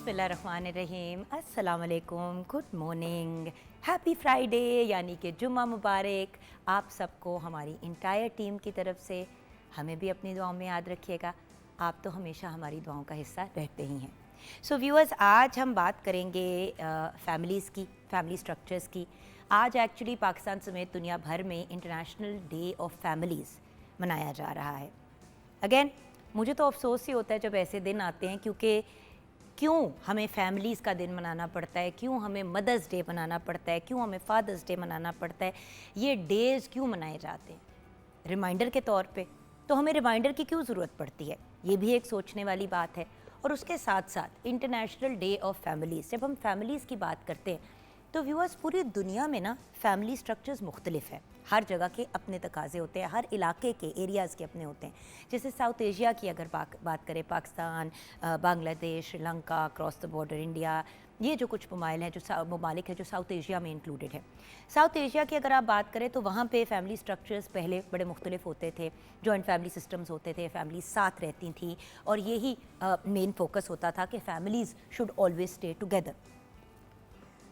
बिस्मिल्लाहिर्रहमानिर्रहीम, अस्सलाम वालेकुम, गुड मॉर्निंग, हैप्पी फ्राइडे यानी कि जुम्मा मुबारक आप सबको हमारी इंटायर टीम की तरफ से। हमें भी अपनी दुआओं में याद रखिएगा, आप तो हमेशा हमारी दुआओं का हिस्सा रहते ही हैं। सो व्यूअर्स, आज हम बात करेंगे फैमिलीज़ की, फैमिली स्ट्रक्चर्स की। आज एक्चुअली पाकिस्तान समेत दुनिया भर में इंटरनेशनल डे ऑफ फैमिलीज़ मनाया जा रहा है। अगेन मुझे तो अफसोस ही होता है जब ऐसे दिन आते हैं, क्योंकि क्यों हमें फैमिलीज़ का दिन मनाना पड़ता है, क्यों हमें मदर्स डे मनाना पड़ता है, क्यों हमें फादर्स डे मनाना पड़ता है, ये डेज़ क्यों मनाए जाते हैं रिमाइंडर के तौर पे। तो हमें रिमाइंडर की क्यों ज़रूरत पड़ती है, ये भी एक सोचने वाली बात है। और उसके साथ साथ इंटरनेशनल डे ऑफ फैमिलीज़, जब हम फैमिलीज़ की बात करते हैं तो व्यूअर्स पूरी दुनिया में ना फैमिली स्ट्रक्चर्स मुख्तलिफ हैं। हर जगह के अपने तकाज़े होते हैं, हर इलाके के एरियाज़ के अपने होते हैं। जैसे साउथ एशिया की अगर बात करें, Pakistan, Bangladesh, Sri Lanka, cross the border India, ये जो कुछ ममालिक है जो साउथ एशिया में इंक्लूडेड है। साउथ एशिया की अगर आप बात करें तो वहाँ पे फैमिली स्ट्रक्चर्स पहले बड़े मुख्तलिफ होते थे। जॉइंट फैमिली सिस्टम्स होते थे, फैमिली साथ रहती थी और यही मेन फोकस होता था कि families should always stay together.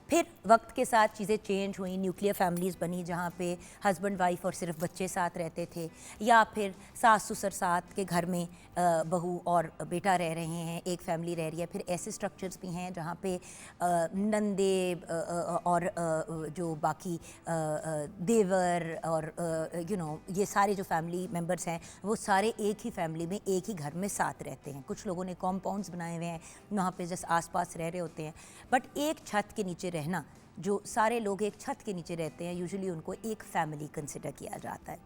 फिर वक्त के साथ चीज़ें चेंज हुई, न्यूक्लियर फैमिलीज़ बनी जहाँ पे हस्बैंड वाइफ और सिर्फ बच्चे साथ रहते थे, या फिर सास ससुर साथ के घर में बहू और बेटा रह रहे हैं, एक फैमिली रह रही है। फिर ऐसे स्ट्रक्चर्स भी हैं जहाँ पे नंदे और जो बाकी देवर और ये सारे जो फैमिली मेम्बर्स हैं वो सारे एक ही फैमिली में एक ही घर में साथ रहते हैं। कुछ लोगों ने कॉम्पाउंड्स बनाए हुए हैं, वहाँ पे जस्ट आसपास रह रहे होते हैं, बट एक छत के नीचे रहना, जो सारे लोग एक छत के नीचे रहते हैं, यूजुअली उनको एक फैमिली कंसिडर किया जाता है।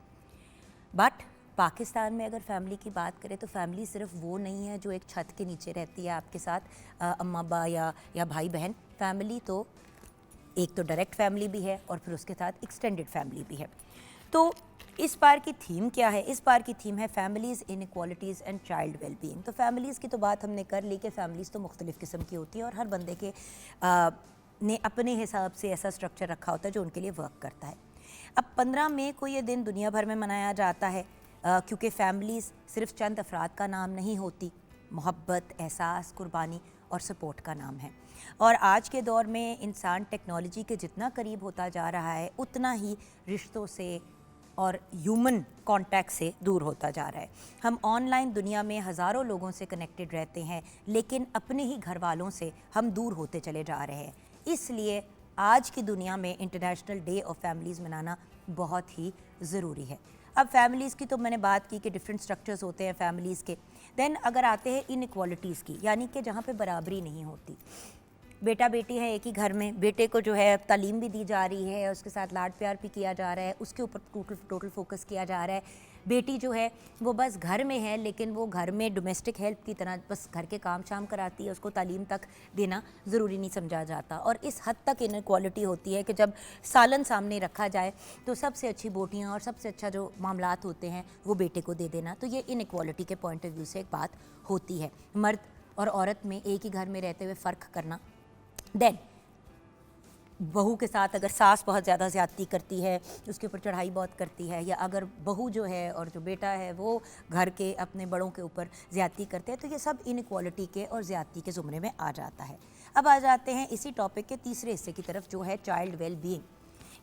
बट पाकिस्तान में अगर फैमिली की बात करें तो फैमिली सिर्फ वो नहीं है जो एक छत के नीचे रहती है आपके साथ, अम्मा अब्बा या भाई बहन। फैमिली तो एक तो डायरेक्ट फैमिली भी है और फिर उसके साथ एक्सटेंडेड फैमिली भी है। तो इस बार की थीम क्या है? इस बार की थीम है families, inequalities and child wellbeing. तो फैमिलीज़ की तो बात हमने कर ली कि फैमिलीज़ तो मुख्तलिफ़ किस्म की होती है और हर बंदे के ने अपने हिसाब से ऐसा स्ट्रक्चर रखा होता है जो उनके लिए वर्क करता है। अब 15 मई को ये दिन दुनिया भर में मनाया जाता है क्योंकि फैमिलीज़ सिर्फ चंद अफराद का नाम नहीं होती, मोहब्बत, एहसास, कुर्बानी और सपोर्ट का नाम है। और आज के दौर में इंसान टेक्नोलॉजी के जितना करीब होता जा रहा है उतना ही रिश्तों से और ह्यूमन कांटेक्ट से दूर होता जा रहा है। हम ऑनलाइन दुनिया में हज़ारों लोगों से कनेक्टेड रहते हैं, लेकिन अपने ही घर वालों से हम दूर होते चले जा रहे हैं। इसलिए आज की दुनिया में इंटरनेशनल डे ऑफ फैमिलीज़ मनाना बहुत ही ज़रूरी है। अब फैमिलीज़ की तो मैंने बात की कि डिफरेंट स्ट्रक्चर्स होते हैं फैमिलीज़ के। देन अगर आते हैं इनइक्वालिटीज़ की, यानी कि जहाँ पे बराबरी नहीं होती। बेटा बेटी है एक ही घर में, बेटे को जो है तालीम भी दी जा रही है, उसके साथ लाड प्यार भी किया जा रहा है, उसके ऊपर टोटल फोकस किया जा रहा है। बेटी जो है वो बस घर में है, लेकिन वो घर में डोमेस्टिक हेल्प की तरह बस घर के काम शाम कराती है, उसको तालीम तक देना ज़रूरी नहीं समझा जाता। और इस हद तक इनइक्वालिटी होती है कि जब सालन सामने रखा जाए तो सबसे अच्छी बोटियाँ और सबसे अच्छा जो मामलात होते हैं वो बेटे को दे देना। तो ये इनइक्वालिटी के पॉइंट ऑफ व्यू से एक बात होती है। मर्द और औरत में एक ही घर में रहते हुए फ़र्क करना। देन बहू के साथ अगर सास बहुत ज़्यादा ज़्यादती करती है, उसके ऊपर चढ़ाई बहुत करती है, या अगर बहू जो है और जो बेटा है वो घर के अपने बड़ों के ऊपर ज़्यादती करते हैं, तो ये सब इनइक्वालिटी के और ज़्यादती के ज़ुमरे में आ जाता है। अब आ जाते हैं इसी टॉपिक के तीसरे हिस्से की तरफ, जो है चाइल्ड वेल बीइंग,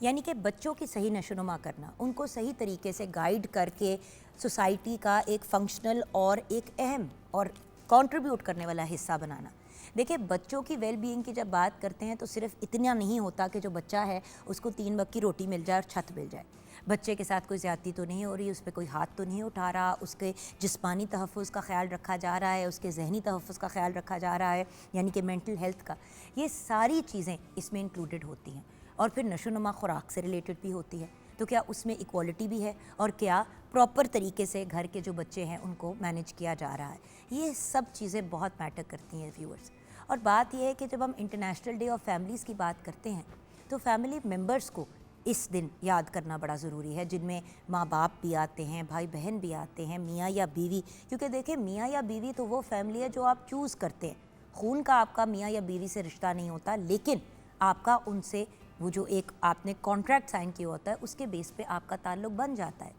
यानी कि बच्चों की सही नशोनुमा करना, उनको सही तरीके से गाइड करके सोसाइटी का एक फंक्शनल और एक अहम और कंट्रीब्यूट करने वाला हिस्सा बनाना। देखिए, बच्चों की वेल बीइंग की जब बात करते हैं तो सिर्फ इतना नहीं होता कि जो बच्चा है उसको 3 वक्त की रोटी मिल जाए और छत मिल जाए। बच्चे के साथ कोई ज़्यादती तो नहीं हो रही, उस पर कोई हाथ तो नहीं उठा रहा, उसके जिस्मानी तहफ़्फ़ुज़ का ख्याल रखा जा रहा है, उसके जहनी तहफ़्फ़ुज़ का ख्याल रखा जा रहा है, यानी कि मेंटल हेल्थ का। ये सारी चीज़ें इसमें इंक्लूडेड होती हैं। और फिर नशोनुमा खुराक से रिलेटेड भी होती है। तो क्या उसमें इक्वालिटी भी है, और क्या प्रॉपर तरीके से घर के जो बच्चे हैं उनको मैनेज किया जा रहा है? ये सब चीज़ें बहुत मैटर करती हैं व्यूअर्स। और बात यह है कि जब हम इंटरनेशनल डे ऑफ फैमिलीज़ की बात करते हैं तो फैमिली मेम्बर्स को इस दिन याद करना बड़ा ज़रूरी है, जिनमें माँ बाप भी आते हैं, भाई बहन भी आते हैं, मियाँ या बीवी। क्योंकि देखिए, मियाँ या बीवी तो वो फैमिली है जो आप चूज़ करते हैं। खून का आपका मियाँ या बीवी से रिश्ता नहीं होता, लेकिन आपका उनसे वो जो एक आपने कॉन्ट्रैक्ट साइन किया होता है उसके बेस पे आपका ताल्लुक़ बन जाता है।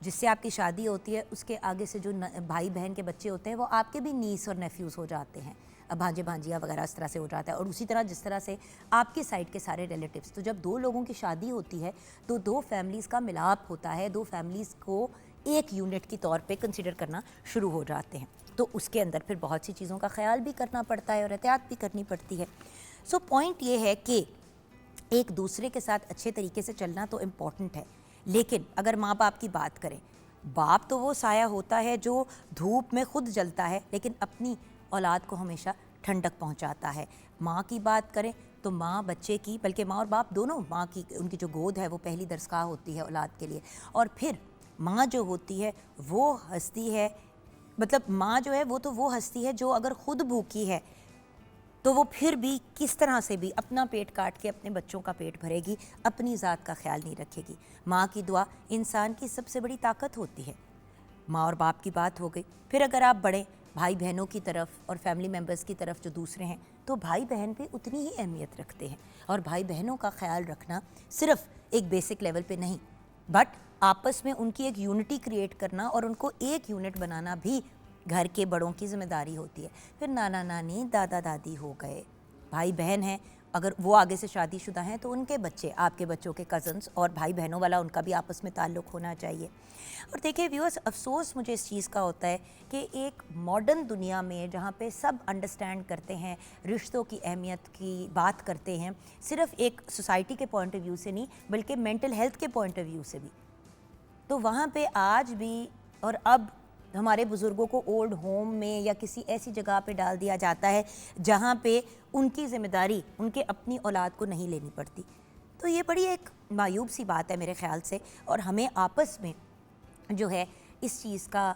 जिससे आपकी शादी होती है उसके आगे से जो भाई बहन के बच्चे होते हैं वो आपके भी नीस और नेफ्यूज़ हो जाते हैं। भांजे भांजियाँ वगैरह इस तरह से हो जाता है। और उसी तरह जिस तरह से आपके साइड के सारे रिलेटिव्स, तो जब 2 लोगों की शादी होती है तो 2 फैमिलीज़ का मिलाप होता है, 2 फैमिलीज़ को एक यूनिट के तौर पे कंसिडर करना शुरू हो जाते हैं। तो उसके अंदर फिर बहुत सी चीज़ों का ख्याल भी करना पड़ता है और एहतियात भी करनी पड़ती है। सो पॉइंट ये है कि एक दूसरे के साथ अच्छे तरीके से चलना तो इम्पॉर्टेंट है, लेकिन अगर माँ बाप की बात करें, बाप तो वो साया होता है जो धूप में खुद जलता है लेकिन अपनी औलाद को हमेशा ठंडक पहुँचाता है। माँ की बात करें तो माँ बच्चे की, बल्कि माँ और बाप दोनों, माँ की उनकी जो गोद है वो पहली दरसगाह होती है औलाद के लिए। और फिर माँ जो होती है वो हस्ती है, मतलब माँ जो है वो तो वो हस्ती है जो अगर खुद भूखी है तो वो फिर भी किस तरह से भी अपना पेट काट के अपने बच्चों का पेट भरेगी, अपनी ज़ात का ख्याल नहीं रखेगी। माँ की दुआ इंसान की सबसे बड़ी ताकत होती है। माँ और बाप की बात हो गई। फिर अगर आप बड़े भाई बहनों की तरफ और फैमिली मेम्बर्स की तरफ जो दूसरे हैं, तो भाई बहन भी उतनी ही अहमियत रखते हैं। और भाई बहनों का ख्याल रखना सिर्फ एक बेसिक लेवल पे नहीं, बट आपस में उनकी एक यूनिटी क्रिएट करना और उनको एक यूनिट बनाना भी घर के बड़ों की जिम्मेदारी होती है। फिर नाना नानी दादा दादी हो गए, भाई बहन हैं, अगर वो आगे से शादीशुदा हैं तो उनके बच्चे, आपके बच्चों के कज़न्स और भाई बहनों वाला उनका भी आपस में ताल्लुक़ होना चाहिए। और देखिए व्यूअर्स, अफसोस मुझे इस चीज़ का होता है कि एक मॉडर्न दुनिया में जहाँ पे सब अंडरस्टैंड करते हैं, रिश्तों की अहमियत की बात करते हैं, सिर्फ एक सोसाइटी के पॉइंट ऑफ व्यू से नहीं बल्कि मेंटल हेल्थ के पॉइंट ऑफ व्यू से भी, तो वहाँ पे आज भी और अब हमारे बुज़ुर्गों को ओल्ड होम में या किसी ऐसी जगह पे डाल दिया जाता है जहाँ पे उनकी ज़िम्मेदारी उनके अपनी औलाद को नहीं लेनी पड़ती। तो ये बड़ी एक मायूब सी बात है मेरे ख़्याल से, और हमें आपस में जो है इस चीज़ का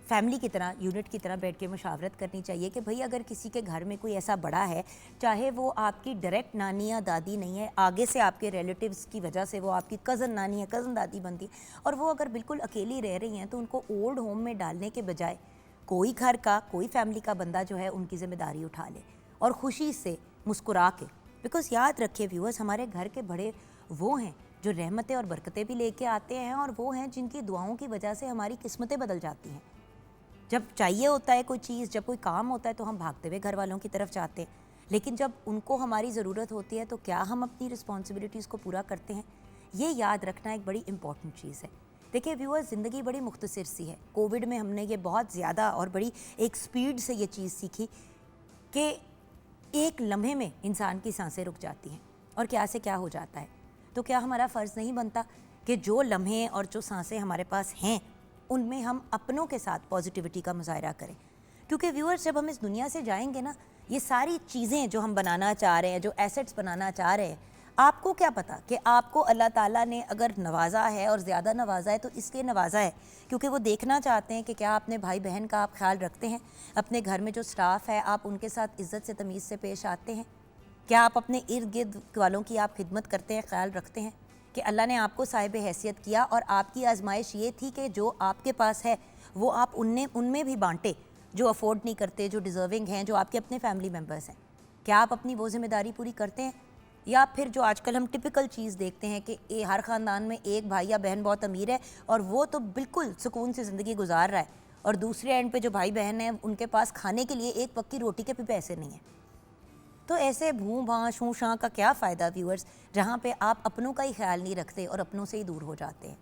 फैमिली की तरह, यूनिट की तरह बैठ के मुशावरत करनी चाहिए कि भाई अगर किसी के घर में कोई ऐसा बड़ा है, चाहे वो आपकी डायरेक्ट नानी या दादी नहीं है, आगे से आपके रिलेटिव्स की वजह से वो आपकी कज़न नानी या कज़न दादी बनती, और वो अगर बिल्कुल अकेली रह रही हैं तो उनको ओल्ड होम में डालने के बजाय कोई घर का, कोई फैमिली का बंदा जो है उनकी ज़िम्मेदारी उठा ले और ख़ुशी से मुस्कुरा के। बिकॉज़ याद रखिए व्यूअर्स, हमारे घर के बड़े वो हैं जो रहमतें और बरकतें भी लेके आते हैं, और वो हैं जिनकी दुआओं की वजह से हमारी किस्मतें बदल जाती हैं। जब चाहिए होता है कोई चीज़, जब कोई काम होता है तो हम भागते हुए घर वालों की तरफ जाते हैं, लेकिन जब उनको हमारी ज़रूरत होती है तो क्या हम अपनी रिस्पॉन्सिबिलिटीज़ को पूरा करते हैं? ये याद रखना एक बड़ी इंपॉर्टेंट चीज़ है। देखिए व्यूअर्स, ज़िंदगी बड़ी मुख्तसर सी है। कोविड में हमने ये बहुत ज़्यादा और बड़ी एक स्पीड से ये चीज़ सीखी कि एक लम्हे में इंसान की सांसें रुक जाती हैं और क्या से क्या हो जाता है। तो क्या हमारा फ़र्ज़ नहीं बनता कि जो लम्हे और जो सांसें हमारे पास हैं उनमें हम अपनों के साथ पॉजिटिविटी का मुजाहरा करें? क्योंकि व्यूअर्स, जब हम इस दुनिया से जाएंगे ना, ये सारी चीज़ें जो हम बनाना चाह रहे हैं, जो एसेट्स बनाना चाह रहे हैं, आपको क्या पता कि आपको अल्लाह ताला ने अगर नवाजा है और ज़्यादा नवाजा है तो इसलिए नवाजा है क्योंकि वो देखना चाहते हैं कि क्या अपने भाई बहन का आप ख्याल रखते हैं, अपने घर में जो स्टाफ है आप उनके साथ इज़्ज़त से तमीज़ से पेश आते हैं, क्या आप अपने इर्द गिर्द वालों की आप खिदमत करते हैं, ख्याल रखते हैं कि अल्लाह ने आपको साहिब हैसियत किया और आपकी आजमाइश ये थी कि जो आपके पास है वो आप उनमें भी बांटे जो अफोर्ड नहीं करते, जो डिज़र्विंग हैं, जो आपके अपने फैमिली मेम्बर्स हैं। क्या आप अपनी वो जिम्मेदारी पूरी करते हैं? या फिर जो आजकल हम टिपिकल चीज़ देखते हैं कि हर ख़ानदान में एक भाई या बहन बहुत अमीर है और वो तो बिल्कुल सुकून से ज़िंदगी गुजार रहा है, और दूसरे एंड पे जो भाई बहन हैं उनके पास खाने के लिए एक पक्की रोटी के भी पैसे नहीं हैं। तो ऐसे भूं भां शूं शां का क्या फ़ायदा व्यूअर्स, जहाँ पे आप अपनों का ही ख्याल नहीं रखते और अपनों से ही दूर हो जाते हैं।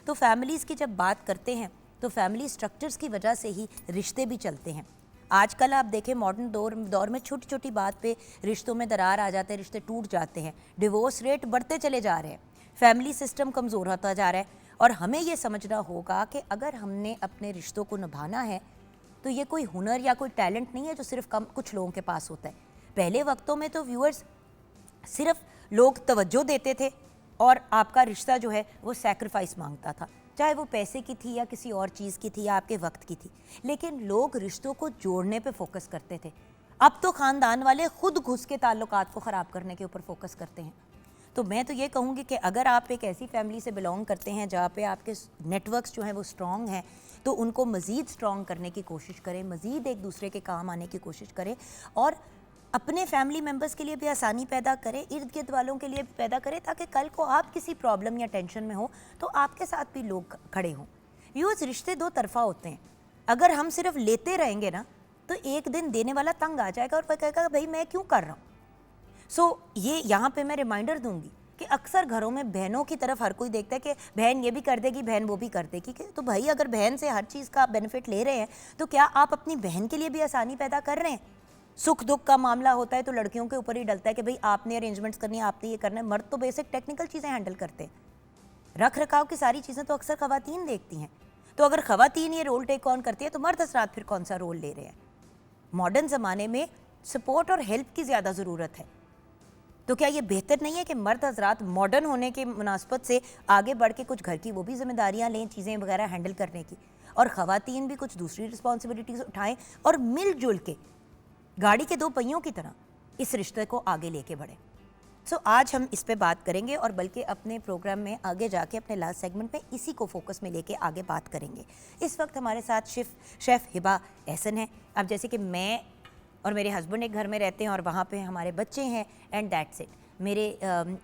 तो फैमिलीज़ की जब बात करते हैं तो फैमिली स्ट्रक्चर्स की वजह से ही रिश्ते भी चलते हैं। आजकल आप देखें मॉडर्न दौर में छोटी छोटी बात पे रिश्तों में दरार आ जाते हैं, रिश्ते टूट जाते हैं, डिवोर्स रेट बढ़ते चले जा रहे हैं, फैमिली सिस्टम कमज़ोर होता जा रहा है। और हमें ये समझना होगा कि अगर हमने अपने रिश्तों को निभाना है तो ये कोई हुनर या कोई टैलेंट नहीं है जो सिर्फ कुछ लोगों के पास होता है। पहले वक्तों में तो व्यूअर्स सिर्फ लोग तवज्जो देते थे और आपका रिश्ता जो है वो सैक्रिफाइस मांगता था, चाहे वो पैसे की थी या किसी और चीज़ की थी या आपके वक्त की थी, लेकिन लोग रिश्तों को जोड़ने पे फोकस करते थे। अब तो ख़ानदान वाले खुद घुस के ताल्लुकात को ख़राब करने के ऊपर फोकस करते हैं। तो मैं तो ये कहूँगी कि अगर आप एक ऐसी फैमिली से बिलोंग करते हैं जहाँ पे आपके नेटवर्क्स जो हैं वो स्ट्रॉन्ग हैं, तो उनको मज़ीद स्ट्रॉन्ग करने की कोशिश करें, मज़ीद एक दूसरे के काम आने की कोशिश करें और अपने फैमिली मेम्बर्स के लिए भी आसानी पैदा करें, इर्द गिर्द वालों के लिए भी पैदा करें, ताकि कल को आप किसी प्रॉब्लम या टेंशन में हो तो आपके साथ भी लोग खड़े हों। व्यूअर्स, रिश्ते दो तरफ़ा होते हैं। अगर हम सिर्फ लेते रहेंगे ना तो एक दिन देने वाला तंग आ जाएगा और वह कहेगा भाई मैं क्यों कर रहा हूँ। सो ये यहाँ पे मैं रिमाइंडर दूंगी कि अक्सर घरों में बहनों की तरफ हर कोई देखता है कि बहन ये भी कर देगी, बहन वो भी कर देगी। तो भाई अगर बहन से हर चीज़ का बेनिफिट ले रहे हैं तो क्या आप अपनी बहन के लिए भी आसानी पैदा कर रहे हैं? सुख दुख का मामला होता है तो लड़कियों के ऊपर ही डलता है कि भाई आपने अरेंजमेंट्स करनी है, आपने ये करना है। मर्द तो बेसिक टेक्निकल चीज़ें हैंडल करते हैं, रख रखाव की सारी चीज़ें तो अक्सर खवातीन देखती हैं। तो अगर खवातीन ये रोल टेक ऑन करती है तो मर्द हजरात फिर कौन सा रोल ले रहे हैं? मॉडर्न ज़माने में सपोर्ट और हेल्प की ज़्यादा ज़रूरत है। तो क्या ये बेहतर नहीं है कि मर्द हजरात मॉडर्न होने के मुनासबत से आगे बढ़ के कुछ घर की वो भी जिम्मेदारियां लें, चीज़ें वगैरह हैंडल करने की, और ख़वातीन भी कुछ दूसरी रिस्पॉन्सिबिलिटीज़ उठाएं और मिलजुल के गाड़ी के दो पहियों की तरह इस रिश्ते को आगे लेके बढ़ें। सो आज हम इस पे बात करेंगे और बल्कि अपने प्रोग्राम में आगे जाके अपने लास्ट सेगमेंट में इसी को फोकस में लेके आगे बात करेंगे। इस वक्त हमारे साथ शेफ़ हिबा एहसन है। अब जैसे कि मैं और मेरे हस्बैंड एक घर में रहते हैं और वहाँ पे हमारे बच्चे हैं एंड दैट्स इट। मेरे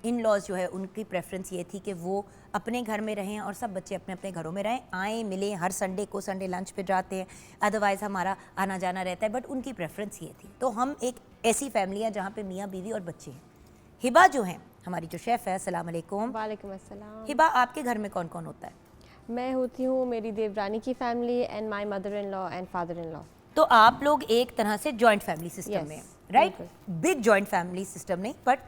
इन लॉज जो है उनकी प्रेफरेंस ये थी कि वो अपने घर में रहें और सब बच्चे अपने अपने घरों में रहें, आएँ मिलें। हर संडे को संडे लंच पे जाते हैं, अदरवाइज़ हमारा आना जाना रहता है, बट उनकी प्रेफरेंस ये थी। तो हम एक ऐसी फैमिली है जहाँ पे मियाँ बीवी और बच्चे हैं। हिबा जो हैं हमारी जो शेफ़ है, अस्सलाम वालेकुम। वालेकुम अस्सलाम। हिबा, आपके घर में कौन कौन होता है? मैं होती हूँ मेरी देवरानी की family and my mother in law and father in law. तो आप लोग एक तरह से जॉइंट फैमिली सिस्टम में, right? Big joint family system नहीं, बट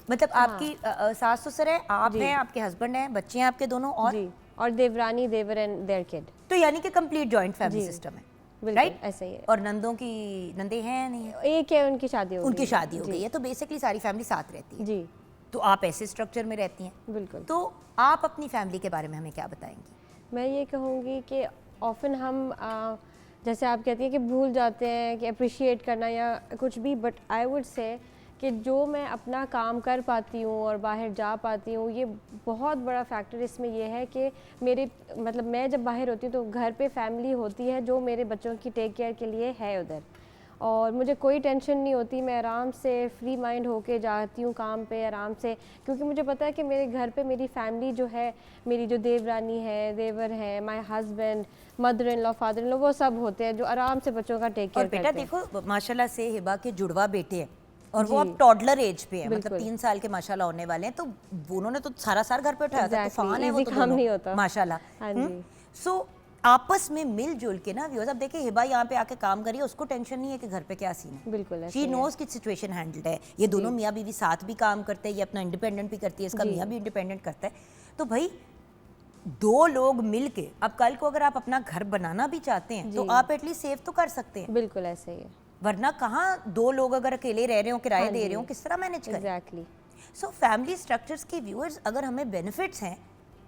मतलब आपकी सास ससुर है, आप हैं, आपके हस्बैंड हैं, बच्चे हैं आपके दोनों, और देवरानी देवर एंड देयर किड। तो यानी कि कंप्लीट जॉइंट फैमिली सिस्टम है, राइट? ऐसे ही है। और नंदों की नंदे हैं नहीं है? एक है, उनकी शादी हो गई। उनकी शादी हो गई है, तो बेसिकली सारी फैमिली साथ रहती है। जी। तो आप ऐसे स्ट्रक्चर में रहती हैं। बिल्कुल। तो आप अपनी फैमिली के बारे में हमें क्या बताएंगी? मैं ये कहूँगी कि ऑफन हम जैसे आप कहती हैं कि भूल जाते हैं कि अप्रिशिएट करना या कुछ भी, बट आई वुड से कि जो मैं अपना काम कर पाती हूँ और बाहर जा पाती हूँ, ये बहुत बड़ा फैक्टर इसमें ये है कि मेरे मतलब मैं जब बाहर होती हूँ तो घर पे फैमिली होती है जो मेरे बच्चों की टेक केयर के लिए है उधर, और मुझे कोई टेंशन नहीं होती। मैं आराम से फ्री माइंड होके जाती हूँ काम पे आराम से, क्योंकि मुझे पता है कि मेरे घर पे मेरी फैमिली जो है, मेरी जो देवरानी है, देवर है, my husband, mother in law, father in law, वो सब होते हैं जो आराम से बच्चों का टेक केयर करते हैं। और बेटा देखो माशाल्लाह से हिबा के जुड़वा बेटे हैं और वो अब टॉडलर एज पे है, मतलब 3 साल के माशाल्लाह होने वाले हैं। तो उन्होंने तो सारा साल घर पे उठाया था, तूफान है वो तो काम नहीं होता माशाल्लाह। सो आपस में मिलजुल के ना व्यूअर्स, अब देखिए हिबा यहाँ पे आके काम करिए, उसको टेंशन नहीं है कि घर पे क्या सीन है। बिल्कुल, शी नोज की सिचुएशन हैंडल्ड है। ये दोनों मियाँ बीवी साथ भी काम करते हैं, ये अपना इंडिपेंडेंट भी करती है, इसका मियाँ भी इंडिपेंडेंट करता है। तो भाई दो लोग मिल के, अब कल को अगर आप अपना घर बनाना भी चाहते हैं तो आप एटलीस्ट सेव तो कर सकते हैं। बिल्कुल ऐसे ही है, वरना कहाँ दो लोग अगर अकेले रह रहे हो, किराए दे रहे हो, किस तरह मैनेज करें? एग्जैक्टली। सो फैमिली स्ट्रक्चर्स के व्यूअर्स, अगर हमें बेनिफिट्स हैं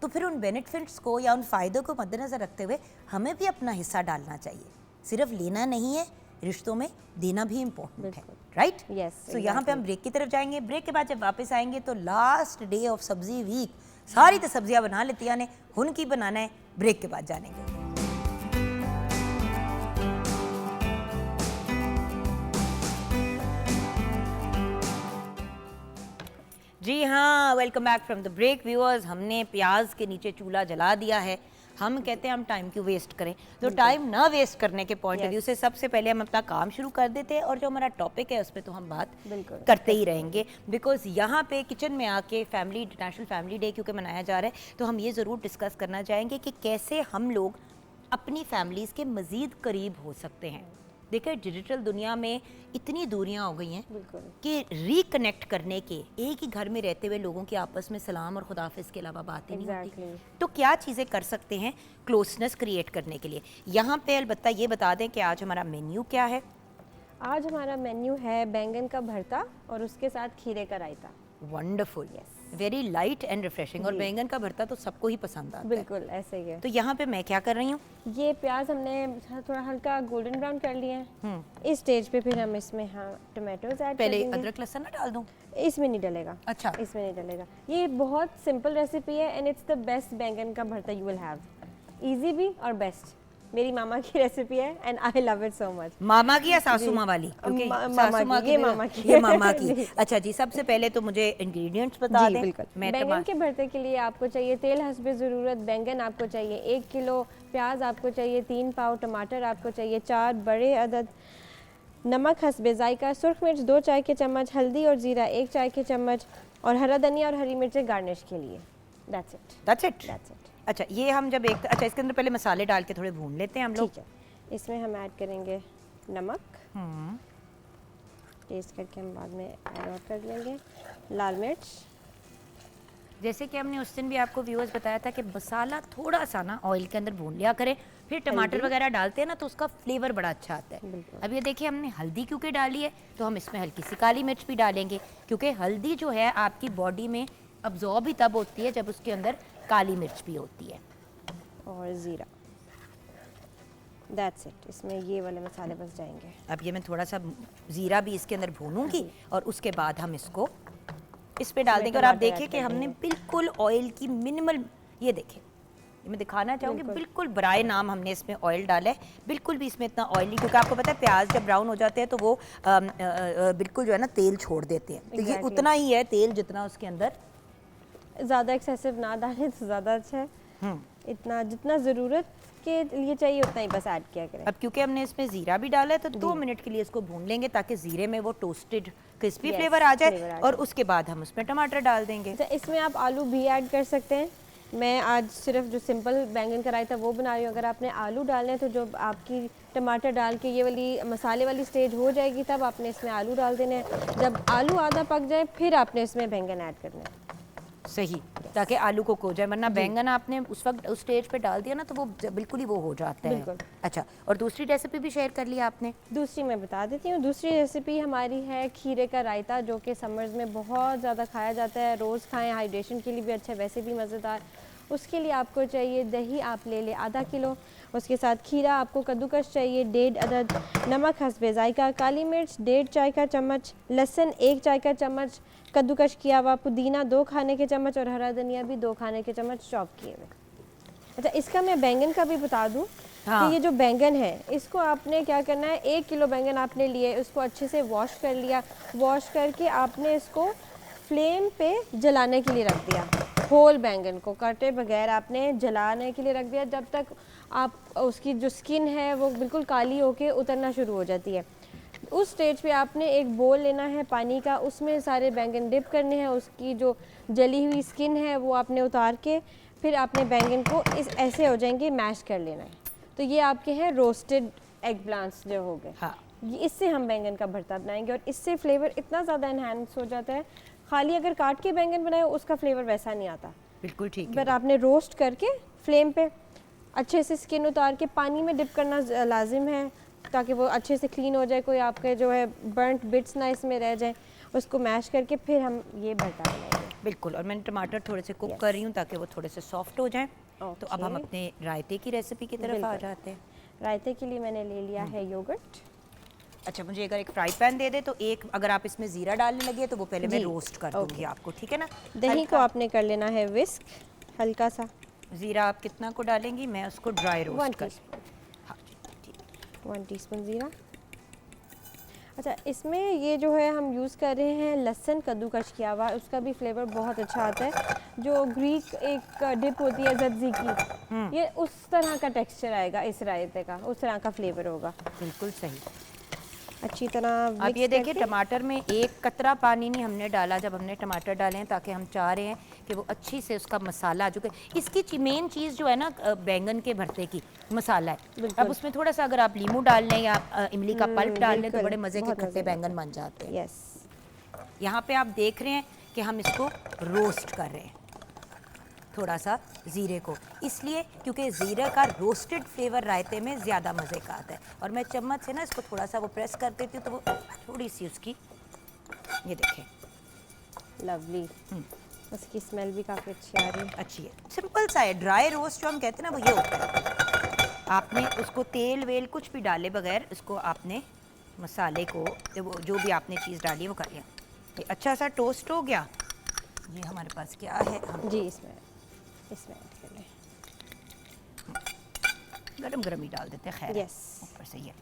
तो फिर उन बेनिफिट्स को या उन फ़ायदों को मद्देनज़र रखते हुए हमें भी अपना हिस्सा डालना चाहिए। सिर्फ लेना नहीं है, रिश्तों में देना भी इम्पोर्टेंट है, राइट? यस। सो यहाँ पे हम ब्रेक की तरफ जाएंगे। ब्रेक के बाद जब वापस आएंगे तो लास्ट डे ऑफ सब्जी वीक, सारी तो सब्जियाँ बना लेती हैं, हुन की बनाना है। ब्रेक के बाद जानेंगे। जी हाँ, welcome back from the break viewers. हमने प्याज के नीचे चूल्हा जला दिया है। हम कहते हैं हम टाइम क्यों वेस्ट करें, तो टाइम ना वेस्ट करने के पॉइंट ऑफ व्यू से सबसे पहले हम अपना काम शुरू कर देते हैं, और जो हमारा टॉपिक है उस पर तो हम बात करते ही रहेंगे। बिकॉज यहाँ पे किचन में आके फैमिली, इंटरनेशनल फैमिली डे क्योंकि मनाया जा रहा है, तो हम ये ज़रूर डिस्कस करना चाहेंगे कि कैसे हम लोग अपनी फैमिलीज़ के मज़ीद करीब हो सकते हैं। देखिए डिजिटल दुनिया में इतनी दूरियां हो गई हैं कि रिकनेक्ट करने के, एक ही घर में रहते हुए लोगों की आपस में सलाम और खुदाफिज के अलावा बात ही नहीं होती। तो क्या चीज़ें कर सकते हैं क्लोजनेस क्रिएट करने के लिए? यहाँ पे अलबत्ता ये बता दें कि आज हमारा मेन्यू क्या है। आज हमारा मेन्यू है बैंगन का भरता और उसके साथ खीरे का रायता। Wonderful, very light and refreshing. और बैंगन का भरता तो सबको ही पसंद आता है। बिल्कुल ऐसे ही है। तो यहाँ पे मैं क्या कर रही हूँ, ये प्याज हमने थोड़ा हल्का गोल्डन ब्राउन कर लिए हैं। इस स्टेज पे फिर हम इसमें टोमेटोज ऐड पहले अदरक लहसुन ना डाल दूँ? इसमें नहीं डलेगा। अच्छा, इसमें नहीं डलेगा। ये बहुत सिंपल रेसिपी है एंड इट्स द बेस्ट बैंगन का भरता यू विल हैव। इजी भी और बेस्ट। मेरी मामा की रेसिपी है and I love it so much. मामा की या सासू माँ वाली? क्योंकि मामा की, ये मामा की। अच्छा जी, सबसे पहले तो मुझे इंग्रेडिएंट्स बता दें। बैंगन के भरते के लिए आपको चाहिए तेल हस्बे ज़रूरत, बैंगन आपको चाहिए 1 किलो, प्याज आपको चाहिए 3 पाव, टमाटर आपको चाहिए 4 बड़े अदद, नमक हस्बे जायका, सुर्ख मिर्च 2 चाय के चम्मच, हल्दी और ज़ीरा 1 चाय के चम्मच और हरा धनिया और हरी मिर्चें गार्निश के लिए। That's it. That's it. That's it. अच्छा, ये हम जब एक अच्छा इसके अंदर पहले मसाले डाल के थोड़े भून लेते हैं हम लोग। ठीक है, इसमें हम ऐड करेंगे नमक, टेस्ट करके हम बाद में ऐड और कर लेंगे। लाल मिर्च, जैसे कि हमने उस दिन भी आपको व्यूअर्स बताया था कि मसाला थोड़ा सा ना ऑयल के अंदर भून लिया करें, फिर टमाटर वगैरह डालते हैं ना तो उसका फ्लेवर बड़ा अच्छा आता है। बिल्कुल। अब ये देखिए हमने हल्दी क्योंकि डाली है तो हम इसमें हल्की सी काली मिर्च भी डालेंगे, क्योंकि हल्दी जो है आपकी बॉडी में अब्जॉर्ब ही तब होती है जब उसके अंदर काली मिर्च भी होती है। और ज़ीरा। That's it. इसमें ये वाले मसाले बस जाएंगे। अब ये मैं थोड़ा सा ज़ीरा भी इसके अंदर भूनूंगी और उसके बाद हम इसको इस पे डाल देंगे। और आप देखिए कि हमने बिल्कुल ऑयल की मिनिमल, ये देखिए ये मैं दिखाना चाहूँगी, बिल्कुल बराए नाम हमने इसमें ऑयल डाला है, बिल्कुल भी इसमें इतना ऑयल नहीं, क्योंकि आपको पता है प्याज जब ब्राउन हो जाते हैं तो वो बिल्कुल जो है ना तेल छोड़ देते हैं। तो ये उतना ही है तेल जितना उसके अंदर, ज़्यादा एक्सेसिव ना डालें तो ज़्यादा अच्छा है। इतना जितना ज़रूरत के लिए चाहिए उतना ही बस ऐड किया करें। अब क्योंकि हमने इसमें ज़ीरा भी डाला है तो 2 मिनट के लिए इसको भून लेंगे ताकि ज़ीरे में वो टोस्टेड क्रिस्पी फ्लेवर आ जाए और उसके बाद हम उसमें टमाटर डाल देंगे। अच्छा, इसमें आप आलू भी ऐड कर सकते हैं। मैं आज सिर्फ जो सिंपल बैंगन का रायता वो बना रही हूँ। अगर आपने आलू डालने हैं तो जब आपकी टमाटर डाल के ये वाली मसाले वाली स्टेज हो जाएगी तब आपने इसमें आलू डाल देने हैं। जब आलू आधा पक जाए फिर आपने इसमें बैंगन ऐड करना है। सही, ताकि आलू को जाए, वरना बैंगन आपने उस वक्त उस स्टेज पे डाल दिया ना तो वो बिल्कुल ही वो हो जाता है। बिल्कुल। अच्छा, और दूसरी रेसिपी भी शेयर कर लिया आपने? दूसरी मैं बता देती हूँ। दूसरी रेसिपी हमारी है खीरे का रायता, जो कि समर्स में बहुत ज़्यादा खाया जाता है। रोज़ खाएं, हाइड्रेशन के लिए भी अच्छा, वैसे भी मज़ेदार। उसके लिए आपको चाहिए दही, आप ले लें आधा किलो, उसके साथ खीरा आपको कद्दूकस चाहिए 1.5 अदद, नमक हस्बे जायका, काली मिर्च 1.5 चाय का चम्मच, लहसुन 1 चाय का चम्मच कद्दूकस किया हुआ, पुदीना 2 खाने के चम्मच और हरा धनिया भी 2 खाने के चम्मच चॉप किए हुए। अच्छा, इसका मैं बैंगन का भी बता दूं। हाँ। कि ये जो बैंगन है इसको आपने क्या करना है, 1 किलो बैंगन आपने लिए, उसको अच्छे से वॉश कर लिया। वॉश करके आपने इसको फ्लेम पे जलाने के लिए रख दिया। होल बैंगन को काटे बगैर आपने जलाने के लिए रख दिया, जब तक आप उसकी जो स्किन है वो बिल्कुल काली होके उतरना शुरू हो जाती है। उस स्टेज पे आपने एक बोल लेना है पानी का, उसमें सारे बैंगन डिप करने हैं, उसकी जो जली हुई स्किन है वो आपने उतार के फिर आपने बैंगन को इस ऐसे हो जाएंगे मैश कर लेना है। तो ये आपके हैं रोस्टेड एग प्लांट्स जो हो गए। हाँ। इससे हम बैंगन का भरता बनाएंगे और इससे फ्लेवर इतना ज़्यादा इन्हांस हो जाता है। खाली अगर काट के बैंगन बनाए उसका फ्लेवर वैसा नहीं आता। बिल्कुल ठीक है। पर आपने रोस्ट करके फ्लेम पे अच्छे से स्किन उतार के पानी में डिप करना लाजिम है ताकि वो अच्छे से क्लीन हो जाए, कोई आपके जो है बर्नट बिट्स ना इसमें रह जाए। उसको मैश करके फिर हम ये भरता बनाएंगे। बिल्कुल। और मैंने टमाटर थोड़े से कुक कर रही हूँ ताकि वो थोड़े से सॉफ्ट हो जाएं। तो अब हम अपने रायते की रेसिपी की तरफ आ जाते हैं। रायते के लिए मैंने ले लिया है योगर्ट। अच्छा, मुझे अगर एक फ्राई पैन दे दे तो एक, अगर आप इसमें ज़ीरा डालने लगे तो वो पहले मैं रोस्ट कर दूंगी आपको, ठीक है ना। दही को आपने कर लेना है विस्क हल्का सा। ज़ीरा आप कितना को डालेंगी? मैं उसको ड्राई रोस्ट कर। 1 टीस्पून ज़ीरा। अच्छा, इसमें ये जो है हम यूज़ कर रहे हैं लहसुन कद्दूकस किया हुआ, उसका भी फ्लेवर बहुत अच्छा आता है। जो ग्रीक एक डिप होती है जज्जी की, ये उस तरह का टेक्सचर आएगा इस रायते का, उस तरह का फ्लेवर होगा। बिल्कुल सही। अच्छी तरह आप ये देखिए टमाटर में एक कतरा पानी नहीं हमने डाला जब हमने टमाटर डाले हैं, ताकि हम चाह रहे हैं कि वो अच्छी से उसका मसाला जो कि इसकी मेन चीज़ जो है ना बैंगन के भरते की मसाला है। अब उसमें थोड़ा सा अगर आप लीमू डाल लें या इमली का पल्प डाल लें तो बड़े मज़े के खट्टे बैंगन बन जाते हैं। यस। यहाँ पे आप देख रहे हैं कि हम इसको रोस्ट कर रहे हैं थोड़ा सा ज़ीरे को, इसलिए क्योंकि ज़ीरे का रोस्टेड फ्लेवर रायते में ज़्यादा मज़े का आता है। और मैं चम्मच से ना इसको थोड़ा सा वो प्रेस कर देती हूँ तो वो थोड़ी सी उसकी, ये देखें, लवली, उसकी स्मेल भी काफ़ी अच्छी आ रही है। अच्छी है। सिंपल सा है, ड्राई रोस्ट जो हम कहते हैं ना वो ये होता है। आपने उसको तेल वेल कुछ भी डाले बगैर इसको आपने मसाले को वो जो भी आपने चीज़ डाली वो कर लिया। ये अच्छा सा टोस्ट हो गया। ये हमारे पास क्या है, हम जी इसमें ऐड कर लें। गरम गरम ही डाल देते हैं, खैर ऊपर से। ये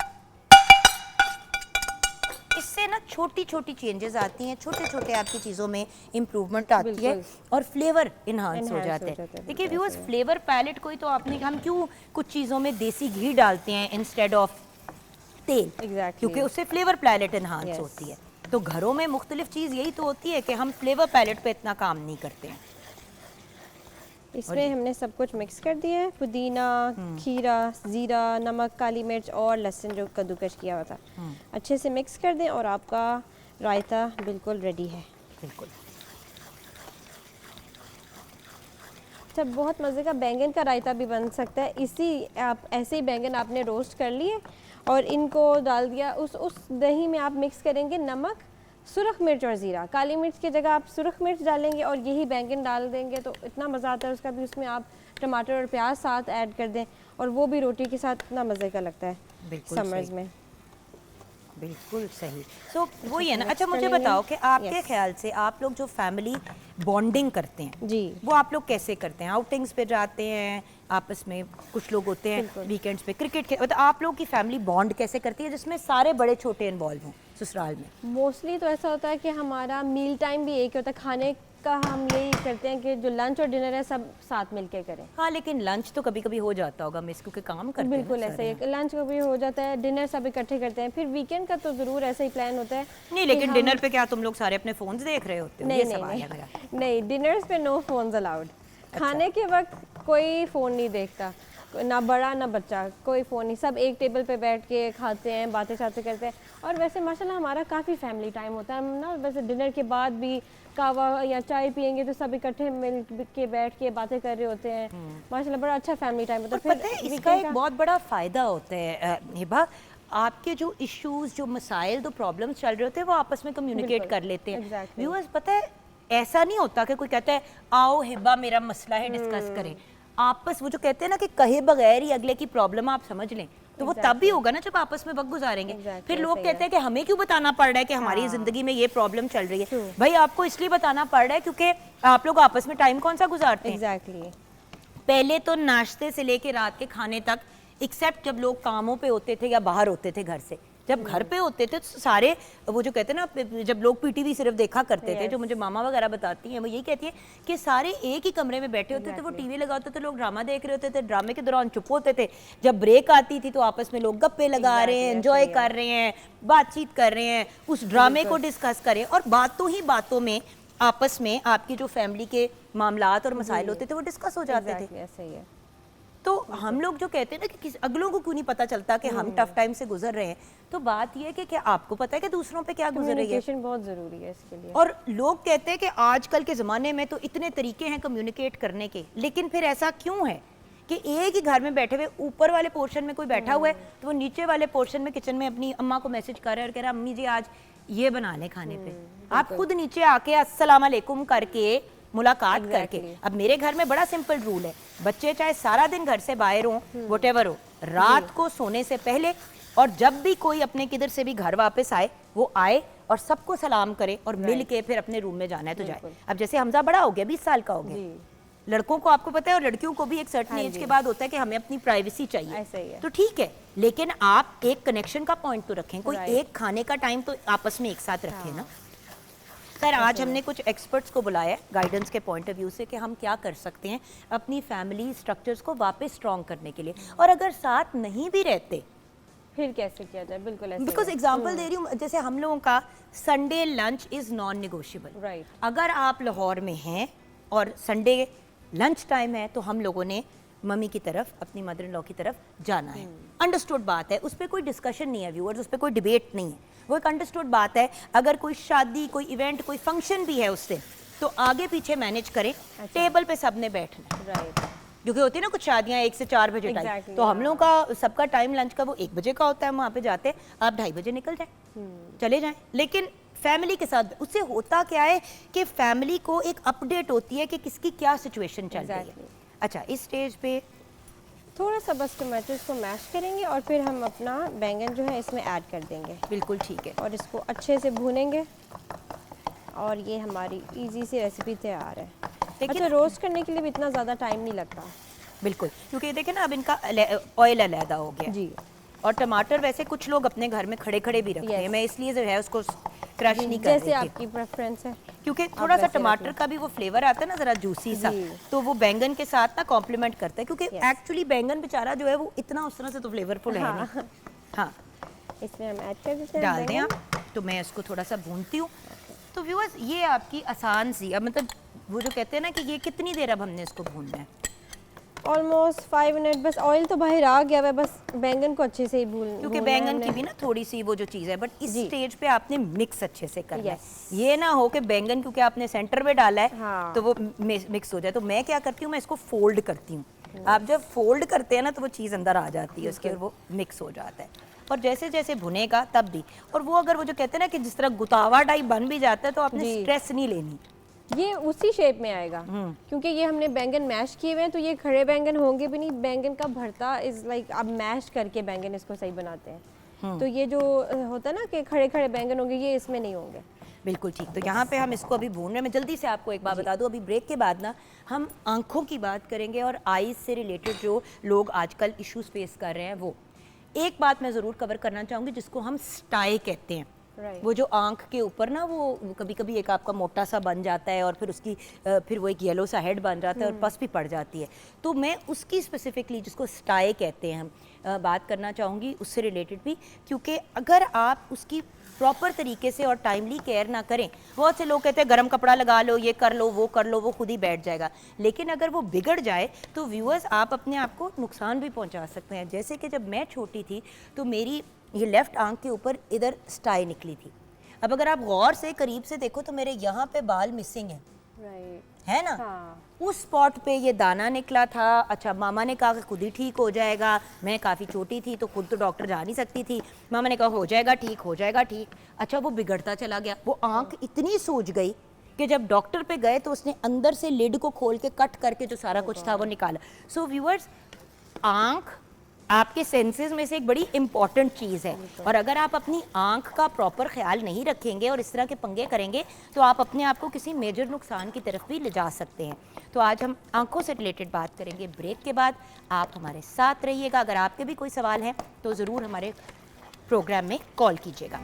इससे ना छोटी छोटी चेंजेस आती हैं, छोटे छोटे आपकी चीज़ों में इम्प्रूवमेंट आती है और फ्लेवर इन्हांस हो जाते हैं। देखिए व्यूअर्स, फ्लेवर पैलेट कोई तो आपने, हम क्यों कुछ चीज़ों में देसी घी डालते हैं इंस्टेड ऑफ तेल, Exactly. क्योंकि उससे फ्लेवर पैलेट एनहांस Yes. होती है। तो घरों में मुख्तलिफ चीज़ यही तो होती है कि हम फ्लेवर पैलेट पे इतना काम नहीं करते हैं। इसमें हमने सब कुछ मिक्स कर दिया है, पुदीना, खीरा, ज़ीरा, नमक, काली मिर्च और लहसुन जो कद्दूकश किया हुआ था। अच्छे से मिक्स कर दें और आपका रायता बिल्कुल रेडी है। बिल्कुल। अच्छा, बहुत मज़े का बैंगन का रायता भी बन सकता है। आप ऐसे ही बैंगन आपने रोस्ट कर लिए और इनको डाल दिया, उस दही में आप मिक्स करेंगे नमक, सुरख मिर्च और ज़ीरा। काली मिर्च की जगह आप सुरख मिर्च डालेंगे और यही बैंगन डाल देंगे तो इतना मज़ा आता है उसका भी। उसमें आप टमाटर और प्याज साथ ऐड कर दें और वो भी रोटी के साथ इतना मज़े का लगता है बिल्कुल समर्स सही। में। बिल्कुल सही। सो वही है ना। mix अच्छा, कर मुझे लेंगे। बताओ कि आपके Yes. ख्याल से आप लोग जो फैमिली बॉन्डिंग करते हैं जी। वो आप लोग कैसे करते हैं? आउटिंग्स पे जाते हैं आपस में, कुछ लोग होते हैं बिल्कुल। वीकेंड्स पे क्रिकेट के, मतलब आप लोग की फैमिली बॉन्ड कैसे करती है जिसमें सारे बड़े छोटे इन्वॉल्व हों ससुराल में? मोस्टली तो ऐसा होता है कि हमारा मील टाइम भी एक ही होता है। खाने का हम यही करते हैं कि जो लंच और डिनर है सब साथ मिलके करें। हाँ, लेकिन लंच तो कभी कभी हो जाता होगा मिस, क्योंकि काम करते हैं ना बिल्कुल ऐसे सारे। ही लंच का भी हो जाता है, डिनर सब इकट्ठे करते हैं। फिर वीकेंड का तो ज़रूर ऐसा ही प्लान होता है। नहीं, कि लेकिन हम- डिनर पे क्या तुम लोग सारे अपने फोन्स देख रहे होते हो? नहीं ये नहीं सवाल है नहीं मेरा। नहीं, डिनर्स पे नो फोन्स अलाउड। खाने के वक्त कोई फ़ोन नहीं देखता, ना बड़ा ना बच्चा, कोई फ़ोन नहीं। सब एक टेबल पे बैठ के खाते हैं, बातें शातें करते हैं। और वैसे माशाल्लाह हमारा काफ़ी फैमिली टाइम होता है। हम ना वैसे डिनर के बाद भी कहवा या चाय पियेंगे तो सब इकट्ठे मिल के बैठ के बातें कर रहे होते हैं। माशाल्लाह बड़ा अच्छा फैमिली टाइम होता और है। पता है फिर इसका weekend एक बहुत बड़ा फ़ायदा होता है हिबा, आपके जो इश्यूज, जो मसाइल, जो प्रॉब्लम्स चल रहे होते हैं वो आपस में कम्युनिकेट बिल्कुल, कर लेते हैं। exactly. व्यूअर्स, पता है ऐसा नहीं होता कि कोई कहता है आओ हिबा मेरा मसला है डिस्कस करें। आपस वो जो कहते हैं ना कि कहे बगैर ही अगले की प्रॉब्लम आप समझ लें, तो वो तब भी होगा ना जब आपस में वक्त गुजारेंगे। Exactly, फिर लोग सही कहते हैं कि हमें क्यों बताना पड़ रहा है कि हमारी ज़िंदगी में ये प्रॉब्लम चल रही है। भाई आपको इसलिए बताना पड़ रहा है क्योंकि आप लोग आपस में टाइम कौन सा गुजारते हैं? एग्जैक्टली। पहले तो नाश्ते से लेके रात के खाने तक, एक्सेप्ट जब लोग कामों पे होते थे या बाहर होते थे घर से, जब घर पे होते थे तो सारे वो जो कहते हैं ना, जब लोग पीटीवी सिर्फ देखा करते थे, जो मुझे मामा वगैरह बताती हैं वो यही कहती है कि सारे एक ही कमरे में बैठे होते थे, वो टीवी लगाते थे, लोग ड्रामा देख रहे होते थे, ड्रामे के दौरान चुप होते थे। जब ब्रेक आती थी तो आपस में लोग गप्पे लगा रहे हैं, एंजॉय कर रहे हैं, बातचीत कर रहे हैं, उस ड्रामे को डिस्कस करें, और बातों ही बातों में आपस में आपकी जो फैमिली के मामलात और मसाइल होते थे वो डिस्कस हो जाते थे। ऐसे ही है। तो हम लोग जो कहते हैं ना कि अगलों को क्यों नहीं पता चलता कि हम टफ टाइम से गुजर रहे हैं, तो बात यह है कि क्या आपको पता है कि दूसरों पे क्या गुजर रही है? कम्युनिकेशन बहुत ज़रूरी है इसके लिए। और लोग कहते हैं कि आजकल के ज़माने में तो इतने तरीके हैं कम्युनिकेट करने के, लेकिन फिर ऐसा क्यों है कि एक ही घर में बैठे हुए ऊपर वाले पोर्शन में कोई बैठा हुआ है तो वो नीचे वाले पोर्शन में किचन में अपनी अम्मा को मैसेज कर रहा है और कह रहा है अम्मी जी आज ये बना लें खाने पे। आप खुद नीचे आके अस्सलाम वालेकुम करके मुलाकात करके। अब मेरे घर में बड़ा सिंपल रूल है, बच्चे चाहे सारा दिन घर से बाहर हो, व्हाटएवर हो, रात को सोने से पहले और जब भी कोई अपने किधर से भी घर वापस आए वो आए और सबको सलाम करे और मिल के फिर अपने रूम में जाना है तो जाए। अब जैसे हमजा बड़ा हो गया, 20 साल का हो गया, लड़कों को आपको पता है और लड़कियों को भी एक सर्टेन एज के बाद होता है कि हमें अपनी प्राइवेसी चाहिए, ऐसा ही है। तो ठीक है, लेकिन आप एक कनेक्शन का पॉइंट तो रखें, कोई एक खाने का टाइम तो आपस में एक साथ रखें ना। खैर आज हमने कुछ एक्सपर्ट्स को बुलाया गाइडेंस के पॉइंट ऑफ व्यू से कि हम क्या कर सकते हैं अपनी फैमिली स्ट्रक्चर्स को वापस स्ट्रॉन्ग करने के लिए, और अगर साथ नहीं भी रहते फिर कैसे किया जाए। बिल्कुल ऐसे बिकॉज एग्जाम्पल दे रही हूँ, जैसे हम लोगों का Sunday lunch is non negotiable. Right. अगर आप लाहौर में हैं और संडे लंच टाइम है तो हम लोगों ने मम्मी की तरफ, अपनी मदर इन लॉ की तरफ जाना है। अंडरस्टूड बात है, उस पर कोई डिस्कशन नहीं है व्यूअर्स, उस पर कोई डिबेट नहीं है, वो एक अंडरस्टूड बात है। अगर कोई शादी, कोई इवेंट, कोई फंक्शन भी है उससे तो आगे पीछे मैनेज करें, टेबल पे सबने बैठना है। राइट। क्योंकि होती है ना कुछ शादियां 1 से 4 बजे टाइम, Exactly, तो हम लोगों का सबका टाइम लंच का वो 1 बजे का होता है, हम वहाँ पे जाते हैं, आप 2:30 बजे निकल जाए, चले जाएं। लेकिन फैमिली के साथ उससे होता क्या है कि फैमिली को एक अपडेट होती है कि किसकी क्या सिचुएशन चल रही है। अच्छा, इस स्टेज पे थोड़ा सा बस टमाटर्स को मैश करेंगे और फिर हम अपना बैंगन जो है इसमें ऐड कर देंगे। बिल्कुल ठीक है, और इसको अच्छे से भूनेंगे और ये हमारी इजी सी रेसिपी तैयार है। अच्छा, रोस्ट करने के लिए भी इतना ज़्यादा टाइम नहीं लगता। बिल्कुल, क्योंकि देखें ना अब इनका ऑयल अलहदा हो गया जी। और टमाटर वैसे कुछ लोग अपने घर में खड़े खड़े भी रखते हैं, मैं इसलिए जो है उसको क्रश नहीं कर जैसे रही थी, आपकी प्रेफरेंस है, क्योंकि थोड़ा सा वैसे टमाटर रखें। का भी वो फ्लेवर आता है ना जरा जूसी सा, जी। तो वो बैंगन के साथ ना कॉम्प्लीमेंट करता है, क्योंकि एक्चुअली बैंगन बेचारा जो है वो इतना उस तरह से तो फ्लेवरफुल है नहीं। हाँ, इसमें हम ऐड कर देते हैं डाल दें बैंगन। आप। तो मैं इसको थोड़ा सा भूनती हूँ। तो व्यूअर्स ये आपकी आसान सी, अब मतलब वो जो कहते हैं ना कि ये कितनी देर अब हमने इसको भूनना है? ऑलमोस्ट 5 मिनट, बस ऑयल तो बाहर आ गया है, बस बैंगन को अच्छे से ही क्योंकि भूनना है बैंगन हमने। की भी ना थोड़ी सी वो जो चीज़ है, बट इस जी। स्टेज पे आपने मिक्स अच्छे से करना है। Yes। ये ना हो कि बैंगन क्योंकि आपने सेंटर में डाला है हाँ। तो वो मिक्स हो जाए। तो मैं क्या करती हूँ, मैं इसको फोल्ड करती हूँ। आप जब फोल्ड करते हैं ना तो वो चीज़ अंदर आ जाती है उसके और वो मिक्स हो जाता है। और जैसे जैसे भुनेगा तब भी, और वो अगर वो जो कहते हैं ना कि जिस तरह गुतावा टाइप बन भी जाता है तो आपने जी। स्ट्रेस नहीं लेनी। ये उसी शेप में आएगा क्योंकि ये हमने बैंगन मैश किए हुए हैं, तो ये खड़े बैंगन होंगे भी नहीं। बैंगन का भरता इज लाइक आप मैश करके बैंगन इसको सही बनाते हैं। तो ये जो होता है ना कि खड़े खड़े बैंगन होंगे, ये इसमें नहीं होंगे। बिल्कुल ठीक। तो यहाँ पे हम इसको अभी भून रहे हैं। मैं जल्दी से आपको एक बात बता दूँ, अभी ब्रेक के बाद ना हम आंखों की बात करेंगे और आईज से रिलेटेड जो लोग आजकल इश्यूज फेस कर रहे हैं वो। एक बात मैं ज़रूर कवर करना चाहूँगी जिसको हम स्टाई कहते हैं। Right। वो जो आंख के ऊपर ना वो कभी कभी एक आपका मोटा सा बन जाता है और फिर उसकी फिर वो एक येलो सा हेड बन जाता है और पस भी पड़ जाती है। तो मैं उसकी स्पेसिफिकली जिसको स्टाई कहते हैं हम बात करना चाहूँगी उससे रिलेटेड भी, क्योंकि अगर आप उसकी प्रॉपर तरीके से और टाइमली केयर ना करें, बहुत से लोग कहते हैं गर्म कपड़ा लगा लो, ये कर लो, वो खुद ही बैठ जाएगा। लेकिन अगर वो बिगड़ जाए तो व्यूअर्स आप अपने आप को नुकसान भी पहुंचा सकते हैं। जैसे कि जब मैं छोटी थी तो मेरी ये लेफ्ट आंख के ऊपर इधर स्टाई निकली थी। अब अगर आप गौर से करीब से देखो तो मेरे यहाँ पे बाल मिसिंग है, राइट है ना? हाँ। उस स्पॉट पे ये दाना निकला था। अच्छा, मामा ने कहा कि खुद ही ठीक हो जाएगा। मैं काफ़ी छोटी थी तो खुद तो डॉक्टर जा नहीं सकती थी। मामा ने कहा हो जाएगा ठीक, हो जाएगा ठीक। अच्छा, वो बिगड़ता चला गया। वो आंख इतनी सूज गई कि जब डॉक्टर पे गए तो उसने अंदर से लिड को खोल के कट करके जो सारा कुछ था वो निकाला। सो व्यूअर्स, आंख आपके सेंसेस में से एक बड़ी इंपॉर्टेंट चीज़ है, और अगर आप अपनी आंख का प्रॉपर ख्याल नहीं रखेंगे और इस तरह के पंगे करेंगे तो आप अपने आप को किसी मेजर नुकसान की तरफ भी ले जा सकते हैं। तो आज हम आंखों से रिलेटेड बात करेंगे। ब्रेक के बाद आप हमारे साथ रहिएगा। अगर आपके भी कोई सवाल हैं तो ज़रूर हमारे प्रोग्राम में कॉल कीजिएगा।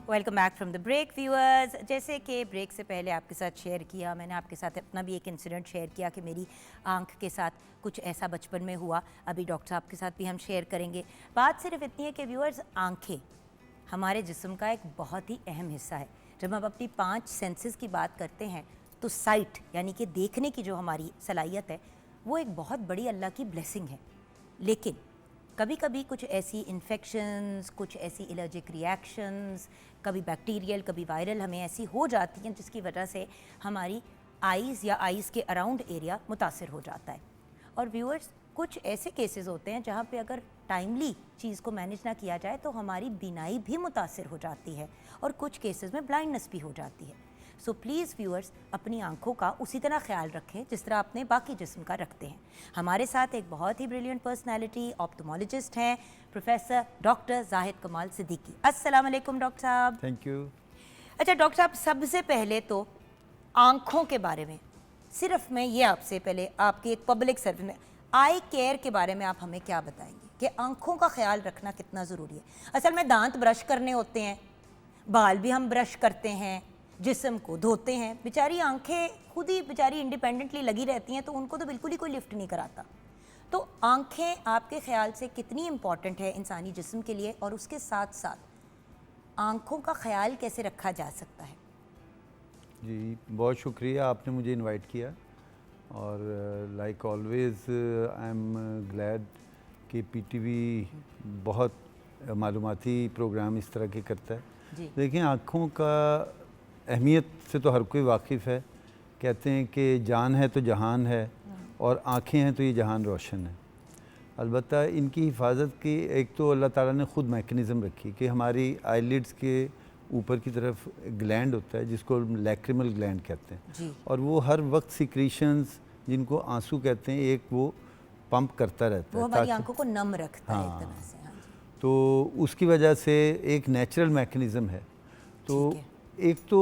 Welcome back from the break viewers. जैसे कि ब्रेक से पहले आपके साथ शेयर किया, मैंने आपके साथ अपना भी एक इंसिडेंट शेयर किया कि मेरी आंख के साथ कुछ ऐसा बचपन में हुआ। अभी डॉक्टर साहब के साथ भी हम शेयर करेंगे। बात सिर्फ इतनी है कि व्यूअर्स, आंखें हमारे जिस्म का एक बहुत ही अहम हिस्सा है। जब हम अपनी 5 सेंसेस की बात करते हैं तो साइट यानी कि देखने की जो हमारी सलाहियत है वो एक बहुत बड़ी अल्लाह की ब्लेसिंग है। लेकिन कभी कभी कुछ ऐसी इन्फेक्शंस, कुछ ऐसी एलर्जिक रिएक्शंस, कभी बैक्टीरियल कभी वायरल हमें ऐसी हो जाती हैं जिसकी वजह से हमारी आइज़ या आइज़ के अराउंड एरिया मुतासर हो जाता है। और व्यूअर्स, कुछ ऐसे केसेस होते हैं जहाँ पे अगर टाइमली चीज़ को मैनेज ना किया जाए तो हमारी बीनाई भी मुतासर हो जाती है और कुछ केसेस में ब्लाइंडनेस भी हो जाती है। सो प्लीज़ व्यूअर्स, अपनी आंखों का उसी तरह ख्याल रखें जिस तरह अपने बाकी जिस्म का रखते हैं। हमारे साथ एक बहुत ही ब्रिलियंट पर्सनैलिटी ऑप्थेमोलॉजिस्ट हैं, प्रोफेसर डॉक्टर जाहिद कमाल सिद्दीकी। अस्सलाम वालेकुम डॉक्टर साहब। Thank you. अच्छा डॉक्टर साहब, सबसे पहले तो आँखों के बारे में सिर्फ मैं ये आपसे पहले आपकी एक पब्लिक सर्विस में आई केयर के बारे में आप हमें क्या बताएंगे कि आँखों का ख्याल रखना कितना ज़रूरी है? असल में दांत ब्रश करने होते हैं, बाल भी हम ब्रश करते हैं, जिस्म को धोते हैं, बेचारी आंखें खुद ही बेचारी इंडिपेंडेंटली लगी रहती हैं तो उनको तो बिल्कुल ही कोई लिफ्ट नहीं कराता। तो आंखें आपके ख्याल से कितनी इम्पॉर्टेंट है इंसानी जिस्म के लिए, और उसके साथ साथ आंखों का ख्याल कैसे रखा जा सकता है? जी बहुत शुक्रिया, आपने मुझे इनवाइट किया और like always I am glad कि पीटीवी बहुत मालूमाती प्रोग्राम इस तरह के करता है। जी। देखिए, आँखों का अहमियत से तो हर कोई वाकिफ़ है। कहते हैं कि जान है तो जहान है और आँखें हैं तो ये जहान रोशन है। अलबत्ता इनकी हिफाजत की एक तो अल्लाह ताला ने ख़ुद मैकेनिज़्म रखी कि हमारी आईलिड्स के ऊपर की तरफ ग्लैंड होता है जिसको लैक्रिमल ग्लैंड कहते हैं जी। और वो हर वक्त सिक्रीशंस जिनको आंसू कहते हैं एक वो पंप करता रहता वो है हमारी आंखों को नम रखता है एक हाँ। तरह से। हाँ जी। तो उसकी वजह से एक नेचुरल मैकेनिज़्म है। तो ठीक है। एक तो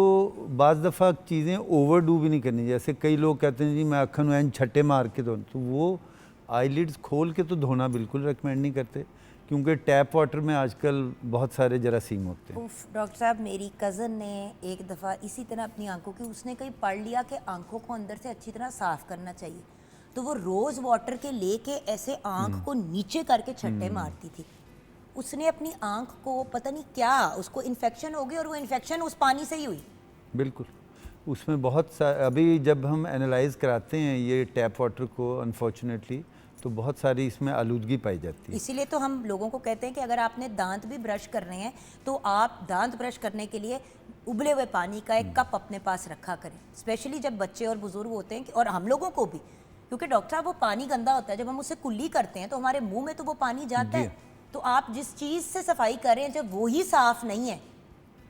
बाज़ दफ़ा चीज़ें ओवरडू भी नहीं करनी। जैसे कई लोग कहते हैं जी मैं अखन एन छट्टे मार के धो, तो वो आईलिड्स खोल के तो धोना बिल्कुल रिकमेंड नहीं करते, क्योंकि टैप वाटर में आजकल बहुत सारे जरासीम होते हैं। उफ डॉक्टर साहब, मेरी कज़न ने एक दफ़ा इसी तरह अपनी आंखों की, उसने कहीं पढ़ लिया कि आंखों को अंदर से अच्छी तरह साफ़ करना चाहिए, तो वो रोज़ वाटर के लेके ऐसे आंख को नीचे करके छट्टे मारती थी। उसने अपनी आंख को पता नहीं क्या, उसको इन्फेक्शन हो गई और वो इन्फेक्शन उस पानी से ही हुई। बिल्कुल, उसमें बहुत सा अभी जब हम एनालाइज कराते हैं ये टैप वाटर को अनफॉर्चुनेटली, तो बहुत सारी इसमें आलूदगी पाई जाती है। इसीलिए तो हम लोगों को कहते हैं कि अगर आपने दांत भी ब्रश करने हैं तो आप दांत ब्रश करने के लिए उबले हुए पानी का एक कप अपने पास रखा करें, स्पेशली जब बच्चे और बुजुर्ग होते हैं और हम लोगों को भी, क्योंकि डॉक्टर साहब वो पानी गंदा होता है, जब हम उसे कुल्ली करते हैं तो हमारे मुंह में तो वो पानी जाता है। तो आप जिस चीज़ से सफाई कर रहे हैं जब वो ही साफ़ नहीं है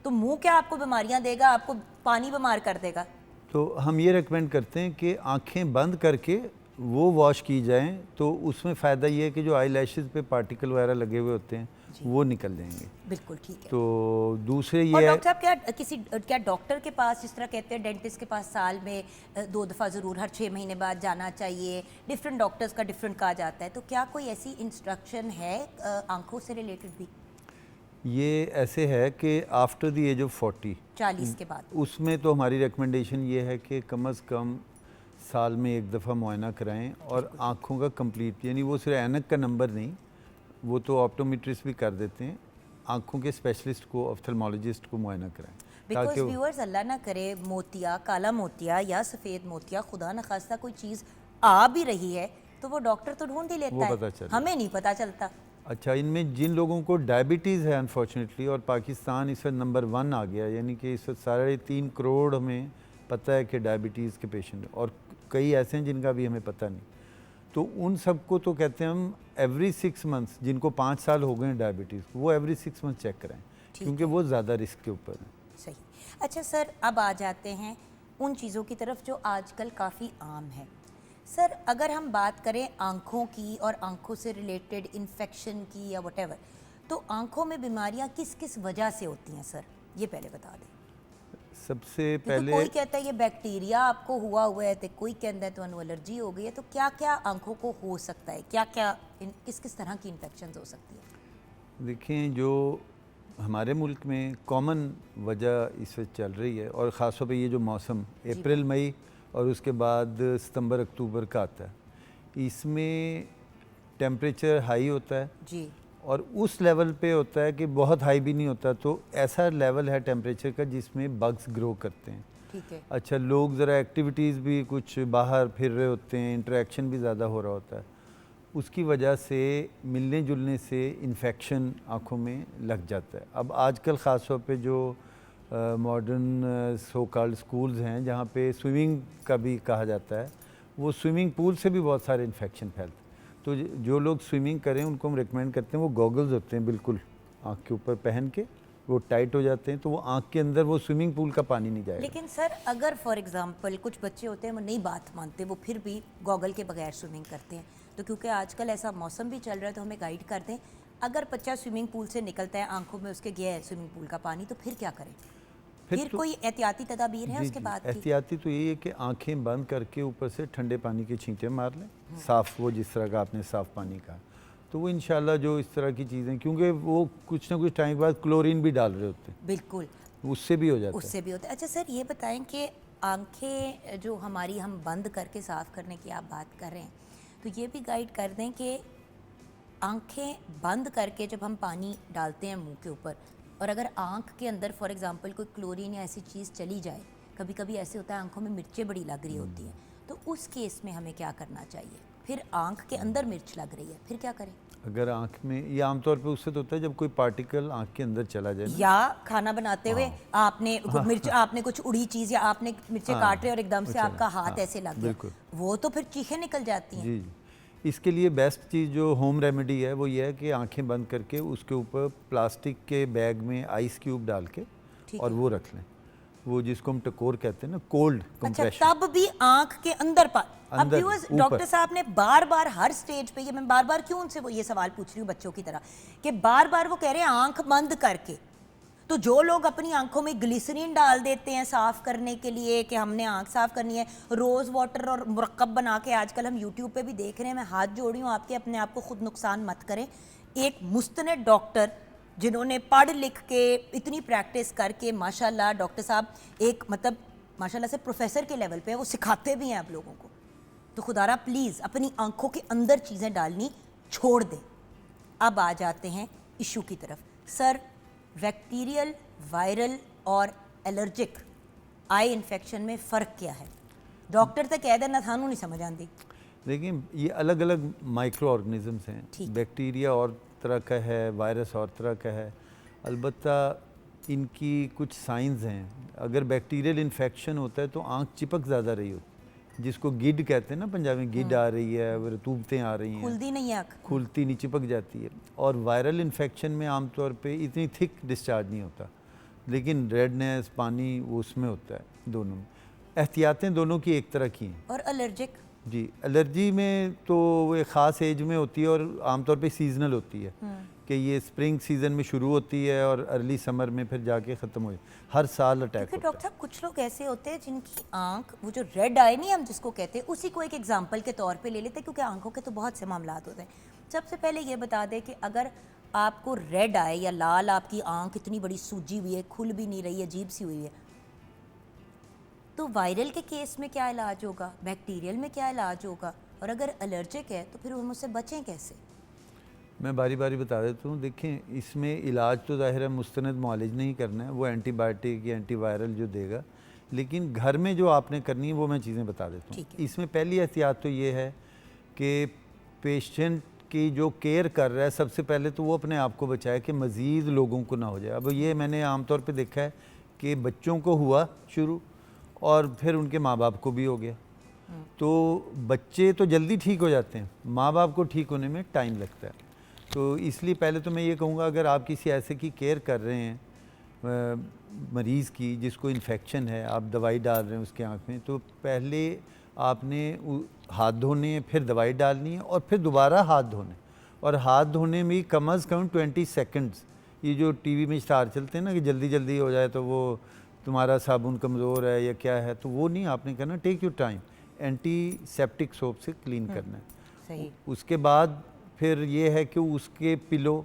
तो मुंह क्या आपको बीमारियां देगा, आपको पानी बीमार कर देगा। तो हम ये रेकमेंड करते हैं कि आंखें बंद करके वो वॉश की जाएं, तो उसमें फ़ायदा ये है कि जो आई लैशेज़ पे पार्टिकल वगैरह लगे हुए होते हैं वो निकल जाएंगे। बिल्कुल ठीक है। तो दूसरे और ये डॉक्टर साहब क्या डॉक्टर के पास, जिस तरह कहते हैं डेंटिस्ट के पास साल में 2 दफ़ा ज़रूर हर 6 महीने बाद जाना चाहिए, डिफरेंट डॉक्टर्स का डिफरेंट कहा जाता है, तो क्या कोई ऐसी इंस्ट्रक्शन है आंखों से रिलेटेड भी? ये ऐसे है कि आफ्टर द एज ऑफ 40 के बाद उसमें तो हमारी रिकमेंडेशन ये है कि कम अज़ कम साल में एक दफ़ा मुआयना कराएं और आँखों का कंप्लीट, यानी वो सिर्फ ऐनक का नंबर नहीं, वो तो ऑप्टोमेट्रिस्ट भी कर देते हैं, आँखों के स्पेशलिस्ट को, ऑफ्थल्मोलॉजिस्ट को मुआयना कराएं। बिकॉज व्यूअर्स, अल्लाह ना करे मोतिया, काला मोतिया या सफ़ेद मोतिया, खुदा न खास्ता कोई चीज़ आ भी रही है तो वो डॉक्टर तो ढूंढ ही लेता है, हमें नहीं पता चलता। अच्छा, इनमें जिन लोगों को डायबिटीज़ है अनफॉर्चुनेटली, और पाकिस्तान इस वक्त नंबर 1 आ गया, यानी कि इस वक्त 3.5 करोड़ हमें पता है कि डायबिटीज़ के पेशेंट, और कई ऐसे हैं जिनका भी हमें पता नहीं, तो उन सबको तो कहते हैं हम एवरी 6 मंथ्स, जिनको 5 साल हो गए हैं डायबिटीज़, वो एवरी 6 मंथ चेक कराएं, क्योंकि वो ज़्यादा रिस्क के ऊपर है। सही। अच्छा सर, अब आ जाते हैं उन चीज़ों की तरफ जो आजकल काफ़ी आम है। सर, अगर हम बात करें आँखों की और आँखों से रिलेटेड इन्फेक्शन की या व्हाटएवर, तो आँखों में बीमारियाँ किस किस वजह से होती हैं सर, ये पहले बता दें। सबसे क्योंकि पहले कोई कहता है ये बैक्टीरिया आपको हुआ है, तो कोई कहता है तो एलर्जी हो गई है, तो क्या क्या आँखों को हो सकता है, क्या क्या किस किस तरह की इन्फेक्शन हो सकती है? देखें, जो हमारे मुल्क में कॉमन वजह इस वक्त चल रही है, और ख़ास तौर पे ये जो मौसम अप्रैल मई और उसके बाद सितंबर अक्टूबर का आता है, इसमें टेम्परेचर हाई होता है जी, और उस लेवल पे होता है कि बहुत हाई भी नहीं होता, तो ऐसा लेवल है टेम्परेचर का जिसमें बग्स ग्रो करते हैं। ठीक है। अच्छा, लोग ज़रा एक्टिविटीज़ भी कुछ बाहर फिर रहे होते हैं, इंटरेक्शन भी ज़्यादा हो रहा होता है, उसकी वजह से मिलने जुलने से इन्फेक्शन आँखों में लग जाता है। अब आजकल ख़ास तौर पे जो मॉडर्न सो कॉल्ड स्कूल्स हैं जहाँ पे स्विमिंग का भी कहा जाता है, वो स्विमिंग पूल से भी बहुत सारे इन्फेक्शन फैलते हैं। तो जो लोग स्विमिंग करें उनको हम रिकमेंड करते हैं, वो गॉगल्स होते हैं बिल्कुल आँख के ऊपर पहन के, वो टाइट हो जाते हैं, तो वो आँख के अंदर वो स्विमिंग पूल का पानी नहीं जाएगा। लेकिन सर, अगर फॉर एग्जांपल कुछ बच्चे होते हैं वो नहीं बात मानते, वो फिर भी गॉगल के बगैर स्विमिंग करते हैं, तो क्योंकि आजकल ऐसा मौसम भी चल रहा है तो हमें गाइड कर दें, अगर बच्चा स्विमिंग पूल से निकलता है, आंखों में उसके गया है स्विमिंग पूल का पानी, तो फिर क्या करें? फिर तो कोई एहतियाती तदाबीर है उसके बाद की? एहतियाती तो यही है कि आंखें बंद करके ऊपर से ठंडे पानी के छींटे मार लें, साफ़, वो जिस तरह का आपने साफ़ पानी का, तो वो इंशाल्लाह जो इस तरह की चीज़ें, क्योंकि वो कुछ ना कुछ टाइम बाद क्लोरीन भी डाल रहे होते हैं, बिल्कुल, उससे भी हो जाता है। उससे भी होता है। अच्छा सर, ये बताएं कि आंखें जो हमारी हम बंद करके साफ़ करने की आप बात कर रहे हैं, तो ये भी गाइड कर दें कि आंखें बंद करके जब हम पानी डालते हैं मुंह के ऊपर, और अगर आंख के अंदर फॉर एग्जांपल कोई क्लोरीन या ऐसी चीज़ चली जाए, कभी कभी ऐसे होता है आंखों में मिर्चें बड़ी लग रही होती हैं, तो उस केस में हमें क्या करना चाहिए? फिर आंख के अंदर मिर्च लग रही है, फिर क्या करें? अगर आंख में, ये आमतौर पे उससे तो होता है जब कोई पार्टिकल आंख के अंदर चला जाए, या खाना बनाते हुए आपने मिर्च, आपने कुछ उड़ी चीज़ या आपने मिर्चें काट रहे और एकदम से आपका हाथ ऐसे लग गया, वो तो फिर चीखें निकल जाती हैं। जी, इसके लिए बेस्ट चीज़ जो होम रेमेडी है वो ये है कि आंखें बंद करके उसके ऊपर प्लास्टिक के बैग में आइस क्यूब डाल के और वो रख लें, वो जिसको हम टकोर कहते हैं ना, कोल्ड कंप्रेशन। अच्छा, तब भी आंख के अंदर अब व्यूअर्स, डॉक्टर साहब ने बार बार हर स्टेज पे, ये मैं बार बार क्यों उनसे वो ये सवाल पूछ रही हूँ बच्चों की तरह, कि बार बार वो कह रहे हैं आंख बंद करके, तो जो लोग अपनी आंखों में ग्लिसरीन डाल देते हैं साफ़ करने के लिए कि हमने आंख साफ़ करनी है, रोज़ वाटर और मुरक्कब बना के आजकल हम यूट्यूब पे भी देख रहे हैं, मैं हाथ जोड़ी हूँ आपके, अपने आप को खुद नुकसान मत करें, एक मुस्तनद डॉक्टर जिन्होंने पढ़ लिख के इतनी प्रैक्टिस करके माशाल्लाह डॉक्टर साहब एक मतलब माशाल्लाह से प्रोफेसर के लेवल पे वो सिखाते भी हैं आप लोगों को, तो खुदारा प्लीज़ अपनी आंखों के अंदर चीज़ें डालनी छोड़ दें। अब आ जाते हैं इशू की तरफ। सर, बैक्टीरियल, वायरल और एलर्जिक आई इन्फेक्शन में फ़र्क क्या है? डॉक्टर तो कह देना थानू नहीं समझ आती। देखिए ये अलग अलग माइक्रो ऑर्गेनिजम्स ठीक। हैं। बैक्टीरिया और तरह का है, वायरस और तरह का है। अलबत्ता इनकी कुछ साइंस हैं। अगर बैक्टीरियल इन्फेक्शन होता है तो आँख चिपक ज़्यादा रही होती, जिसको गिड कहते हैं ना पंजाबी में, गिड आ रही है, रतूबतें आ रही हैं, खुलती नहीं है आँख, खुलती नहीं, चिपक जाती है। और वायरल इन्फेक्शन में आमतौर पे इतनी थिक डिस्चार्ज नहीं होता, लेकिन रेडनेस, पानी वो उसमें होता है। दोनों में एहतियातें दोनों की एक तरह की हैं। और एलर्जिक? जी, एलर्जी में तो वो एक ख़ास एज में होती है और आमतौर पे सीजनल होती है कि ये स्प्रिंग सीजन में शुरू होती है और अर्ली समर में फिर जाके ख़त्म हो, हर साल अटैक क्योंकि होता है। डॉक्टर साहब कुछ लोग ऐसे होते हैं जिनकी आंख, वो जो रेड आई नहीं हम जिसको कहते हैं, उसी को एक एग्जांपल के तौर पे ले लेते हैं, क्योंकि आंखों के तो बहुत से मामला होते हैं। सबसे पहले ये बता दें कि अगर आपको रेड आए या लाल आपकी आंख इतनी बड़ी सूजी हुई है, खुल भी नहीं रही है, अजीब सी हुई है, तो वायरल के केस में क्या इलाज होगा, बैक्टीरियल में क्या इलाज होगा, और अगर एलर्जिक है तो फिर हम उससे बचें कैसे? मैं बारी बारी बता देता हूँ। देखें, इसमें इलाज तो ज़ाहिर है मुस्तनद मुआलिज नहीं करना है, वो एंटीबायोटिक या एंटीवायरल जो देगा, लेकिन घर में जो आपने करनी है वो मैं चीज़ें बता देता हूँ। इसमें पहली एहतियात तो ये है कि पेशेंट की जो केयर कर रहा है, सबसे पहले तो वो अपने आप को बचाए कि मज़ीद लोगों को ना हो जाए। अब ये मैंने आमतौर पे देखा है कि बच्चों को हुआ शुरू और फिर उनके माँ बाप को भी हो गया। तो बच्चे तो जल्दी ठीक हो जाते हैं, माँ बाप को ठीक होने में टाइम लगता है। तो इसलिए पहले तो मैं ये कहूँगा, अगर आप किसी ऐसे की केयर कर रहे हैं मरीज़ की जिसको इन्फेक्शन है, आप दवाई डाल रहे हैं उसके आँख में, तो पहले आपने हाथ धोने, फिर दवाई डालनी है और फिर दोबारा हाथ धोने। और हाथ धोने में कम अज़ कम 20 सेकंड्स, ये जो टीवी में स्टार चलते हैं ना कि जल्दी जल्दी हो जाए तो वो तुम्हारा साबुन कमज़ोर है या क्या है, तो वो नहीं आपने करना। Take your time, antiseptic soap से क्लीन करना है। सही। उसके बाद फिर ये है कि उसके पिलो,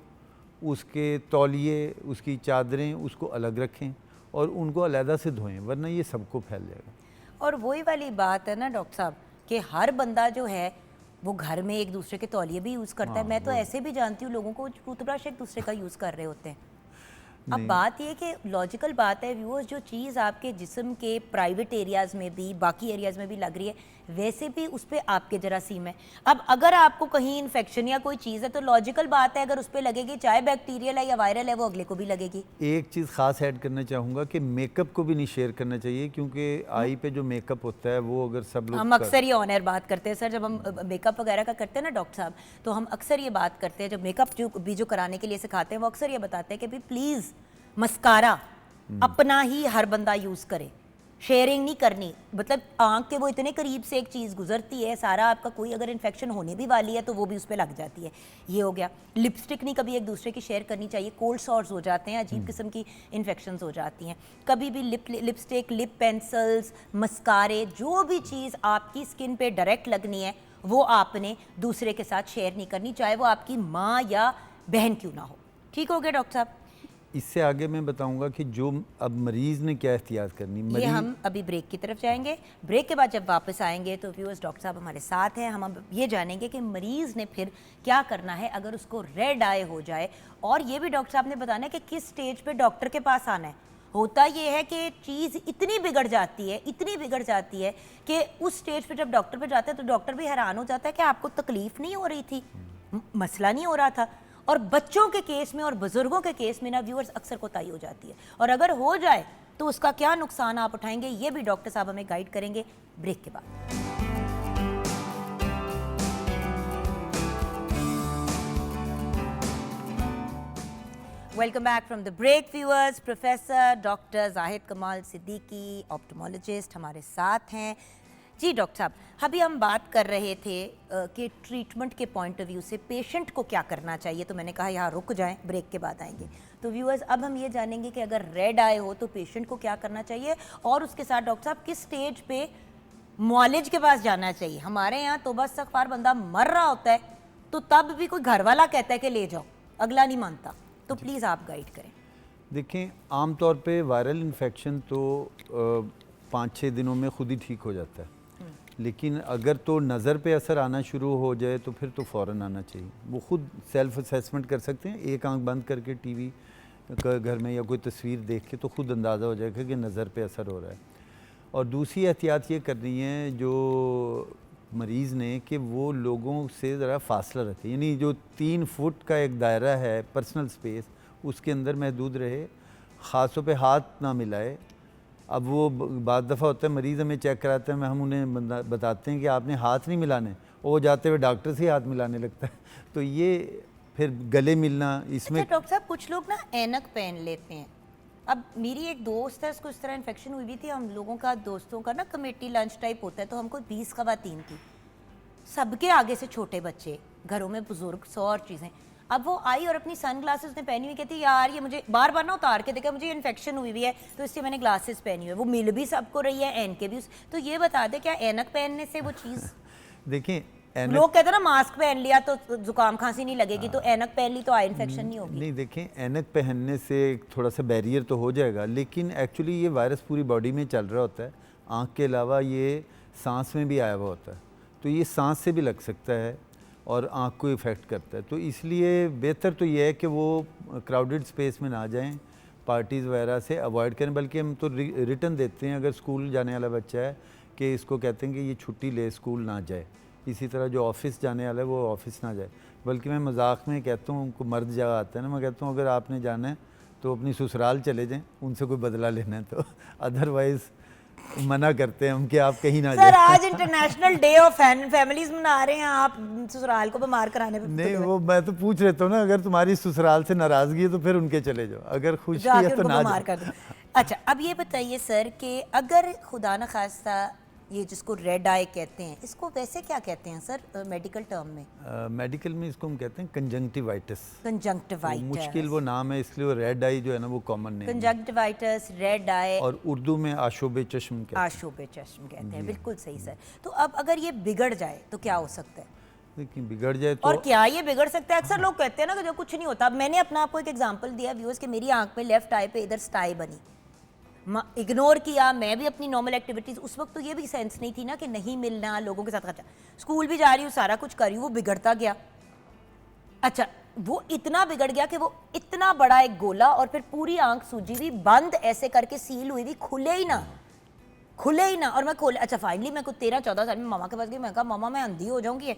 उसके तौलिए, उसकी चादरें उसको अलग रखें और उनको अलहदा से धोएं, वरना ये सबको फैल जाएगा। और वही वाली बात है ना डॉक्टर साहब कि हर बंदा जो है वो घर में एक दूसरे के तौलिए भी यूज़ करता है। मैं तो ऐसे भी जानती हूँ लोगों को टूथब्रश एक दूसरे का यूज़ कर रहे होते हैं। अब बात ये कि लॉजिकल बात है व्यूअर्स, जो चीज़ आपके जिस्म के प्राइवेट एरियाज़ में भी, बाकी एरियाज़ में भी लग रही है, वैसे भी उस पर आपके जरासीम है। अब अगर आपको कहीं इन्फेक्शन या कोई चीज़ है तो लॉजिकल बात है अगर उस पर लगेगी, चाहे बैक्टीरियल है या वायरल है, वो अगले को भी लगेगी। एक चीज़ ख़ास ऐड करना चाहूँगा कि मेकअप को भी नहीं शेयर करना चाहिए, क्योंकि आई पे जो मेकअप होता है वो अगर सब लोग हम अक्सर ये ऑन एयर बात करते हैं सर, जब हम मेकअप वगैरह का करते हैं ना डॉक्टर साहब, तो हम अक्सर ये बात करते हैं, जब मेकअप जो कराने के लिए सिखाते हैं वो अक्सर ये बताते हैं कि भाई प्लीज़ मस्कारा अपना ही हर बंदा यूज़ करे, शेयरिंग नहीं करनी। मतलब आंख के वो इतने करीब से एक चीज़ गुजरती है, सारा आपका कोई अगर इन्फेक्शन होने भी वाली है तो वो भी उस पर लग जाती है। ये हो गया। लिपस्टिक नहीं कभी एक दूसरे की शेयर करनी चाहिए, कोल्ड सॉर्स हो जाते हैं, अजीब किस्म की इन्फेक्शंस हो जाती हैं। कभी भी लिपस्टिक, लिप पेंसिल्स, मस्कारे, जो भी चीज़ आपकी स्किन पे डायरेक्ट लगनी है वो आपने दूसरे के साथ शेयर नहीं करनी, चाहे वो आपकी माँ या बहन क्यों ना हो। ठीक हो गया डॉक्टर साहब? इससे आगे मैं बताऊंगा कि जो अब मरीज़ ने क्या एहतियात करनी। ये हम अभी ब्रेक की तरफ जाएंगे। ब्रेक के बाद जब वापस आएंगे तो व्यूअर्स डॉक्टर साहब हमारे साथ हैं, हम अब ये जानेंगे कि मरीज़ ने फिर क्या करना है अगर उसको रेड आई हो जाए, और ये भी डॉक्टर साहब ने बताना है कि किस स्टेज पे डॉक्टर के पास आना है। होता ये है कि चीज़ इतनी बिगड़ जाती है कि उस स्टेज पे जब डॉक्टर पे जाते हैं तो डॉक्टर भी हैरान हो जाता है कि आपको तकलीफ नहीं हो रही थी, मसला नहीं हो रहा था। और बच्चों के केस में और बुजुर्गों के केस में ना व्यूअर्स अक्सर कोताही हो जाती है, और अगर हो जाए तो उसका क्या नुकसान आप उठाएंगे, ये भी डॉक्टर साहब हमें गाइड करेंगे ब्रेक के बाद। Welcome back from the break viewers. Professor doctor Zahid Kamal Siddiqui, ऑप्टोमोलॉजिस्ट हमारे साथ हैं। जी डॉक्टर साहब, अभी हम बात कर रहे थे कि ट्रीटमेंट के पॉइंट ऑफ व्यू से पेशेंट को क्या करना चाहिए, तो मैंने कहा यहाँ रुक जाएं, ब्रेक के बाद आएंगे। तो व्यूअर्स अब हम ये जानेंगे कि अगर रेड आए हो तो पेशेंट को क्या करना चाहिए, और उसके साथ डॉक्टर साहब किस स्टेज पे मुआलिज के पास जाना चाहिए। हमारे यहाँ तो बस इस्तग़फ़ार बंदा मर रहा होता है तो तब भी कोई घर वाला कहता है कि ले जाओ, अगला नहीं मानता, तो प्लीज़ आप गाइड करें। देखें, आम तौर पे वायरल इन्फेक्शन तो 5-6 दिनों में खुद ही ठीक हो जाता है, लेकिन अगर तो नज़र पे असर आना शुरू हो जाए तो फिर तो फ़ौरन आना चाहिए। वो खुद सेल्फ असेसमेंट कर सकते हैं, एक आंख बंद करके टीवी घर में या कोई तस्वीर देख के तो खुद अंदाज़ा हो जाएगा कि नज़र पे असर हो रहा है। और दूसरी एहतियात ये करनी है जो मरीज़ ने, कि वो लोगों से ज़रा फासला रखे, यानी जो 3 फुट का एक दायरा है पर्सनल स्पेस, उसके अंदर महदूद रहे, ख़ासों पे हाथ ना मिलाए। अब वो बाद दफ़ा होता है मरीज़ हमें चेक कराते हैं, हम उन्हें बताते हैं कि आपने हाथ नहीं मिलाने, वो जाते हुए डॉक्टर से हाथ मिलाने लगता है। तो ये फिर गले मिलना इसमें। अच्छा डॉक्टर साहब, कुछ लोग ना ऐनक पहन लेते हैं। अब मेरी एक दोस्त है, उसको इस तरह इन्फेक्शन हुई भी थी। हम लोगों का, दोस्तों का ना कमेटी लंच टाइप होता है, तो हमको 20 ख़वातीन थी, सबके आगे से छोटे बच्चे, घरों में बुजुर्ग, 100 और चीज़ें। अब वो आई और अपनी सन ग्लासेस ने पहनी हुई, कहती यार ये मुझे बार बार ना उतार के देखा, मुझे इन्फेक्शन हुई है तो इसलिए मैंने ग्लासेस पहनी हुई है। वो मिल भी सबको रही है, एन के भी। तो ये बता दे, क्या ऐनक पहनने से वो चीज़ देखें, लोग कहते हैं ना मास्क पहन लिया तो जुकाम खांसी नहीं लगेगी, तो ऐनक पहन ली तो आई इन्फेक्शन नहीं होगी? नहीं, देखें, ऐनक पहनने से थोड़ा सा बैरियर तो हो जाएगा, लेकिन एक्चुअली ये वायरस पूरी बॉडी में चल रहा होता है। आँख के अलावा ये सांस में भी आया हुआ होता है, तो ये सांस से भी लग सकता है और आँख को इफ़ेक्ट करता है। तो इसलिए बेहतर तो ये है कि वो क्राउडेड स्पेस में ना जाएं, पार्टीज़ वगैरह से अवॉइड करें। बल्कि हम तो रिटर्न देते हैं अगर स्कूल जाने वाला बच्चा है, कि इसको कहते हैं कि ये छुट्टी ले, स्कूल ना जाए। इसी तरह जो ऑफिस जाने वाला है वो ऑफिस ना जाए। बल्कि मैं मजाक में कहता हूँ, उनको मर्द जगह आता है ना, मैं कहता हूँ अगर आपने जाना है तो अपनी ससुराल चले जाएं, उनसे कोई बदला लेना है तो। अदरवाइज़ मना करते हैं हम कि आप कहीं ना जाए। सर आज इंटरनेशनल डे ऑफ फैमिलीज मना रहे हैं, आप ससुराल को बीमार कराने पे नहीं, वो मैं तो पूछ लेता हूँ ना, अगर तुम्हारी ससुराल से नाराज़गी है तो फिर उनके चले जाओ, अगर खुशी है तो ना बीमार कर दो। अच्छा, अब ये बताइए सर कि अगर खुदा न खास्ता ये जिसको रेड आई कहते हैं, इसको वैसे क्या कहते हैं सर मेडिकल टर्म में? मेडिकल में इसको हम कहते हैं कंजंक्टिवाइटिस। कंजंक्टिवाइटिस, मुश्किल वो नाम है, इसलिए वो रेड आई जो है ना वो कॉमन नेम है। कंजंक्टिवाइटिस, रेड आई, और उर्दू में आशोब चश्म कहते हैं। आशोब चश्म कहते हैं, बिल्कुल सही सर। तो अब अगर ये बिगड़ जाए तो क्या हो सकता है? देखिए, बिगड़ जाए तो और क्या ये बिगड़ सकता है? अक्सर लोग कहते हैं ना कि जो कुछ नहीं होता। अब मैंने अपना आपको एक एग्जांपल दिया व्यूअर्स कि मेरी आंख में लेफ्ट आई पे इधर स्टाई बनी, इग्नोर किया, मैं भी अपनी नॉर्मल एक्टिविटीज़। उस वक्त तो ये भी सेंस नहीं थी ना कि नहीं मिलना लोगों के साथ। अच्छा, स्कूल भी जा रही हूँ, सारा कुछ कर रही हूँ, वो बिगड़ता गया। अच्छा, वो इतना बिगड़ गया कि वो इतना बड़ा एक गोला और फिर पूरी आंख सूजी हुई, बंद ऐसे करके सील हुई हुई, खुले ही ना, खुले ही ना। और मैं खोले, अच्छा फाइनली मैं कुछ 13-14 साल में मामा के पास गई। मैं कहा मामा मैं अंधी हो जाऊंगी।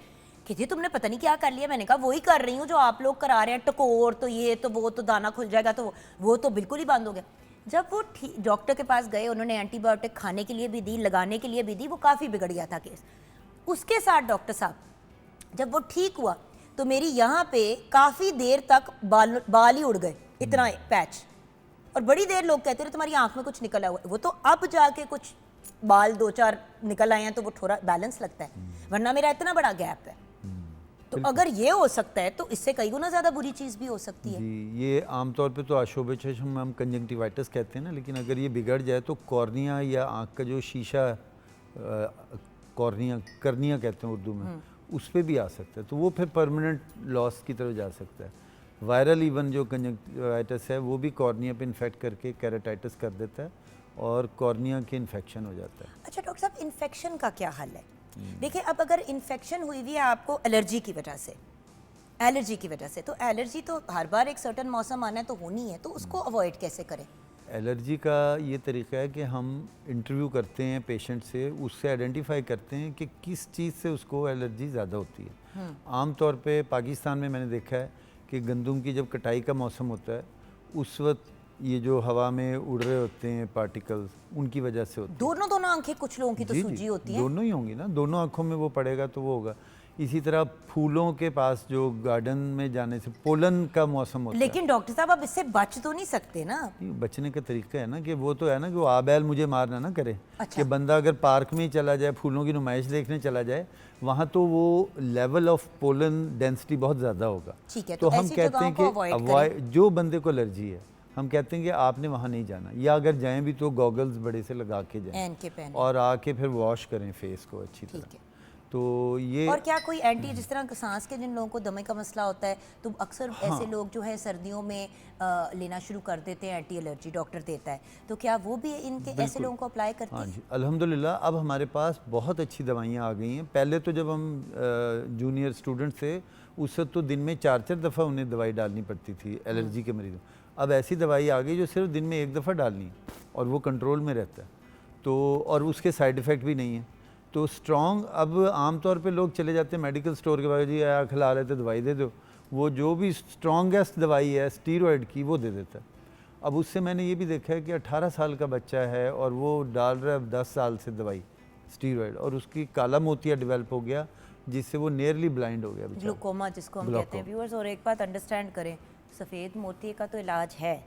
कहती तुमने पता नहीं क्या कर लिया। मैंने कहा वही कर रही हूँ जो आप लोग करा रहे हैं, टकोर तो ये तो वो तो दाना खुल जाएगा, तो वो तो बिल्कुल ही बंद हो गया। जब वो डॉक्टर के पास गए, उन्होंने एंटीबायोटिक खाने के लिए भी दी, लगाने के लिए भी दी, वो काफ़ी बिगड़ गया था केस। उसके साथ डॉक्टर साहब जब वो ठीक हुआ तो मेरी यहाँ पे काफ़ी देर तक बाल ही उड़ गए, इतना पैच। और बड़ी देर लोग कहते रहे तुम्हारी आंख में कुछ निकला हुआ है। वो तो अब जाके कुछ बाल 2-4 निकल आए हैं तो वो थोड़ा बैलेंस लगता है, वरना मेरा इतना बड़ा गैप है। तो अगर ये हो सकता है तो इससे कई गुना ज़्यादा बुरी चीज़ भी हो सकती है। जी, ये आमतौर पे तो आशोब चश्म हम कंजंक्टिवाइटिस कहते हैं ना, लेकिन अगर ये बिगड़ जाए तो कॉर्निया या आँख का जो शीशा, कर्निया कहते हैं उर्दू में, उस पर भी आ सकता है। तो वो फिर परमानेंट लॉस की तरफ जा सकता है। वायरल इवन जो कंजंक्टिवाइटिस है वो भी कॉर्निया पे इन्फेक्ट करके केराटाइटिस कर देता है और कॉर्निया के इन्फेक्शन हो जाता है। अच्छा डॉक्टर साहब, इन्फेक्शन का क्या हल है? देखिए, अब अगर इन्फेक्शन हुई हुई है आपको एलर्जी की वजह से, तो एलर्जी तो हर बार एक सर्टेन मौसम आना है तो होनी है, तो उसको अवॉइड कैसे करें? एलर्जी का ये तरीका है कि हम इंटरव्यू करते हैं पेशेंट से, उससे आइडेंटिफाई करते हैं कि किस चीज़ से उसको एलर्जी ज़्यादा होती है। आम तौर पे पाकिस्तान में मैंने देखा है कि गंदम की जब कटाई का मौसम होता है उस वक्त ये जो हवा में उड़ रहे होते हैं पार्टिकल्स, उनकी वजह से होती है। दोनों आंखें, कुछ लोगों की तो सूजी होती है। दोनों ही होंगी ना, दोनों आँखों में वो पड़ेगा तो वो होगा। इसी तरह फूलों के पास जो गार्डन में जाने से पोलन का मौसम होता है। लेकिन डॉक्टर साहब अब इससे बच तो नहीं सकते ना? बचने का तरीका है ना कि वो तो है ना कि वो आबैल मुझे मारना ना करे। अच्छा। कि बंदा अगर पार्क में ही चला जाए, फूलों की नुमाइश देखने चला जाए, वहाँ तो वो लेवल ऑफ पोलन डेंसिटी बहुत ज़्यादा होगा। ठीक है, तो हम ऐसी कहते जगहों हैं को कि avoid जो बंदे को एलर्जी है हम कहते हैं कि आपने वहाँ नहीं जाना, या अगर जाएं भी तो गॉगल्स बड़े से लगा के जाएं एन के पहने। और आके फिर वॉश करें फेस को अच्छी तरह। ठीक है। तो ये और क्या कोई एंटी, जिस तरह सांस के जिन लोगों को दमे का मसला होता है तो अक्सर ऐसे लोग जो है सर्दियों में लेना शुरू कर देते हैं, एंटी एलर्जी डॉक्टर देता है, तो क्या वो भी इनके ऐसे लोगों को अप्लाई करते हाँ हैं? जी, अल्हम्दुलिल्लाह अब हमारे पास बहुत अच्छी दवाइयाँ आ गई हैं। पहले तो जब हम जूनियर स्टूडेंट थे उस वक्त तो दिन में 4-4 दफ़ा उन्हें दवाई डालनी पड़ती थी एलर्जी के मरीजों। अब ऐसी दवाई आ गई जो सिर्फ दिन में 1 दफ़ा डालनी है और वो कंट्रोल में रहता है, तो और उसके साइड इफ़ेक्ट भी नहीं है। तो स्ट्रॉन्ग, अब आम तौर पे लोग चले जाते हैं मेडिकल स्टोर के बाद, जी आया खिला रहे थे दवाई दे दो, वो जो भी स्ट्रॉन्गेस्ट दवाई है स्टीरॉयड की वो दे देता है। अब उससे मैंने ये भी देखा है कि 18 साल का बच्चा है और वो डाल रहा है 10 साल से दवाई स्टीरॉयड, और उसकी काला मोतिया डेवलप हो गया जिससे वो नियरली ब्लाइंड हो गया बेचारा। ग्लूकोमा जिसको हम कहते हैं। व्यूअर्स, और एक बात अंडरस्टैंड करें, सफ़ेद मोतिये का तो इलाज है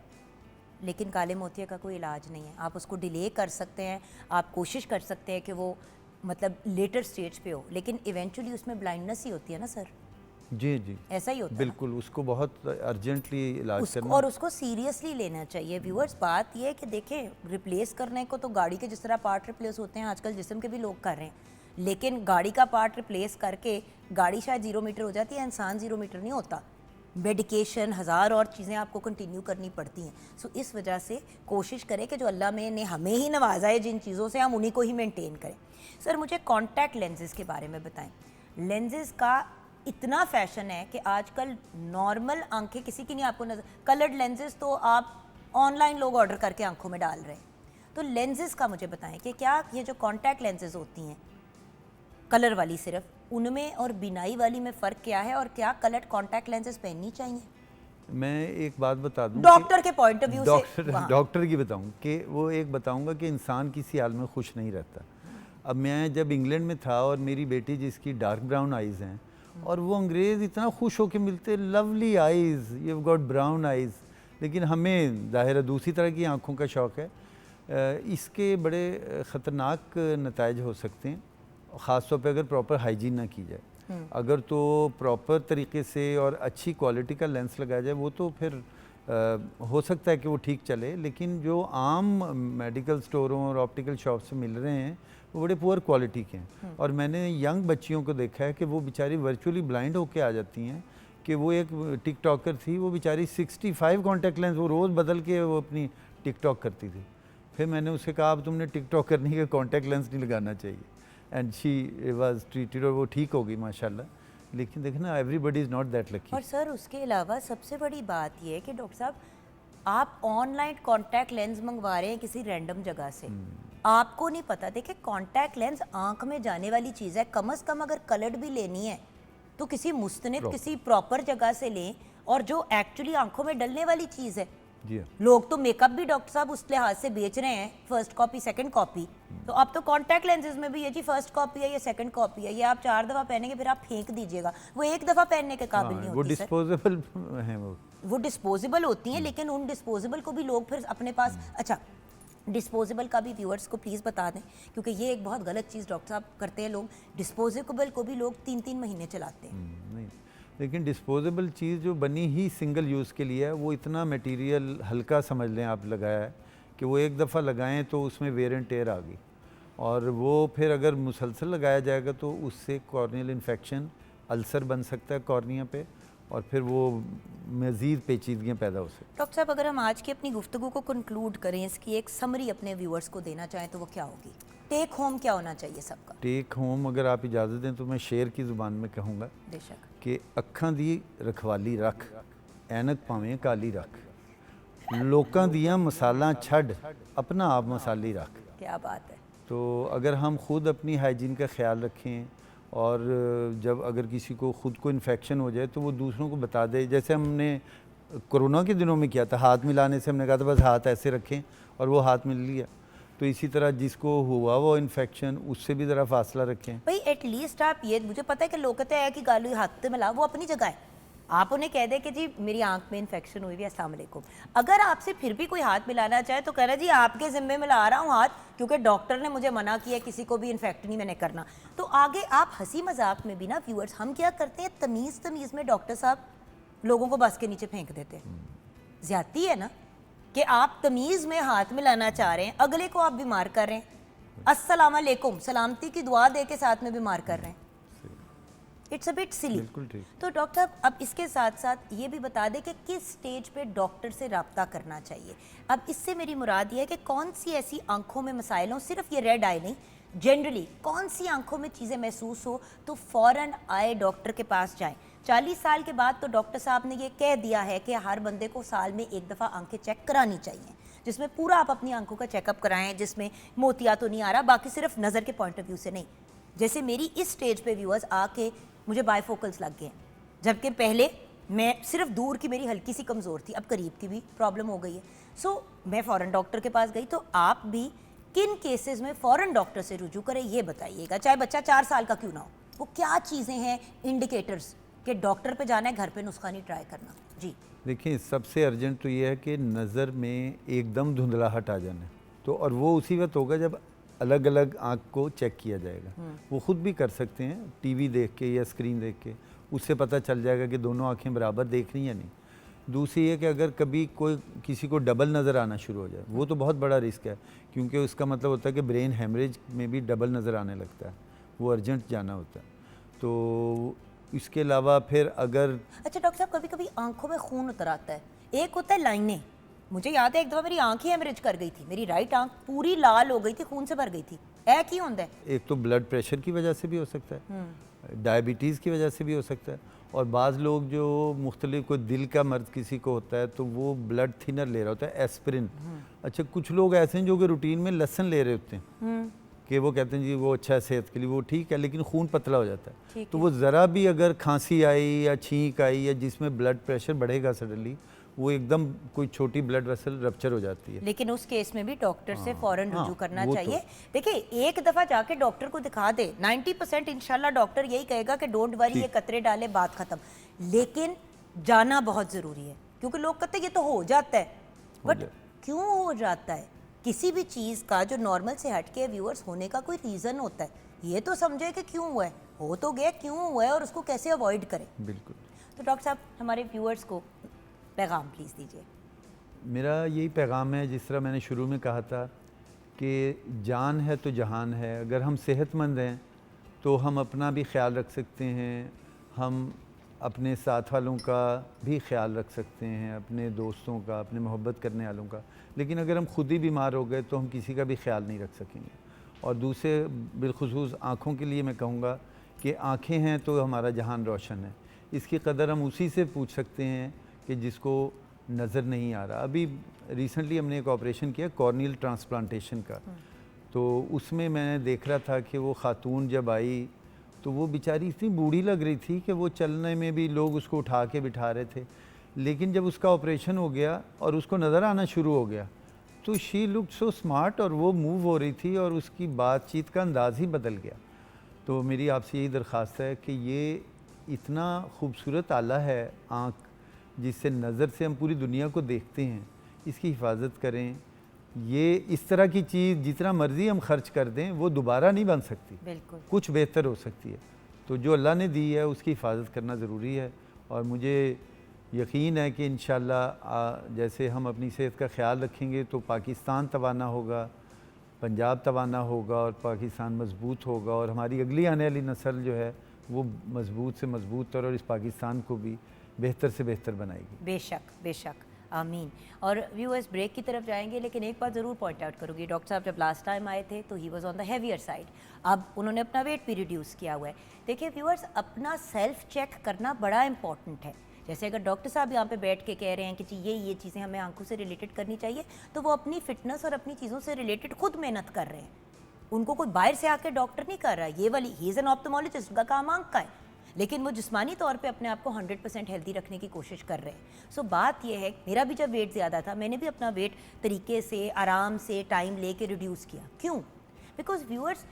लेकिन काले मोतिये का कोई इलाज नहीं है। आप उसको डिले कर सकते हैं, आप कोशिश कर सकते हैं कि वो मतलब लेटर स्टेज पे हो, लेकिन इवेंचुअली उसमें ब्लाइंडनेस ही होती है ना सर? जी जी, ऐसा ही होता है ना? बिल्कुल, उसको बहुत अर्जेंटली इलाज करना और उसको सीरियसली लेना चाहिए। व्यूअर्स, बात ये है कि देखें, रिप्लेस करने को तो गाड़ी के जिस तरह पार्ट रिप्लेस होते हैं आजकल जिस्म के भी लोग कर रहे हैं, लेकिन गाड़ी का पार्ट रिप्लेस करके गाड़ी शायद 0 मीटर हो जाती है, इंसान 0 मीटर नहीं होता। मेडिकेशन, हज़ार और चीज़ें आपको कंटिन्यू करनी पड़ती हैं। सो इस वजह से कोशिश करें कि जो अल्लाह में ने हमें ही नवाजा है जिन चीज़ों से, हम उन्हीं को ही मेंटेन करें। सर, मुझे कॉन्टैक्ट लेंसेज के बारे में बताएं। लेंसेज का इतना फैशन है कि आजकल नॉर्मल आंखें किसी की नहीं आपको नजर, कलर्ड लेंसेज तो आप ऑनलाइन लोग ऑर्डर करके आंखों में डाल रहे हैं। तो लेंसेज का मुझे बताएं कि क्या ये जो कॉन्टैक्ट लेंसेज होती हैं कलर वाली, सिर्फ उनमें और बिनाई वाली में फ़र्क क्या है, और क्या कलर्ड कॉन्टैक्ट लेंसेज पहननी चाहिए? मैं एक बात बता दूं, डॉक्टर के पॉइंट ऑफ व्यू से। डॉक्टर की बताऊं कि वो एक बताऊंगा कि इंसान किसी हाल में खुश नहीं रहता। अब मैं जब इंग्लैंड में था और मेरी बेटी जिसकी डार्क ब्राउन आइज़ हैं, और वो अंग्रेज़ इतना खुश होकर मिलते, lovely eyes, you have got brown eyes, लेकिन हमें ज़ाहिर है दूसरी तरह की आँखों का शौक़ है। इसके बड़े ख़तरनाक नताइज हो सकते हैं, ख़ास तौर पे अगर प्रॉपर हाइजीन ना की जाए। अगर तो प्रॉपर तरीके से और अच्छी क्वालिटी का लेंस लगाया जाए वो तो फिर हो सकता है कि वो ठीक चले, लेकिन जो आम मेडिकल स्टोरों और ऑप्टिकल शॉप से मिल रहे हैं वो बड़े पुअर क्वालिटी के हैं। और मैंने यंग बच्चियों को देखा है कि वो बेचारी वर्चुअली ब्लाइंड होके आ जाती हैं। कि वो एक टिकटॉकर थी, वो बेचारी 65 कॉन्टैक्ट लेंस वो रोज़ बदल के वो अपनी टिकटॉक करती थी। फिर मैंने उससे कहा अब तुमने टिकटॉक करने के कॉन्टैक्ट लेंस नहीं लगाना चाहिए, एंड शी वाज ट्रीटेड, और वो ठीक हो गई माशाल्लाह। लेकिन देखना, everybody is not that lucky. और सर, उसके अलावा सबसे बड़ी बात यह है कि डॉक्टर साहब, आप ऑनलाइन कॉन्टैक्ट लेंस मंगवा रहे हैं किसी रैंडम जगह से, आपको नहीं पता। देखिए, कॉन्टैक्ट लेंस आंख में जाने वाली चीज़ है, कम से कम अगर कलर्ड भी लेनी है तो किसी मुस्तनिद, किसी प्रॉपर जगह से लें, और जो एक्चुअली आंखों में डलने वाली चीज़ है। जी हाँ। लोग तो मेकअप भी डॉक्टर साहब उस लिहाज से बेच रहे हैं, फर्स्ट कॉपी सेकंड कॉपी। तो अब तो कॉन्टैक्ट लेंसेज में भी ये जी फर्स्ट कॉपी है, ये सेकंड कॉपी है, ये आप 4 दफ़ा पहनेंगे फिर आप फेंक दीजिएगा, वो एक दफ़ा पहनने के काबिल नहीं वो होती। डिस्पोजेबल हैं वो डिस्पोजेबल होती हैं, लेकिन उन डिस्पोजेबल को भी लोग फिर अपने पास, अच्छा डिस्पोजेबल का भी व्यूअर्स को प्लीज़ बता दें, क्योंकि ये एक बहुत गलत चीज़ डॉक्टर साहब करते हैं लोग, डिस्पोजेबल को भी लोग 3-3 महीने चलाते हैं। नहीं, लेकिन डिस्पोजेबल चीज़ जो बनी ही सिंगल यूज़ के लिए है, वो इतना मटेरियल हल्का समझ लें आप लगाया है कि वो एक दफ़ा लगाएं तो उसमें वेयर एंड टेयर आ गई, और वो फिर अगर मुसलसल लगाया जाएगा तो उससे कॉर्नियल इन्फेक्शन, अल्सर बन सकता है कॉर्निया पे, और फिर वो मज़ीद पेचीदगियाँ पैदा हो सकती हैं। डॉक्टर साहब, अगर हम आज की अपनी गुफ्तगू को कंक्लूड करें, इसकी एक समरी अपने व्यूअर्स को देना चाहें तो वो क्या होगी? टेक होम क्या होना चाहिए सबका? टेक होम अगर आप इजाज़त दें तो मैं शेर की ज़ुबान में कहूँगा बेशक कि अखां दी रखवाली रख, ऐनक भावें काली रख, लोकां दियां मसालां छड्ड, अपना आप मसाली रख। क्या बात है। तो अगर हम खुद अपनी हाइजीन का ख्याल रखें, और जब अगर किसी को खुद को इन्फेक्शन हो जाए तो वो दूसरों को बता दे, जैसे हमने कोरोना के दिनों में किया था, हाथ मिलाने से हमने कहा था बस हाथ ऐसे रखें और वो हाथ मिल लिया। तो इसी तरह जिसको हुआ वो इन्फेक्शन, उससे भी ज़रा फासला रखें भाई। एटलीस्ट आप ये, मुझे पता है कि लोग कहते हैं कि गालू हाथ मिला, वो अपनी जगह है, आप उन्हें कह दें कि जी मेरी आंख में इन्फेक्शन हुई है, अस्सलाम वालेकुम। अगर आपसे फिर भी कोई हाथ मिलाना चाहे तो कह रहा जी आपके ज़िम्मे मिला रहा हूँ हाथ, क्योंकि डॉक्टर ने मुझे मना किया, किसी को भी इन्फेक्ट नहीं मैंने करना। तो आगे आप हंसी मजाक में भी ना व्यूअर्स, हम क्या करते हैं, तमीज़ में डॉक्टर साहब लोगों को बस के नीचे फेंक देते हैं। ज़्यादती है ना कि आप तमीज़ में हाथ मिलाना चाह रहे हैं, अगले को आप बीमार कर रहे हैं, अस्सलाम वालेकुम सलामती की दुआ दे के साथ में बीमार कर रहे हैं। इट्स अ बिट सिली। बिल्कुल ठीक। तो डॉक्टर साहब अब इसके साथ साथ ये भी बता दें कि किस स्टेज पे डॉक्टर से रब्ता करना चाहिए। अब इससे मेरी मुराद ये है कि कौन सी ऐसी आंखों में मसाइल हों, सिर्फ ये रेड आई नहीं, जनरली कौन सी आंखों में चीज़ें महसूस हो तो फ़ौरन आए डॉक्टर के पास जाएं। 40 साल के बाद तो डॉक्टर साहब ने ये कह दिया है कि हर बंदे को साल में एक दफ़ा आंखें चेक करानी चाहिए, जिसमें पूरा आप अपनी आंखों का चेकअप कराएं, जिसमें मोतिया तो नहीं आ रहा, बाकी सिर्फ नज़र के पॉइंट ऑफ व्यू से नहीं। जैसे मेरी इस स्टेज पे व्यूअर्स आके मुझे बायफोकल्स लग गए हैं, जबकि पहले मैं सिर्फ दूर की मेरी हल्की सी कमज़ोर थी, अब करीब की भी प्रॉब्लम हो गई है। सो मैं फ़ौरन डॉक्टर के पास गई। तो आप भी किन केसेस में फ़ौरन डॉक्टर से रुजू करें ये बताइएगा, चाहे बच्चा 4 साल का क्यों ना हो। वो क्या चीज़ें हैं इंडिकेटर्स कि डॉक्टर पे जाना है, घर पे नुस्खा नहीं ट्राई करना। जी देखिए, सबसे अर्जेंट तो ये है कि नज़र में एकदम धुंधलाहट आ जाना, तो और वो उसी वक्त होगा जब अलग अलग आँख को चेक किया जाएगा। वो खुद भी कर सकते हैं टीवी देख के या स्क्रीन देख के, उससे पता चल जाएगा कि दोनों आँखें बराबर देख रही हैं या नहीं। दूसरी है कि अगर कभी कोई किसी को डबल नज़र आना शुरू हो जाए, वो तो बहुत बड़ा रिस्क है, क्योंकि उसका मतलब होता है कि ब्रेन हेमरेज में भी डबल नज़र आने लगता है, वो अर्जेंट जाना होता है। तो इसके अलावा फिर अगर अच्छा डॉक्टर साहब, कभी कभी आंखों में खून उतर आता है, एक होता है लाइनें। मुझे याद है एक दफ़ा मेरी आंख ही हेमरेज कर गई थी, मेरी राइट आंख पूरी लाल हो गई थी, खून से भर गई थी। ऐ की होता है? एक तो ब्लड प्रेशर की वजह से भी हो सकता है, डायबिटीज़ की वजह से भी हो सकता है, और बाज़ लोग जो मुख्तलिफ कोई दिल का मर्ज किसी को होता है तो वो ब्लड थिनर ले रहा होता है, एस्पिरिन। अच्छा, कुछ लोग ऐसे हैं जो कि रूटीन में लहसुन ले रहे होते हैं कि वो कहते हैं जी वो अच्छा है सेहत के लिए, वो ठीक है, लेकिन खून पतला हो जाता है। तो वो ज़रा भी अगर खांसी आई या छींक आई या जिसमें ब्लड प्रेशर बढ़ेगा सडनली, वो एकदम कोई छोटी ब्लड वेसल रप्चर हो जाती है। लेकिन उस केस में भी डॉक्टर से फौरन रुजू करना वो चाहिए। देखिए, एक दफ़ा जाके डॉक्टर को दिखा दे, 90% इंशाल्लाह डॉक्टर यही कहेगा कि डोंट वरी, ये कतरे डाले, बात ख़त्म। लेकिन जाना बहुत ज़रूरी है, क्योंकि लोग कहते हैं ये तो हो जाता है, बट क्यों हो जाता है? किसी भी चीज़ का जो नॉर्मल से हट के व्यूअर्स होने का कोई रीज़न होता है, ये तो समझे कि क्यों हुआ है, हो तो गया, क्यों हुआ है और उसको कैसे अवॉइड करें। बिल्कुल। तो डॉक्टर साहब, हमारे व्यूअर्स को पैगाम प्लीज़ दीजिए। मेरा यही पैगाम है, जिस तरह मैंने शुरू में कहा था कि जान है तो जहान है। अगर हम सेहतमंद हैं तो हम अपना भी ख्याल रख सकते हैं, हम अपने साथ वालों का भी ख्याल रख सकते हैं, अपने दोस्तों का, अपने मोहब्बत करने वालों का। लेकिन अगर हम खुद ही बीमार हो गए तो हम किसी का भी ख्याल नहीं रख सकेंगे। और दूसरे बिलखुसूस आँखों के लिए मैं कहूँगा कि आँखें हैं तो हमारा जहान रोशन है। इसकी कदर हम उसी से पूछ सकते हैं कि जिसको नज़र नहीं आ रहा। अभी रिसेंटली हमने एक ऑपरेशन किया कॉर्नियल ट्रांसप्लांटेशन का, तो उसमें मैंने देख रहा था कि वो खातून जब आई तो वो बेचारी इतनी बूढ़ी लग रही थी कि वो चलने में भी लोग उसको उठा के बिठा रहे थे। लेकिन जब उसका ऑपरेशन हो गया और उसको नज़र आना शुरू हो गया तो शी लुक सो स्मार्ट, और वो मूव हो रही थी और उसकी बातचीत का अंदाज़ ही बदल गया। तो मेरी आपसे यही दरख्वास्त है कि ये इतना खूबसूरत आला है आँख, जिससे नज़र से हम पूरी दुनिया को देखते हैं, इसकी हिफाजत करें। ये इस तरह की चीज़ जितना मर्ज़ी हम खर्च कर दें वो दोबारा नहीं बन सकती, बिल्कुल कुछ बेहतर हो सकती है। तो जो अल्लाह ने दी है उसकी हिफाजत करना ज़रूरी है। और मुझे यकीन है कि इंशाअल्लाह जैसे हम अपनी सेहत का ख्याल रखेंगे तो पाकिस्तान तवाना होगा, पंजाब तवाना होगा और पाकिस्तान मजबूत होगा, और हमारी अगली आने वाली नस्ल जो है वो मजबूत से मजबूत और इस पाकिस्तान को भी बेहतर से बेहतर बनाएगी। बेशक बेशक, आमीन। और व्यूअर्स ब्रेक की तरफ जाएंगे, लेकिन एक बात ज़रूर पॉइंट आउट करूँगी, डॉक्टर साहब जब लास्ट टाइम आए थे तो he was on the heavier side, अब उन्होंने अपना वेट भी रिड्यूस किया हुआ है। देखिए व्यूअर्स, अपना सेल्फ चेक करना बड़ा इंपॉर्टेंट है। जैसे अगर डॉक्टर साहब यहाँ पे बैठ के कह रहे हैं कि जी ये चीज़ें हमें आंखों से रिलेटेड करनी चाहिए, तो वो अपनी फिटनेस और अपनी चीज़ों से रिलेटेड खुद मेहनत कर रहे हैं। उनको कोई बाहर से आके डॉक्टर नहीं कर रहा है। ये वाली ही इज़ एन ऑप्थेमोलॉजिस्ट, उनका काम आंख का है, लेकिन वो जिस्मानी तौर पे अपने आप को 100% हेल्दी रखने की कोशिश कर रहे हैं। सो बात ये है, मेरा भी जब वेट ज़्यादा था, मैंने भी अपना वेट तरीके से, आराम से, टाइम लेके रिड्यूस किया। क्यों? बिकॉज व्यूअर्स,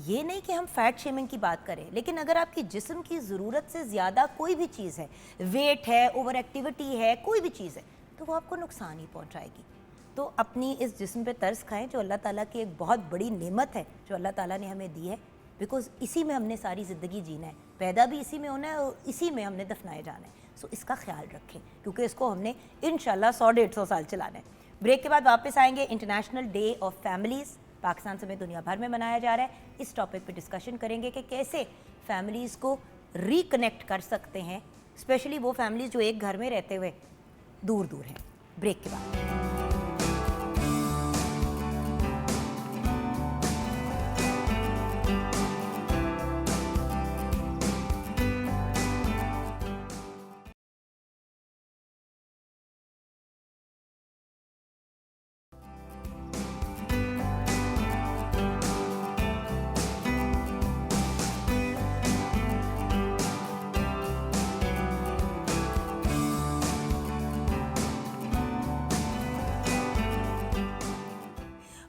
ये नहीं कि हम फैट शेमिंग की बात करें, लेकिन अगर आपकी जिस्म की ज़रूरत से ज़्यादा कोई भी चीज़ है, वेट है, ओवर एक्टिविटी है, कोई भी चीज़ है, तो वो आपको नुकसान ही पहुँचाएगी। तो अपनी इस जिस्म पे तरस खाएं, जो अल्लाह ताला की एक बहुत बड़ी नेमत है जो अल्लाह ताला ने हमें दी है, बिकॉज इसी में हमने सारी ज़िंदगी जीना है, पैदा भी इसी में होना है और इसी में हमने दफनाए जाना है। सो इसका ख्याल रखें, क्योंकि इसको हमने इंशाल्लाह 100-150 साल चलाना है। ब्रेक के बाद वापस आएंगे। International day of families Pakistan समेत दुनिया भर में मनाया जा रहा है। इस टॉपिक पे डिस्कशन करेंगे कि कैसे फैमिलीज़ को रिकनेक्ट कर सकते हैं, स्पेशली वो फैमिलीज जो एक घर में रहते हुए दूर दूर हैं। ब्रेक के बाद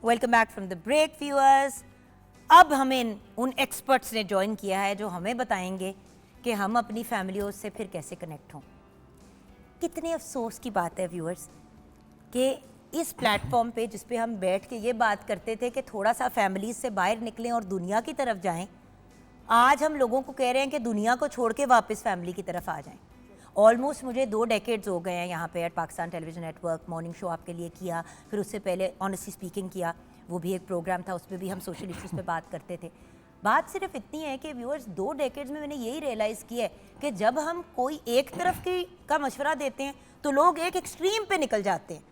welcome back from the break viewers. अब हमें उन एक्सपर्ट्स ने ज्वाइन किया है जो हमें बताएंगे कि हम अपनी फैमिलियों से फिर कैसे कनेक्ट हों। कितने अफसोस की बात है व्यूअर्स कि इस प्लेटफॉर्म पे जिस पे हम बैठ के ये बात करते थे कि थोड़ा सा फैमिलीज से बाहर निकलें और दुनिया की तरफ जाएं, आज हम लोगों को कह रहे हैं कि दुनिया को छोड़ के वापस फैमिली की तरफ आ जाएं। ऑलमोस्ट मुझे 2 डेकेड्स हो गए हैं यहाँ पे at Pakistan television network. Morning show आपके लिए किया, फिर उससे पहले ऑनेस्टली स्पीकिंग किया, वो भी एक प्रोग्राम था, उसमें भी हम सोशल इश्यूज़ पे बात करते थे। बात सिर्फ इतनी है कि व्यूअर्स 2 डेकेड्स में मैंने यही रियलाइज़ किया है कि जब हम कोई एक तरफ का मशवरा देते हैं तो लोग एक एक्सट्रीम पे निकल जाते हैं।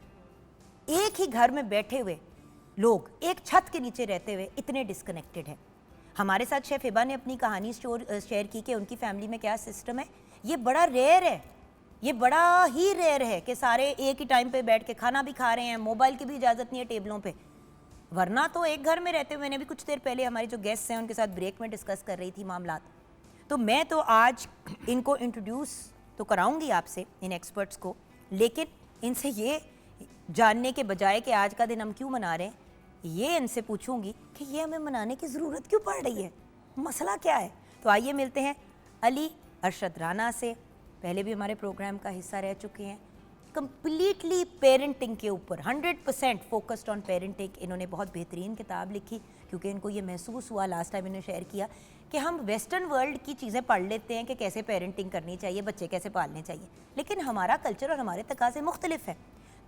एक ही घर में बैठे हुए लोग एक छत के नीचे रहते हुए इतने डिस्कनेक्टेड हैं। हमारे साथ शेफ हिबा ने अपनी कहानी शेयर की कि उनकी फैमिली में क्या सिस्टम है। ये बड़ा रेयर है, ये बड़ा ही रेयर है कि सारे एक ही टाइम पे बैठ के खाना भी खा रहे हैं, मोबाइल की भी इजाज़त नहीं है टेबलों पे। वरना तो एक घर में रहते हुए, मैंने भी कुछ देर पहले हमारी जो गेस्ट हैं उनके साथ ब्रेक में डिस्कस कर रही थी मामलात। तो मैं तो आज इनको इंट्रोड्यूस तो कराऊंगी आपसे, इन एक्सपर्ट्स को, लेकिन इनसे ये जानने के बजाय कि आज का दिन हम क्यों मना रहे हैं, ये इनसे पूछूंगी कि ये हमें मनाने की ज़रूरत क्यों पड़ रही है, मसला क्या है। तो आइए मिलते हैं अली अरशद राना से। पहले भी हमारे प्रोग्राम का हिस्सा रह चुके हैं। कंप्लीटली पेरेंटिंग के ऊपर 100% फोकस्ड ऑन पेरेंटिंग। इन्होंने बहुत बेहतरीन किताब लिखी क्योंकि इनको ये महसूस हुआ, लास्ट टाइम इन्होंने शेयर किया, कि हम वेस्टर्न वर्ल्ड की चीज़ें पढ़ लेते हैं कि कैसे पेरेंटिंग करनी चाहिए, बच्चे कैसे पालने चाहिए, लेकिन हमारा कल्चर और हमारे तकाज़े मुख्तलिफ हैं।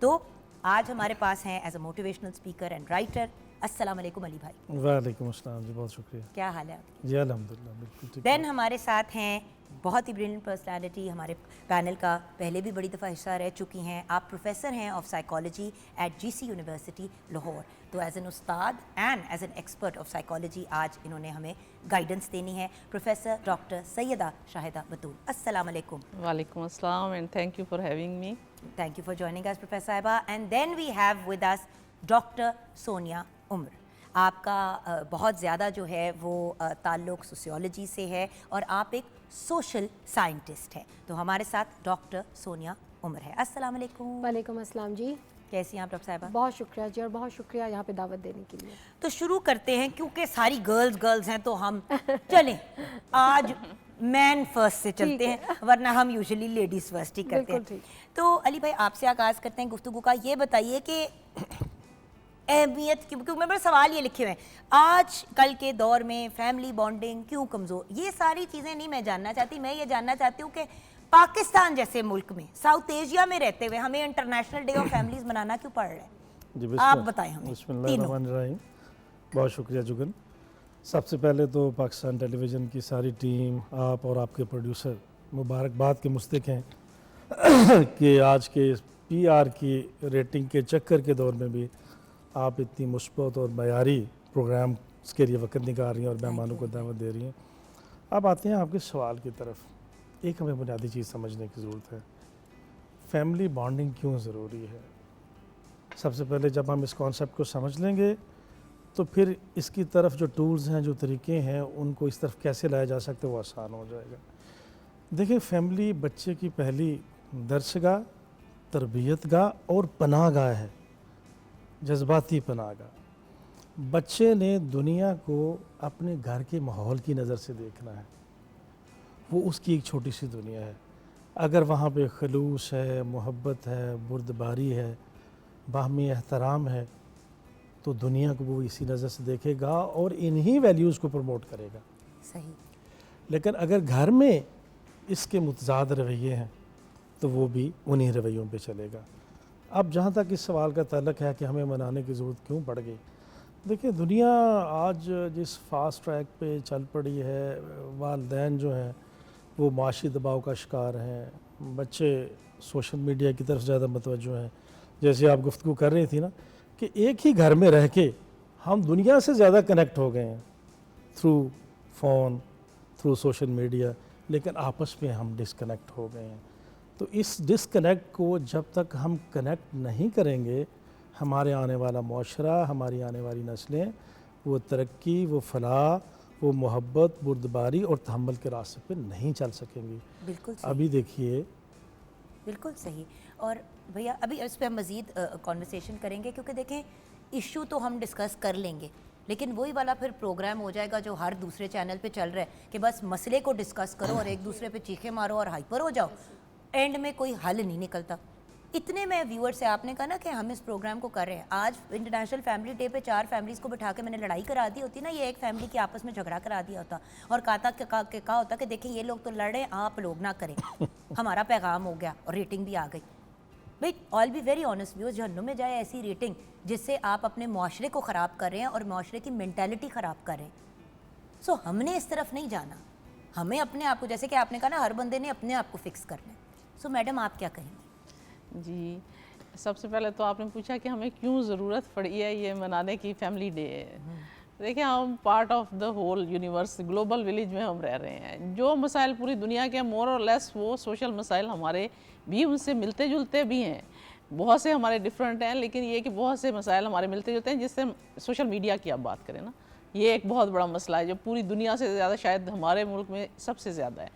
तो आज हमारे पास हैं as a motivational speaker and writer. अस्सलाम वालेकुम अली भाई। वालेकुम अस्सलाम जी, बहुत शुक्रिया। क्या हाल है आपकी? जी अल्हम्दुलिल्लाह बिल्कुल ठीक। देन हमारे साथ हैं बहुत ही ब्रिलियंट पर्सनालिटी, हमारे पैनल का पहले भी बड़ी दफ़ा हिस्सा रह चुकी हैं। आप प्रोफेसर हैं of psychology at GC university Lahore. तो एज एन उस्ताद and as an expert of psychology आज इन्होंने हमें गाइडेंस देनी है। प्रोफेसर डॉक्टर सैयदा शाहिदा बतूल, अस्सलाम वालेकुम। Walaikum assalam and thank you for having me. Thank you for joining us, Professor Saiba. And then we have with us Dr. Sonia Umar. आपका बहुत ज़्यादा जो है वो ताल्लुक़ सोशियोलॉजी से है और आप एक सोशल साइंटिस्ट हैं। तो हमारे साथ डॉक्टर सोनिया उमर है। अस्सलाम वालेकुम। वालेकुम अस्सलाम जी। कैसी हैं आप डॉक्टर साहिबा? बहुत शुक्रिया जी, और बहुत शुक्रिया यहाँ पे दावत देने के लिए। तो शुरू करते हैं, क्योंकि सारी गर्ल्स हैं तो हम चलें आज मैन फर्स्ट से चलते हैं, वरना हम यूजुअली लेडीज़ फर्स्ट ही करते हैं। तो अली भाई आपसे आगाज़ करते हैं गुफ्तगू का। ये बताइए कि अहमियत, क्योंकि मेरे पास सवाल ये लिखे हुए हैं, आज कल के दौर में फैमिली बॉन्डिंग क्यों कमज़ोर, ये सारी चीज़ें नहीं मैं जानना चाहती। मैं ये जानना चाहती हूँ कि पाकिस्तान जैसे मुल्क में, साउथ एशिया में रहते हुए हमें इंटरनेशनल डे ऑफ फैमिलीज मनाना क्यों पड़ रहा है? जी आप बताएं हमें। बिस्मिल्लाहिर्रहमानिर्रहीम। बहुत शुक्रिया जुगन। सबसे पहले तो पाकिस्तान टेलीविज़न की सारी टीम, आप और आपके प्रोड्यूसर मुबारकबाद के मुस्तक हैं कि आज के PR की रेटिंग के चक्कर के दौर में भी आप इतनी मुस्बत और मयारी प्रोग्राम के लिए वक्त निकाल रही हैं और मेहमानों को दावत दे रही हैं। अब आते हैं आपके सवाल की तरफ। एक हमें बुनियादी चीज़ समझने की ज़रूरत है, फैमिली बॉन्डिंग क्यों ज़रूरी है। सबसे पहले जब हम इस कॉन्सेप्ट को समझ लेंगे तो फिर इसकी तरफ जो टूल्स हैं, जो तरीके हैं, उनको इस तरफ कैसे लाया जा सकता है वो आसान हो जाएगा। देखिए, फैमिली बच्चे की पहली दर्शगाह, तरबियतगाह और पनाहगाह है, जज्बाती पनाहगाह। बच्चे ने दुनिया को अपने घर के माहौल की नज़र से देखना है, वो उसकी एक छोटी सी दुनिया है। अगर वहाँ पे खलूस है, मोहब्बत है, बुर्दबारी है, बाहमी एहतराम है, तो दुनिया को वो इसी नज़र से देखेगा और इन्हीं वैल्यूज़ को प्रमोट करेगा। सही। लेकिन अगर घर में इसके मुतज़ाद रवैये हैं तो वो भी उन्हीं रवैयों पे चलेगा। अब जहाँ तक इस सवाल का ताल्लुक़ है कि हमें मनाने की ज़रूरत क्यों पड़ गई, देखिए दुनिया आज जिस फास्ट ट्रैक पे चल पड़ी है, वालिदैन जो हैं वो माशी दबाव का शिकार हैं, बच्चे सोशल मीडिया की तरफ ज़्यादा मतवज्जो हैं। जैसे आप गुफ्तगू कर रही थी ना कि एक ही घर में रह के हम दुनिया से ज़्यादा कनेक्ट हो गए हैं through phone, through social media, लेकिन आपस में हम डिस्कनेक्ट हो गए हैं। तो इस डिस्कनेक्ट को जब तक हम कनेक्ट नहीं करेंगे, हमारे आने वाला माशरा, हमारी आने वाली नस्लें वो तरक्की, वो फलाह, वो मोहब्बत, बुर्दबारी और तहम्मुल के रास्ते पे नहीं चल सकेंगी। बिल्कुल सही, अभी देखिए, बिल्कुल सही। और भैया अभी इस पे हम मज़ीद कॉन्वर्सेशन करेंगे, क्योंकि देखें इशू तो हम डिस्कस कर लेंगे, लेकिन वही वाला फिर प्रोग्राम हो जाएगा जो हर दूसरे चैनल पे चल रहा है कि बस मसले को डिस्कस करो और एक दूसरे पे चीखे मारो और हाइपर हो जाओ, एंड में कोई हल नहीं निकलता। इतने में व्यूअर से आपने कहा ना कि हम इस प्रोग्राम को कर रहे हैं, आज इंटरनेशनल फैमिली डे पे 4 फैमिलीज़ को बिठा के मैंने लड़ाई करा दी होती ना, ये एक फैमिली की आपस में झगड़ा करा दिया होता और कहा होता कि देखिए ये लोग तो लड़े, आप लोग ना करें, हमारा पैगाम हो गया और रेटिंग भी आ गई। भाई all be very honest viewers, जहन्नुम में जाए ऐसी रेटिंग जिससे आप अपने माशरे को ख़राब कर रहे हैं और माशरे की मेंटालिटी ख़राब कर रहे हैं। सो हमने इस तरफ नहीं जाना, हमें अपने आप को, जैसे कि आपने कहा ना, हर बंदे ने अपने आप को फिक्स करना है। सो मैडम आप क्या कहेंगे? जी, सबसे पहले तो आपने पूछा कि हमें क्यों ज़रूरत पड़ी है ये मनाने की, फैमिली डे। देखिए, हम part of the whole universe, global village में हम रह रहे हैं। जो मसाइल पूरी दुनिया के मोर और लेस वो सोशल मसाइल हमारे भी उनसे मिलते जुलते भी हैं। बहुत से हमारे डिफरेंट हैं, लेकिन ये कि बहुत से मसाइल हमारे मिलते जुलते हैं। जिससे सोशल मीडिया की आप बात करें ना, ये एक बहुत बड़ा मसला है जो पूरी दुनिया से ज़्यादा, शायद हमारे मुल्क में सबसे ज़्यादा है।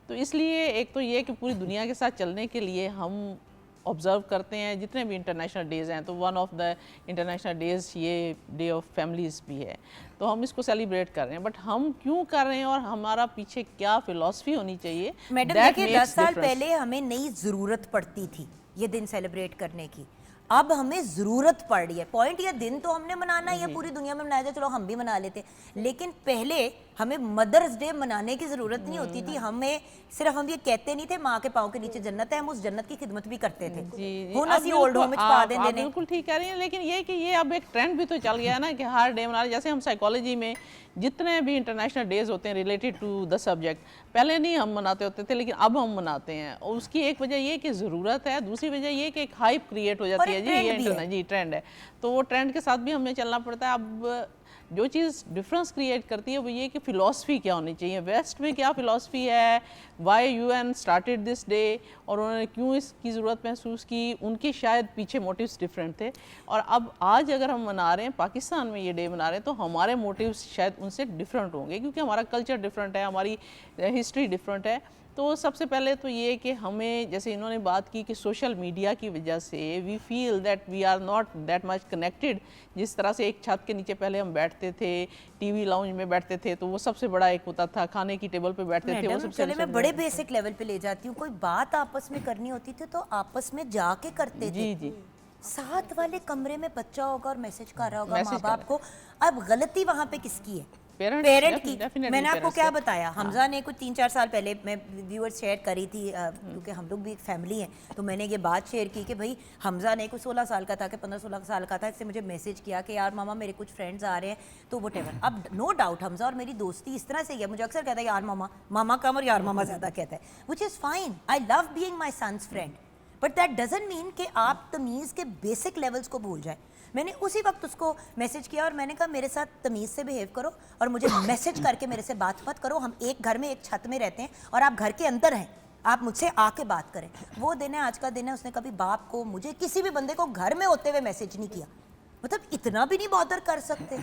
तो इसलिए एक तो ये कि पूरी दुनिया के साथ चलने के लिए हम ऑब्ज़र्व करते हैं जितने भी इंटरनेशनल डेज़ हैं, तो one of the international days ये डे ऑफ फैमिलीज़ भी है, तो हम इसको सेलिब्रेट कर रहे हैं। बट हम क्यों कर रहे हैं और हमारा पीछे क्या फ़िलॉसफी होनी चाहिए? मैडम देखिए, 10 साल पहले हमें नई ज़रूरत पड़ती थी ये दिन सेलिब्रेट करने की, अब हमें ज़रूरत पड़ रही है। पॉइंट, ये दिन तो हमने मनाना है, ये पूरी दुनिया में मनाया जाए, चलो हम भी मना लेते, लेकिन पहले हमें मदर्स डे मनाने की ज़रूरत नहीं होती थी। हमें सिर्फ, हम ये कहते नहीं थे माँ के पाँव के नीचे जन्नत है, हम उस जन्नत की खिदमत भी करते थे। ओल्ड होम पा देंगे, बिल्कुल ठीक कह रही हैं, लेकिन ये कि ये अब एक ट्रेंड भी तो चल गया है ना कि हर डे मना। जैसे हम साइकोलॉजी में जितने भी इंटरनेशनल डेज होते हैं रिलेटेड टू द सब्जेक्ट, पहले नहीं हम मनाते होते थे, लेकिन अब हम मनाते हैं। और उसकी एक वजह ये कि ज़रूरत है, दूसरी वजह ये कि एक हाइप क्रिएट हो जाती है। जी, ये जी ट्रेंड है, तो वो ट्रेंड के साथ भी हमें चलना पड़ता है। अब जो चीज़ डिफरेंस क्रिएट करती है वो ये कि फ़िलॉसफी क्या होनी चाहिए, वेस्ट में क्या फ़िलॉसफी है, why UN started this day, और उन्होंने क्यों इसकी ज़रूरत महसूस की, उनके शायद पीछे मोटिव्स डिफरेंट थे। और अब आज अगर हम मना रहे हैं, पाकिस्तान में ये डे मना रहे हैं, तो हमारे मोटिव्स शायद उनसे डिफरेंट होंगे, क्योंकि हमारा कल्चर डिफरेंट है, हमारी हिस्ट्री डिफरेंट है। तो सबसे पहले तो ये कि हमें, जैसे इन्होंने बात की कि सोशल मीडिया की वजह से we feel that we are not that much connected. जिस तरह से एक छत के नीचे पहले हम बैठते थे, टीवी लाउंज में बैठते थे, तो वो सबसे बड़ा एक होता था, खाने की टेबल पे बैठते थे, वो सबसे। चले मैं बड़े बेसिक लेवल पे ले जाती हूँ, कोई बात आपस में करनी होती थी तो आपस में जाके करते थे। जी जी, साथ वाले कमरे में बच्चा होगा और मैसेज कर रहा होगा माँ बाप को। अब गलती वहाँ पे किसकी है? पेरेंट की। मैंने आपको क्या बताया, हमजा ने कुछ 3-4 साल पहले, मैं व्यूअर्स शेयर करी थी क्योंकि हम लोग भी एक फैमिली हैं, तो मैंने ये बात शेयर की कि भाई हमजा ने कुछ 16 साल का था कि 15-16 साल का था, इससे मुझे मैसेज किया कि यार मामा मेरे कुछ फ्रेंड्स आ रहे हैं, तो व्हाटएवर। अब नो डाउट हमजा और मेरी दोस्ती इस तरह से ही है, मुझे अक्सर कहता है यार मामा, मामा कम और यार मामा ज़्यादा कहता है, which is fine, I love being my son's friend, but that doesn't mean कि आप तमीज़ के बेसिक लेवल्स को भूल जाए। मैंने उसी वक्त उसको मैसेज किया और मैंने कहा मेरे साथ तमीज़ से बिहेव करो और मुझे मैसेज करके मेरे से बात मत करो। हम एक घर में एक छत में रहते हैं और आप घर के अंदर हैं, आप मुझसे आके बात करें। वो दिन है, आज का दिन है, उसने कभी बाप को, मुझे, किसी भी बंदे को घर में होते हुए मैसेज नहीं किया। मतलब इतना भी नहीं बॉदर कर सकते।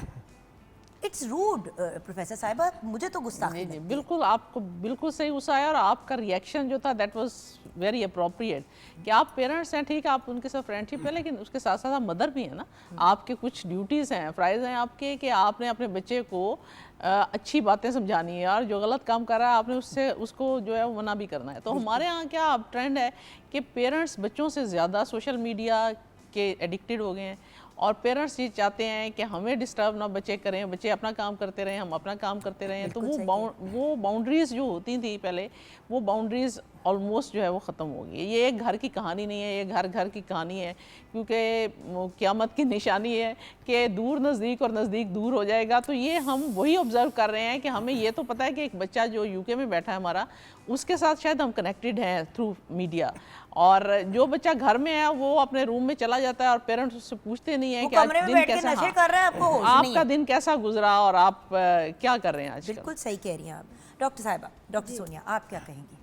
इट्स रूड प्रोफेसर साहिबा, मुझे तो गुस्ताखी जी, बिल्कुल, आपको बिल्कुल सही गुस्सा आया और आपका रिएक्शन जो था दैट वाज वेरी अप्रोप्रिएट कि आप पेरेंट्स हैं, ठीक है, आप उनके साथ फ्रेंडशिप है, लेकिन उसके साथ साथ आप मदर भी हैं ना। आपके कुछ ड्यूटीज़ हैं, फ़राइज़ हैं आपके, कि आपने अपने बच्चे को अच्छी बातें समझानी है और जो गलत काम कर रहा है आपने उसको जो है वो मना भी करना है। तो हमारे यहाँ क्या अब ट्रेंड है कि पेरेंट्स बच्चों से ज़्यादा सोशल मीडिया के एडिक्टेड हो गए हैं और पेरेंट्स ये चाहते हैं कि हमें डिस्टर्ब ना बच्चे करें, बच्चे अपना काम करते रहें, हम अपना काम करते रहें। तो वो बाउंड्रीज़ जो होती थी पहले, वो बाउंड्रीज़ ऑलमोस्ट जो है वो ख़त्म हो गई है। ये एक घर की कहानी नहीं है, ये घर घर की कहानी है, क्योंकि क़यामत की निशानी है कि दूर नज़दीक और नज़दीक दूर हो जाएगा। तो ये हम वही ऑब्ज़र्व कर रहे हैं कि हमें ये तो पता है कि एक बच्चा जो यूके में बैठा है हमारा, उसके साथ शायद हम कनेक्टेड हैं थ्रू मीडिया, और जो बच्चा घर में है वो अपने रूम में चला जाता है और पेरेंट्स उससे पूछते नहीं है कि आज दिन कैसा, नशे कर रहा है, आपको होश नहीं आपका है। दिन कैसा गुजरा और आप क्या कर रहे हैं आज। बिल्कुल सही कह रही हैं आप। डॉक्टर साहिबा, डॉक्टर सोनिया, आप क्या कहेंगी?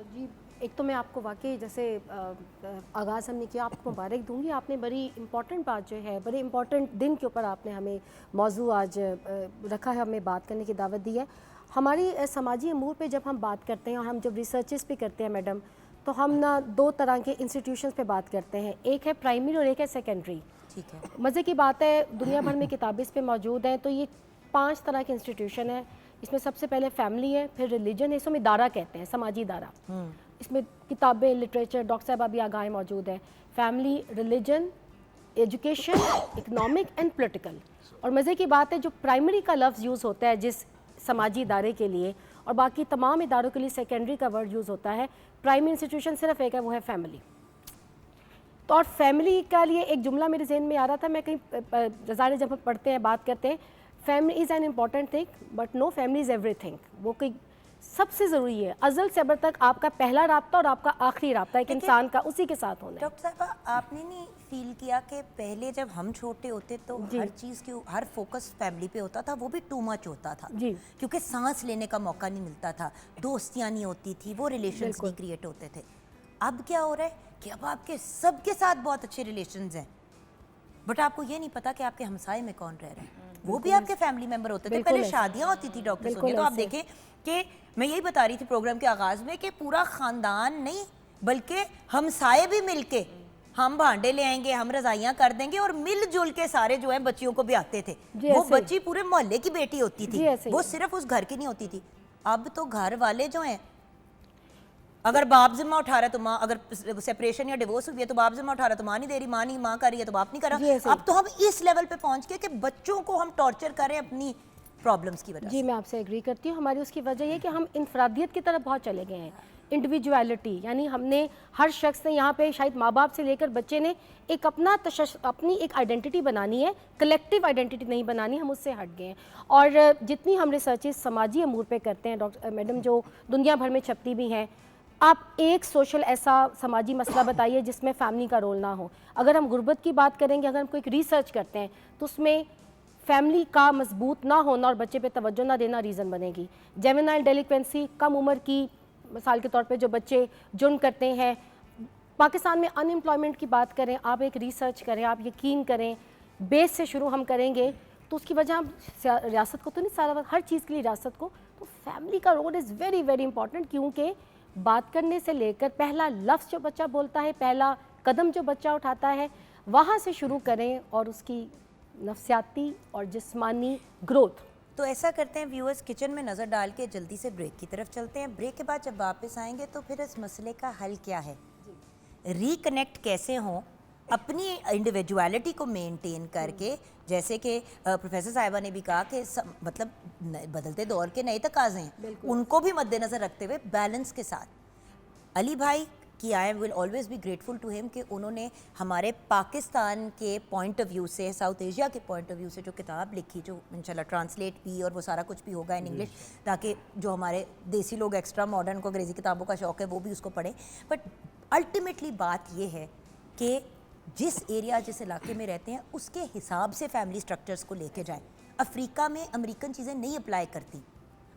जी, एक तो मैं आपको वाकई जैसे आगाज़ हमने किया, आपको मुबारक दूंगी। आपने बड़ी इम्पॉर्टेंट बात जो है, बड़े इम्पॉर्टेंट दिन के ऊपर आपने हमें मौजू आज रखा है, हमें बात करने की दावत दी है। हमारी समाजी अमूर पे जब हम बात करते हैं और हम जब रिसर्चेस भी करते हैं मैडम, तो हम ना दो तरह के इंस्टीट्यूशंस पे बात करते हैं, एक है प्राइमरी और एक है सेकेंडरी। ठीक है। मज़े की बात है, दुनिया भर में किताबें इस पे मौजूद हैं। तो ये 5 तरह के इंस्टीट्यूशन है। इसमें सबसे पहले फैमिली है, फिर रिलीजन है, इसमें इदारा कहते हैं, समाजी इदारा। इसमें किताबें, लिटरेचर, डॉक्टर साहब अभी आगाह मौजूद है। Family, religion, education, economic and political. और मज़े की बात है, जो प्राइमरी का लफ्ज़ यूज़ होता है जिस समाजी इदारे के लिए, और बाकी तमाम इदारों के लिए सेकेंडरी का वर्ड यूज़ होता है। प्राइमरी इंस्टीट्यूशन सिर्फ एक है, वो है फैमिली। तो और फैमिली का लिए एक जुमला मेरे जहन में आ रहा था, मैं कहीं रज़ाने जब हम पढ़ते हैं, बात करते हैं, family is an important thing but no family is everything. वो कोई सबसे ज़रूरी है, अज़ल से अबर तक आपका पहला राब्ता और आपका आखिरी राब्ता एक इंसान का उसी के साथ होना है। डॉक्टर साहबा, आपने नहीं फील किया कि पहले जब हम छोटे होते तो हर चीज़ की हर फोकस फैमिली पे होता था, वो भी टू मच होता था जी, क्योंकि सांस लेने का मौका नहीं मिलता था, दोस्तियाँ नहीं होती थी, वो रिलेशंस नहीं क्रिएट होते थे। अब क्या हो रहा है कि अब आपके सबके साथ बहुत अच्छे रिलेशंस हैं, बट आपको ये नहीं पता कि आपके हमसाए में कौन रह रहा है, वो भी आपके फैमिली मेंबर होते थे। पहले शादियां होती थी डॉक्टर सोनिया, तो आप देखें कि मैं यही बता रही थी प्रोग्राम के आगाज में कि पूरा खानदान नहीं बल्कि हमसाए भी मिलके हम भांडे ले आएंगे, हम रजाइयां कर देंगे और मिलजुल के सारे जो है बच्चियों को भी आते थे। वो बच्ची पूरे मोहल्ले की बेटी होती थी, वो सिर्फ उस घर की नहीं होती थी। अब तो घर वाले जो हैं, अगर बाप जिम्मा उठा रहा है तो माँ, अगर सेपरेशन या डिवोर्स हुई है तो बाप जिम्मा उठा रहा है तो माँ नहीं दे रही, माँ नहीं, माँ कर रही है तो बाप नहीं कर रहा। अब तो हम इस लेवल पे पहुंच गए कि बच्चों को हम टॉर्चर करें अपनी प्रॉब्लम्स की वजह से। जी, मैं आपसे एग्री करती हूँ। हमारी उसकी वजह ये कि हम इंफरादियत की तरफ बहुत चले गए हैं, इंडिविजुअलिटी, यानी हमने हर शख्स ने यहाँ पे शायद माँ बाप से लेकर बच्चे ने एक अपनी एक आइडेंटिटी बनानी है, कलेक्टिव आइडेंटिटी नहीं बनानी, हम उससे हट गए हैं। और जितनी हम रिसर्चेस समाजी अमूर पे करते हैं डॉक्टर मैडम, जो दुनिया भर में छपती भी हैं, आप एक सोशल ऐसा समाजी मसला बताइए जिसमें फैमिली का रोल ना हो। अगर हम गुर्बत की बात करेंगे, अगर हम कोई रिसर्च करते हैं तो उसमें फैमिली का मजबूत ना होना और बच्चे पे तवज्जो ना देना रीज़न बनेगी। जेवेनाइल डेलिक्वेंसी, कम उम्र की मिसाल के तौर पे जो बच्चे जुर्म करते हैं। पाकिस्तान में अनएम्प्लॉयमेंट की बात करें, आप एक रिसर्च करें, आप यकीन करें, बेस से शुरू हम करेंगे तो उसकी वजह हम रियासत को तो नहीं, सारा हर चीज़ के लिए रियासत को, तो फैमिली का role is very very important. क्योंकि बात करने से लेकर पहला लफ्ज़ जो बच्चा बोलता है, पहला कदम जो बच्चा उठाता है, वहाँ से शुरू करें और उसकी नफ्सियाती और जिस्मानी ग्रोथ। तो ऐसा करते हैं व्यूअर्स, किचन में नज़र डाल के जल्दी से ब्रेक की तरफ चलते हैं। ब्रेक के बाद जब वापस आएंगे तो फिर इस मसले का हल क्या है, रिकनेक्ट कैसे हों अपनी इंडिविजुअलिटी को मेंटेन करके। जैसे कि प्रोफेसर साहिबा ने भी कहा कि मतलब बदलते दौर के नए तकाज़े हैं, उनको भी मद्देनज़र रखते हुए बैलेंस के साथ। अली भाई कि I will always be grateful to him कि उन्होंने हमारे पाकिस्तान के पॉइंट ऑफ व्यू से, साउथ एशिया के पॉइंट ऑफ व्यू से जो किताब लिखी, जो इंशाल्लाह ट्रांसलेट भी और वो सारा कुछ भी होगा इन इंग्लिश, ताकि जो हमारे देसी लोग एक्स्ट्रा मॉडर्न को अंग्रेज़ी किताबों का शौक़ है वो भी उसको पढ़ें। बट अल्टीमेटली बात ये है कि जिस एरिया, जिस इलाके में रहते हैं उसके हिसाब से फैमिली स्ट्रक्चर्स को लेके जाएं। अफ्रीका में अमेरिकन चीज़ें नहीं अप्लाई करती,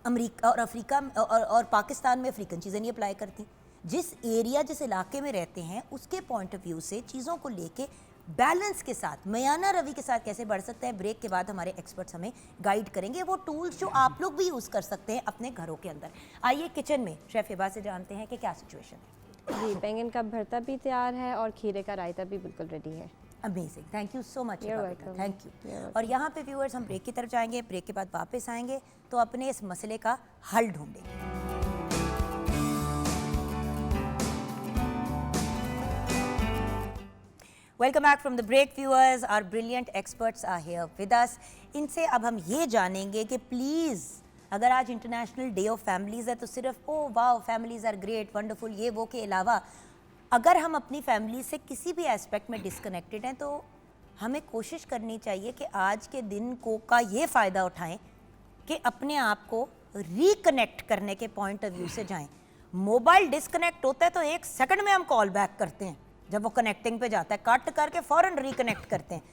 अमेरिका और अफ्रीका और पाकिस्तान में अफ्रीकन चीज़ें नहीं अप्लाई करती। जिस एरिया, जिस इलाके में रहते हैं उसके पॉइंट ऑफ व्यू से चीज़ों को लेके बैलेंस के साथ, मयाना रवि के साथ कैसे बढ़ सकते हैं, ब्रेक के बाद हमारे एक्सपर्ट्स हमें गाइड करेंगे, वो टूल्स जो आप लोग भी यूज़ कर सकते हैं अपने घरों के अंदर। आइए किचन में शेफ़ हिबा से जानते हैं कि क्या सिचुएशन है। जी, बैंगन का भरता भी तैयार है और खीरे का रायता भी बिल्कुल रेडी है। Amazing, thank you so much, You're welcome. Thank you. और यहाँ पे व्यूअर्स हम ब्रेक की तरफ जाएंगे, ब्रेक के बाद वापस आएंगे तो अपने इस मसले का हल ढूंढेंगे। Welcome back from the break viewers, our brilliant experts are here with us. इनसे अब हम ये जानेंगे कि प्लीज़ अगर आज इंटरनेशनल डे ऑफ फैमिलीज़ है तो सिर्फ ओ वाह फैमिलीज़ आर ग्रेट वंडरफुल ये वो के अलावा अगर हम अपनी फैमिली से किसी भी एस्पेक्ट में डिस्कनेक्टेड हैं तो हमें कोशिश करनी चाहिए कि आज के दिन को का ये फ़ायदा उठाएं कि अपने आप को रिकनेक्ट करने के पॉइंट ऑफ व्यू से जाएं। मोबाइल डिस्कनेक्ट होता है तो 1 सेकंड में हम कॉल बैक करते हैं, जब वो कनेक्टिंग पे जाता है कट करके फ़ौरन रिकनेक्ट करते हैं।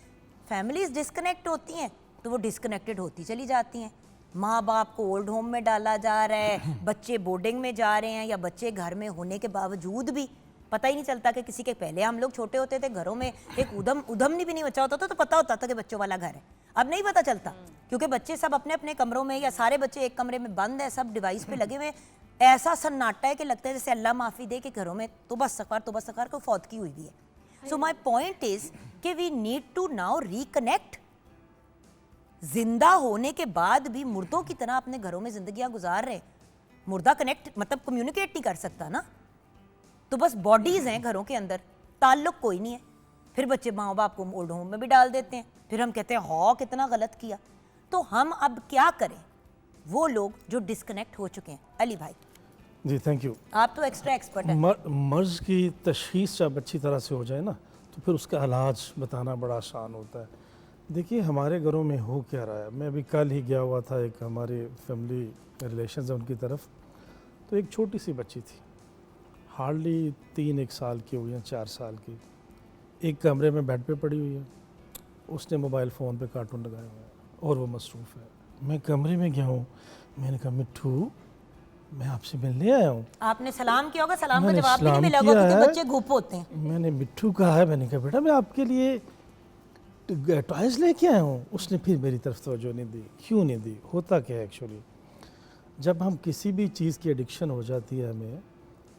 फैमिलीज डिस्कनेक्ट होती हैं तो वो डिस्कनेक्टेड होती चली जाती हैं। माँ बाप को ओल्ड होम में डाला जा रहा है, बच्चे बोर्डिंग में जा रहे हैं, या बच्चे घर में होने के बावजूद भी पता ही नहीं चलता कि किसी के, पहले हम लोग छोटे होते थे घरों में एक उधम भी नहीं बचा होता था तो पता होता था कि बच्चों वाला घर है। अब नहीं पता चलता क्योंकि बच्चे सब अपने अपने कमरों में, या सारे बच्चे एक कमरे में बंद है, सब डिवाइस पे लगे हुए, ऐसा सन्नाटा है कि लगता है जैसे अल्लाह माफ़ी दे कि घरों में तो बस सकार को फौत की हुई भी है। सो माई पॉइंट इज कि we need to now reconnect. जिंदा होने के बाद भी मुर्दों की तरह अपने घरों में जिंदगियां गुजार रहे। मुर्दा कनेक्ट मतलब कम्युनिकेट नहीं कर सकता ना, तो बस बॉडीज हैं घरों के अंदर, ताल्लुक कोई नहीं है। फिर बच्चे माँ बाप को ओल्ड होम में भी डाल देते हैं, फिर हम कहते हैं हाँ कितना गलत किया। तो हम अब क्या करें वो लोग जो डिस्कनेक्ट हो चुके हैं? अली भाई जी थैंक यू। आप तो एक्स्ट्रा एक्सपर्ट हैं। मर्ज की तशखीस जब अच्छी तरह से हो जाए ना तो फिर उसका इलाज बताना बड़ा आसान होता है। देखिए हमारे घरों में हो क्या रहा है, मैं अभी कल ही गया हुआ था एक हमारे फैमिली रिलेशंस है उनकी तरफ, तो एक छोटी सी बच्ची थी, हार्डली 3-1 साल की हुई है, 4 साल की, एक कमरे में बेड पे पड़ी हुई है, उसने मोबाइल फ़ोन पे कार्टून लगाया हुआ है और वो मसरूफ़ है। मैं कमरे में गया हूँ, मैंने कहा मिट्ठू मैं आपसे मिलने आया हूँ। आपने सलाम किया होगा, सलाम का मैंने जवाब भी नहीं सलाम मिला होगा किया क्योंकि है। बच्चे घूप होते हैं। मैंने मिट्ठू कहा है, मैंने कहा बेटा मैं आपके लिए टॉयज़ लेके आया हूँ। उसने फिर मेरी तरफ तवज्जो नहीं दी। क्यों नहीं दी? होता क्या है एक्चुअली, जब हम किसी भी चीज़ की एडिक्शन हो जाती है हमें,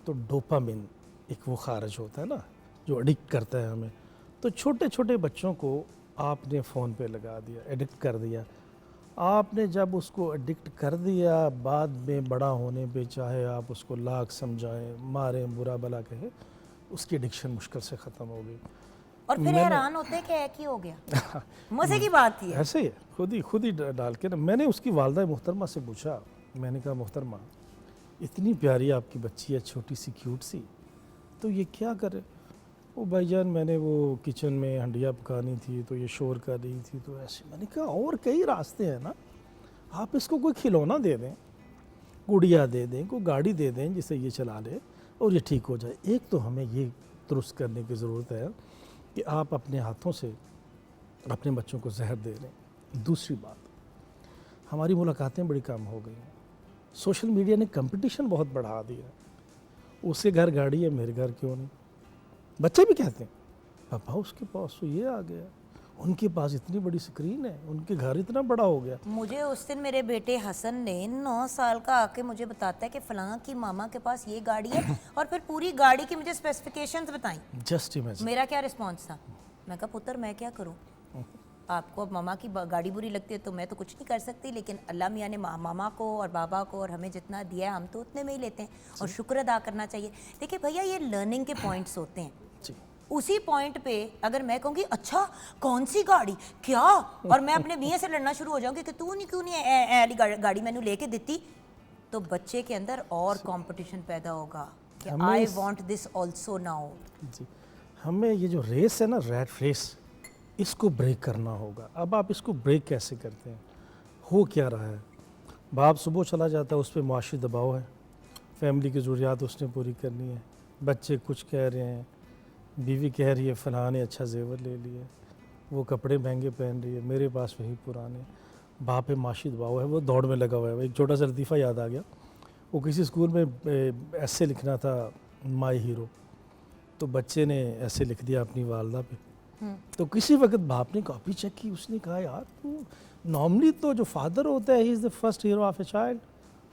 तो डोपामिन एक वो खारिज होता है ना जो एडिक्ट करता है हमें। तो छोटे छोटे बच्चों को आपने फ़ोन पे लगा दिया, एडिक्ट कर दिया। आपने जब उसको एडिक्ट कर दिया, बाद में बड़ा होने पे चाहे आप उसको लाख समझाएं, मारें, बुरा भला कहें, उसकी एडिक्शन मुश्किल से ख़त्म हो गई। और फिर हैरान होते हैं कि एक ही हो गया। मज़े की बात ही है। ऐसे ही है, खुद ही डाल के ना। मैंने उसकी वालदा मोहतरमा से पूछा, मैंने कहा मोहतरमा इतनी प्यारी आपकी बच्ची है, छोटी सी क्यूट सी, तो ये क्या करे? वो भाईजान मैंने वो किचन में हंडिया पकानी थी तो ये शोर कर रही थी तो ऐसे। मैंने कहा और कई रास्ते हैं ना, आप इसको कोई खिलौना दे दें, गुड़िया दे दें, कोई गाड़ी दे दें जिसे ये चला ले और ये ठीक हो जाए। एक तो हमें ये दुरुस्त करने की ज़रूरत है कि आप अपने हाथों से अपने बच्चों को जहर दे दें। दूसरी बात, हमारी मुलाकातें बड़ी कम हो गई हैं। सोशल मीडिया ने कंपटीशन बहुत बढ़ा दिया। उसके घर गाड़ी है, मेरे घर क्यों नहीं? बच्चे भी कहते हैं पापा उसके पास तो ये आ गया, उनके पास इतनी बड़ी स्क्रीन है, उनके घर इतना बड़ा हो गया। मुझे उस दिन मेरे बेटे हसन ने 9 साल का आके मुझे बताता है कि फलां की मामा के पास ये गाड़ी है और फिर पूरी गाड़ी की मुझे स्पेसिफिकेशंस बताई। Just imagine. मेरा क्या रिस्पॉन्स था? मैं कहा पुत्र मैं क्या करूं, आपको अब मामा की गाड़ी बुरी लगती है तो मैं तो कुछ नहीं कर सकती, लेकिन अल्लाह मियाँ ने मामा को और बाबा को और हमें जितना दिया है हम तो उतने में ही लेते हैं और शुक्र अदा करना चाहिए। देखिए भैया ये लर्निंग के पॉइंट्स होते हैं। उसी पॉइंट पे अगर मैं कहूँगी अच्छा कौन सी गाड़ी क्या, और मैं अपने मियाँ से लड़ना शुरू हो जाऊँगी कि तू नहीं क्यों नहीं वाली गाड़ी मैंने लेके देती, तो बच्चे के अंदर और कंपटीशन पैदा होगा कि I want this also now. जी, हमें ये जो रेस है ना, रैट रेस, इसको ब्रेक करना होगा। अब आप इसको ब्रेक कैसे करते हैं? हो क्या रहा है, बाप सुबह चला जाता है, उस पर मुआशी दबाव है, फैमिली की ज़रूरियात उसने पूरी करनी है, बच्चे कुछ कह रहे हैं, बीवी कह रही है फ़लाँ ने अच्छा जेवर ले लिए, वो कपड़े महंगे पहन रही है, मेरे पास वही पुराने। बाप पे माशी दबाव है, वो दौड़ में लगा हुआ है। एक छोटा सा लतीफ़ा याद आ गया, वो किसी स्कूल में ऐसे लिखना था माई हीरो, तो बच्चे ने ऐसे लिख दिया अपनी वालदा पे। तो किसी वक्त बाप ने कॉपी चेक की, उसने कहा यार तू नॉर्मली तो जो फादर होता है he is the first hero of a child.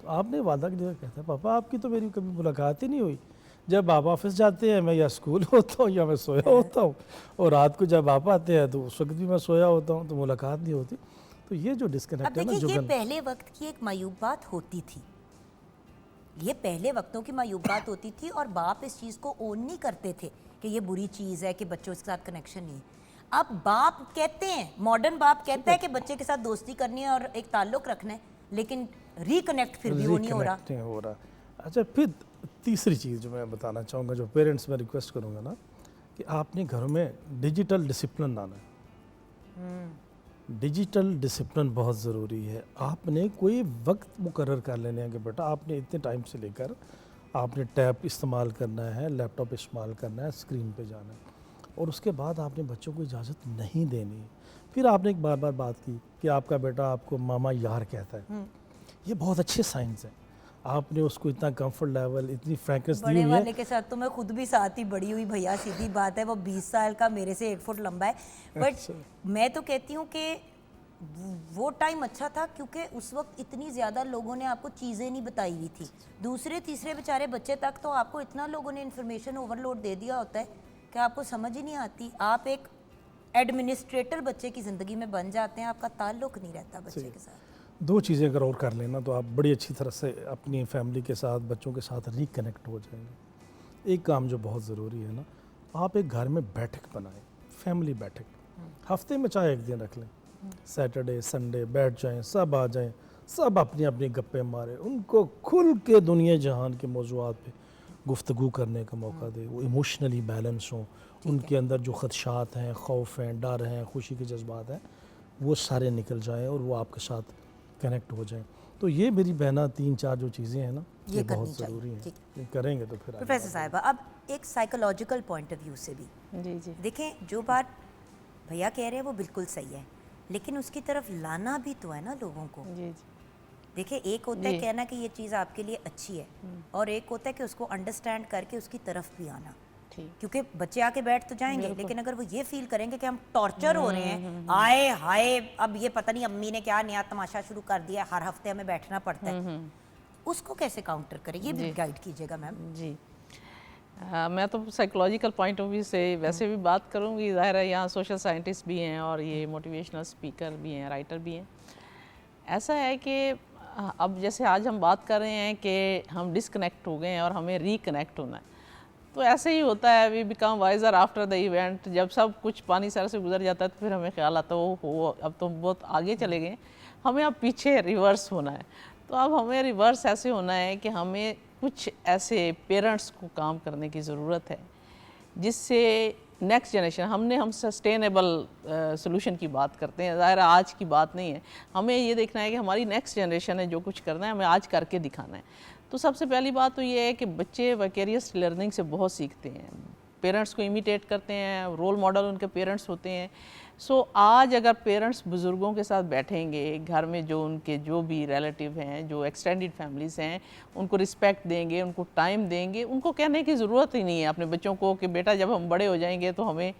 तो आपने वादा के लिए कहता है पापा आपकी तो मेरी कभी मुलाकात ही नहीं हुई। जब आप ऑफिस जाते हैं मैं या स्कूल होता हूँ या मैं सोया होता हूँ, और रात को जब आप आते हैं तो उस वक्त भी मैं सोया होता हूँ, तो मुलाकात नहीं होती। तो ये जो डिस्कनेक्ट है ना, देखिए ये पहले वक्त की एक मायूब बात होती थी, ये पहले वक्तों की मायूब बात होती थी और बाप इस चीज़ को ओन नहीं करते थे कि ये बुरी चीज़ है कि बच्चों के साथ कनेक्शन नहीं है। अब बाप कहते हैं, मॉडर्न बाप कहता है कि बच्चे के साथ दोस्ती करनी है और एक ताल्लुक़ रखना है, लेकिन रिकनेक्ट फिर भी वो नहीं हो रहा। Reconnect नहीं हो रहा। अच्छा, फिर तीसरी चीज़ जो मैं बताना चाहूँगा, जो पेरेंट्स में रिक्वेस्ट करूँगा ना, कि आपने घरों में डिजिटल डिसिप्लिन लाना है। डिजिटल डिसिप्लिन बहुत ज़रूरी है। आपने कोई वक्त मुकर्रर कर लेने हैं कि बेटा आपने इतने टाइम से लेकर आपने टैब इस्तेमाल करना है, लैपटॉप इस्तेमाल करना है, स्क्रीन पे जाना है, और उसके बाद आपने बच्चों को इजाज़त नहीं देनी है। फिर आपने एक बार बार बात की कि आपका बेटा आपको मामा यार कहता है, ये बहुत अच्छे साइंस हैं। आपने उसको इतना कंफर्ट लेवल, इतनी फ्रैंकनेस दी बड़े हुई वाले है। के साथ तो मैं खुद भी साथ ही बड़ी हुई भैया, सीधी बात है, वो 20 साल का, मेरे से 1 फुट लंबा है। बट मैं तो कहती हूँ कि वो टाइम अच्छा था, क्योंकि उस वक्त इतनी ज़्यादा लोगों ने आपको चीज़ें नहीं बताई हुई थी। दूसरे तीसरे बेचारे बच्चे तक तो आपको इतना लोगों ने इन्फॉर्मेशन ओवरलोड दे दिया होता है कि आपको समझ ही नहीं आती। आप एक एडमिनिस्ट्रेटर बच्चे की ज़िंदगी में बन जाते हैं, आपका ताल्लुक नहीं रहता बच्चे के साथ। दो चीज़ें अगर और कर लेना तो आप बड़ी अच्छी तरह से अपनी फैमिली के साथ, बच्चों के साथ रिकनेक्ट हो जाएंगे। एक काम जो बहुत ज़रूरी है ना, आप एक घर में बैठक बनाएं, फैमिली बैठक। हफ्ते में चाहे एक दिन रख लें, सैटरडे संडे बैठ जाएं, सब आ जाएं, सब अपनी अपनी गप्पे मारें, उनको खुल के दुनिया जहान के मौज़ूआत पे गुफ्तगू करने का मौका दें। वो इमोशनली बैलेंस हों, उनके अंदर जो ख़दशात हैं, खौफ हैं, डर हैं, खुशी के जज्बात हैं, वो सारे निकल जाएं और वो आपके साथ कनेक्ट हो जाएं। तो ये मेरी बहना 3-4 जो चीज़ें हैं ना, ये बहुत ज़रूरी हैं। ये करेंगे तो फिर प्रोफेसर साहिबा, अब एक साइकोलॉजिकल पॉइंट ऑफ व्यू से भी जी जी देखें, जो बात भैया कह रहे हैं वो बिल्कुल सही है, लेकिन उसकी तरफ लाना भी तो है ना लोगों को। जी जी देखिए, एक होता है कहना कि ये चीज़ आपके लिए अच्छी है, और एक होता है कि उसको अंडरस्टैंड करके उसकी तरफ भी आना। ठीक। क्योंकि बच्चे आके बैठ तो जाएंगे, लेकिन अगर वो ये फील करेंगे कि हम टॉर्चर हो रहे हैं, आए हाय अब ये पता नहीं अम्मी ने क्या नया तमाशा शुरू कर दिया, हर हफ्ते हमें बैठना पड़ता है, उसको कैसे काउंटर करें, ये भी गाइड कीजिएगा मैम। जी। मैं तो साइकोलॉजिकल पॉइंट ऑफ व्यू से वैसे भी बात करूँगी। ज़ाहिर है यहाँ सोशल साइंटिस्ट भी हैं और ये मोटिवेशनल स्पीकर भी हैं, राइटर भी हैं। ऐसा है कि अब जैसे आज हम बात कर रहे हैं कि हम डिसकनेक्ट हो गए हैं और हमें रिकनेक्ट होना है, तो ऐसे ही होता है। We become wiser after the event. जब सब कुछ पानी सर से गुजर जाता है तो फिर हमें ख्याल आता है हो अब तो हम बहुत आगे चले गए, हमें अब पीछे रिवर्स होना है। तो अब हमें रिवर्स ऐसे होना है कि हमें कुछ ऐसे पेरेंट्स को काम करने की ज़रूरत है जिससे नेक्स्ट जनरेशन, हम सस्टेनेबल सोल्यूशन की बात करते हैं, ज़ाहिर आज की बात नहीं है। हमें ये देखना है कि हमारी नेक्स्ट जनरेशन है जो कुछ करना है हमें आज करके दिखाना है। तो सबसे पहली बात तो ये है कि बच्चे वैकेरियस लर्निंग से बहुत सीखते हैं, पेरेंट्स को इमिटेट करते हैं, रोल मॉडल उनके पेरेंट्स होते हैं। सो आज अगर पेरेंट्स बुज़ुर्गों के साथ बैठेंगे, घर में जो उनके जो भी रिलेटिव हैं, जो एक्सटेंडेड फैमिलीज़ हैं, उनको रिस्पेक्ट देंगे, उनको टाइम देंगे, उनको कहने की ज़रूरत ही नहीं है अपने बच्चों को कि बेटा जब हम बड़े हो जाएंगे तो हमें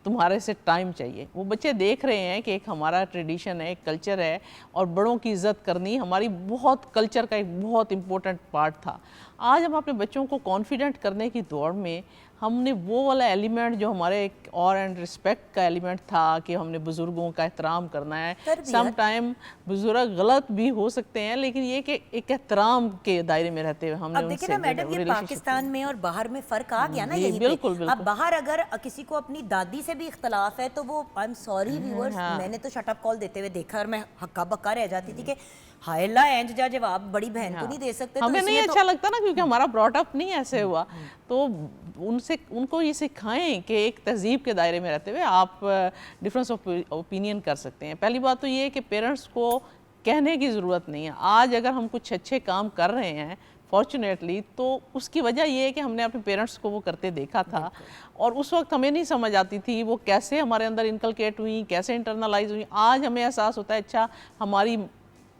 तुम्हारे से टाइम चाहिए। वो बच्चे देख रहे हैं कि एक हमारा ट्रेडिशन है, एक कल्चर है, और बड़ों की इज़्ज़त करनी हमारी बहुत कल्चर का एक बहुत इम्पोर्टेंट पार्ट था। आज हम अपने बच्चों को कॉन्फिडेंट करने की दौड़ में हमने वो वाला एलिमेंट जो हमारे एक और एंड रिस्पेक्ट का एलिमेंट था कि हमने बुज़ुर्गों का एहतराम करना है। सम टाइम बुज़ुर्ग गलत भी हो सकते हैं, लेकिन ये कि एक एहतराम के दायरे में रहते हुए हमने अब देखिए ना मैडम, ये पाकिस्तान में और बाहर में फ़र्क आ गया ना यही बिल्कुल, पे। अब बाहर अगर किसी को अपनी दादी से भी इख्तलाफ है तो वो आई एम सॉरी व्यूअर्स, मैंने तो शट अप कॉल देते हुए देखा और मैं हक्का बक्का रह जाती थी कि हायला एंज जा जवाब बड़ी बहन को नहीं दे सकते। हमें नहीं अच्छा लगता ना, क्योंकि हमारा ब्रॉट अप नहीं ऐसे हुआ। तो उनको ये सिखाएं कि एक तहजीब के दायरे में रहते हुए आप डिफरेंस ऑफ ओपिनियन कर सकते हैं। पहली बात तो ये है कि पेरेंट्स को कहने की ज़रूरत नहीं है। आज अगर हम कुछ अच्छे काम कर रहे हैं फॉर्चुनेटली, तो उसकी वजह ये है कि हमने अपने पेरेंट्स को वो करते देखा था, और उस वक्त हमें नहीं समझ आती थी वो कैसे हमारे अंदर इनकलकेट हुई, कैसे इंटरनलाइज हुई। आज हमें एहसास होता है अच्छा हमारी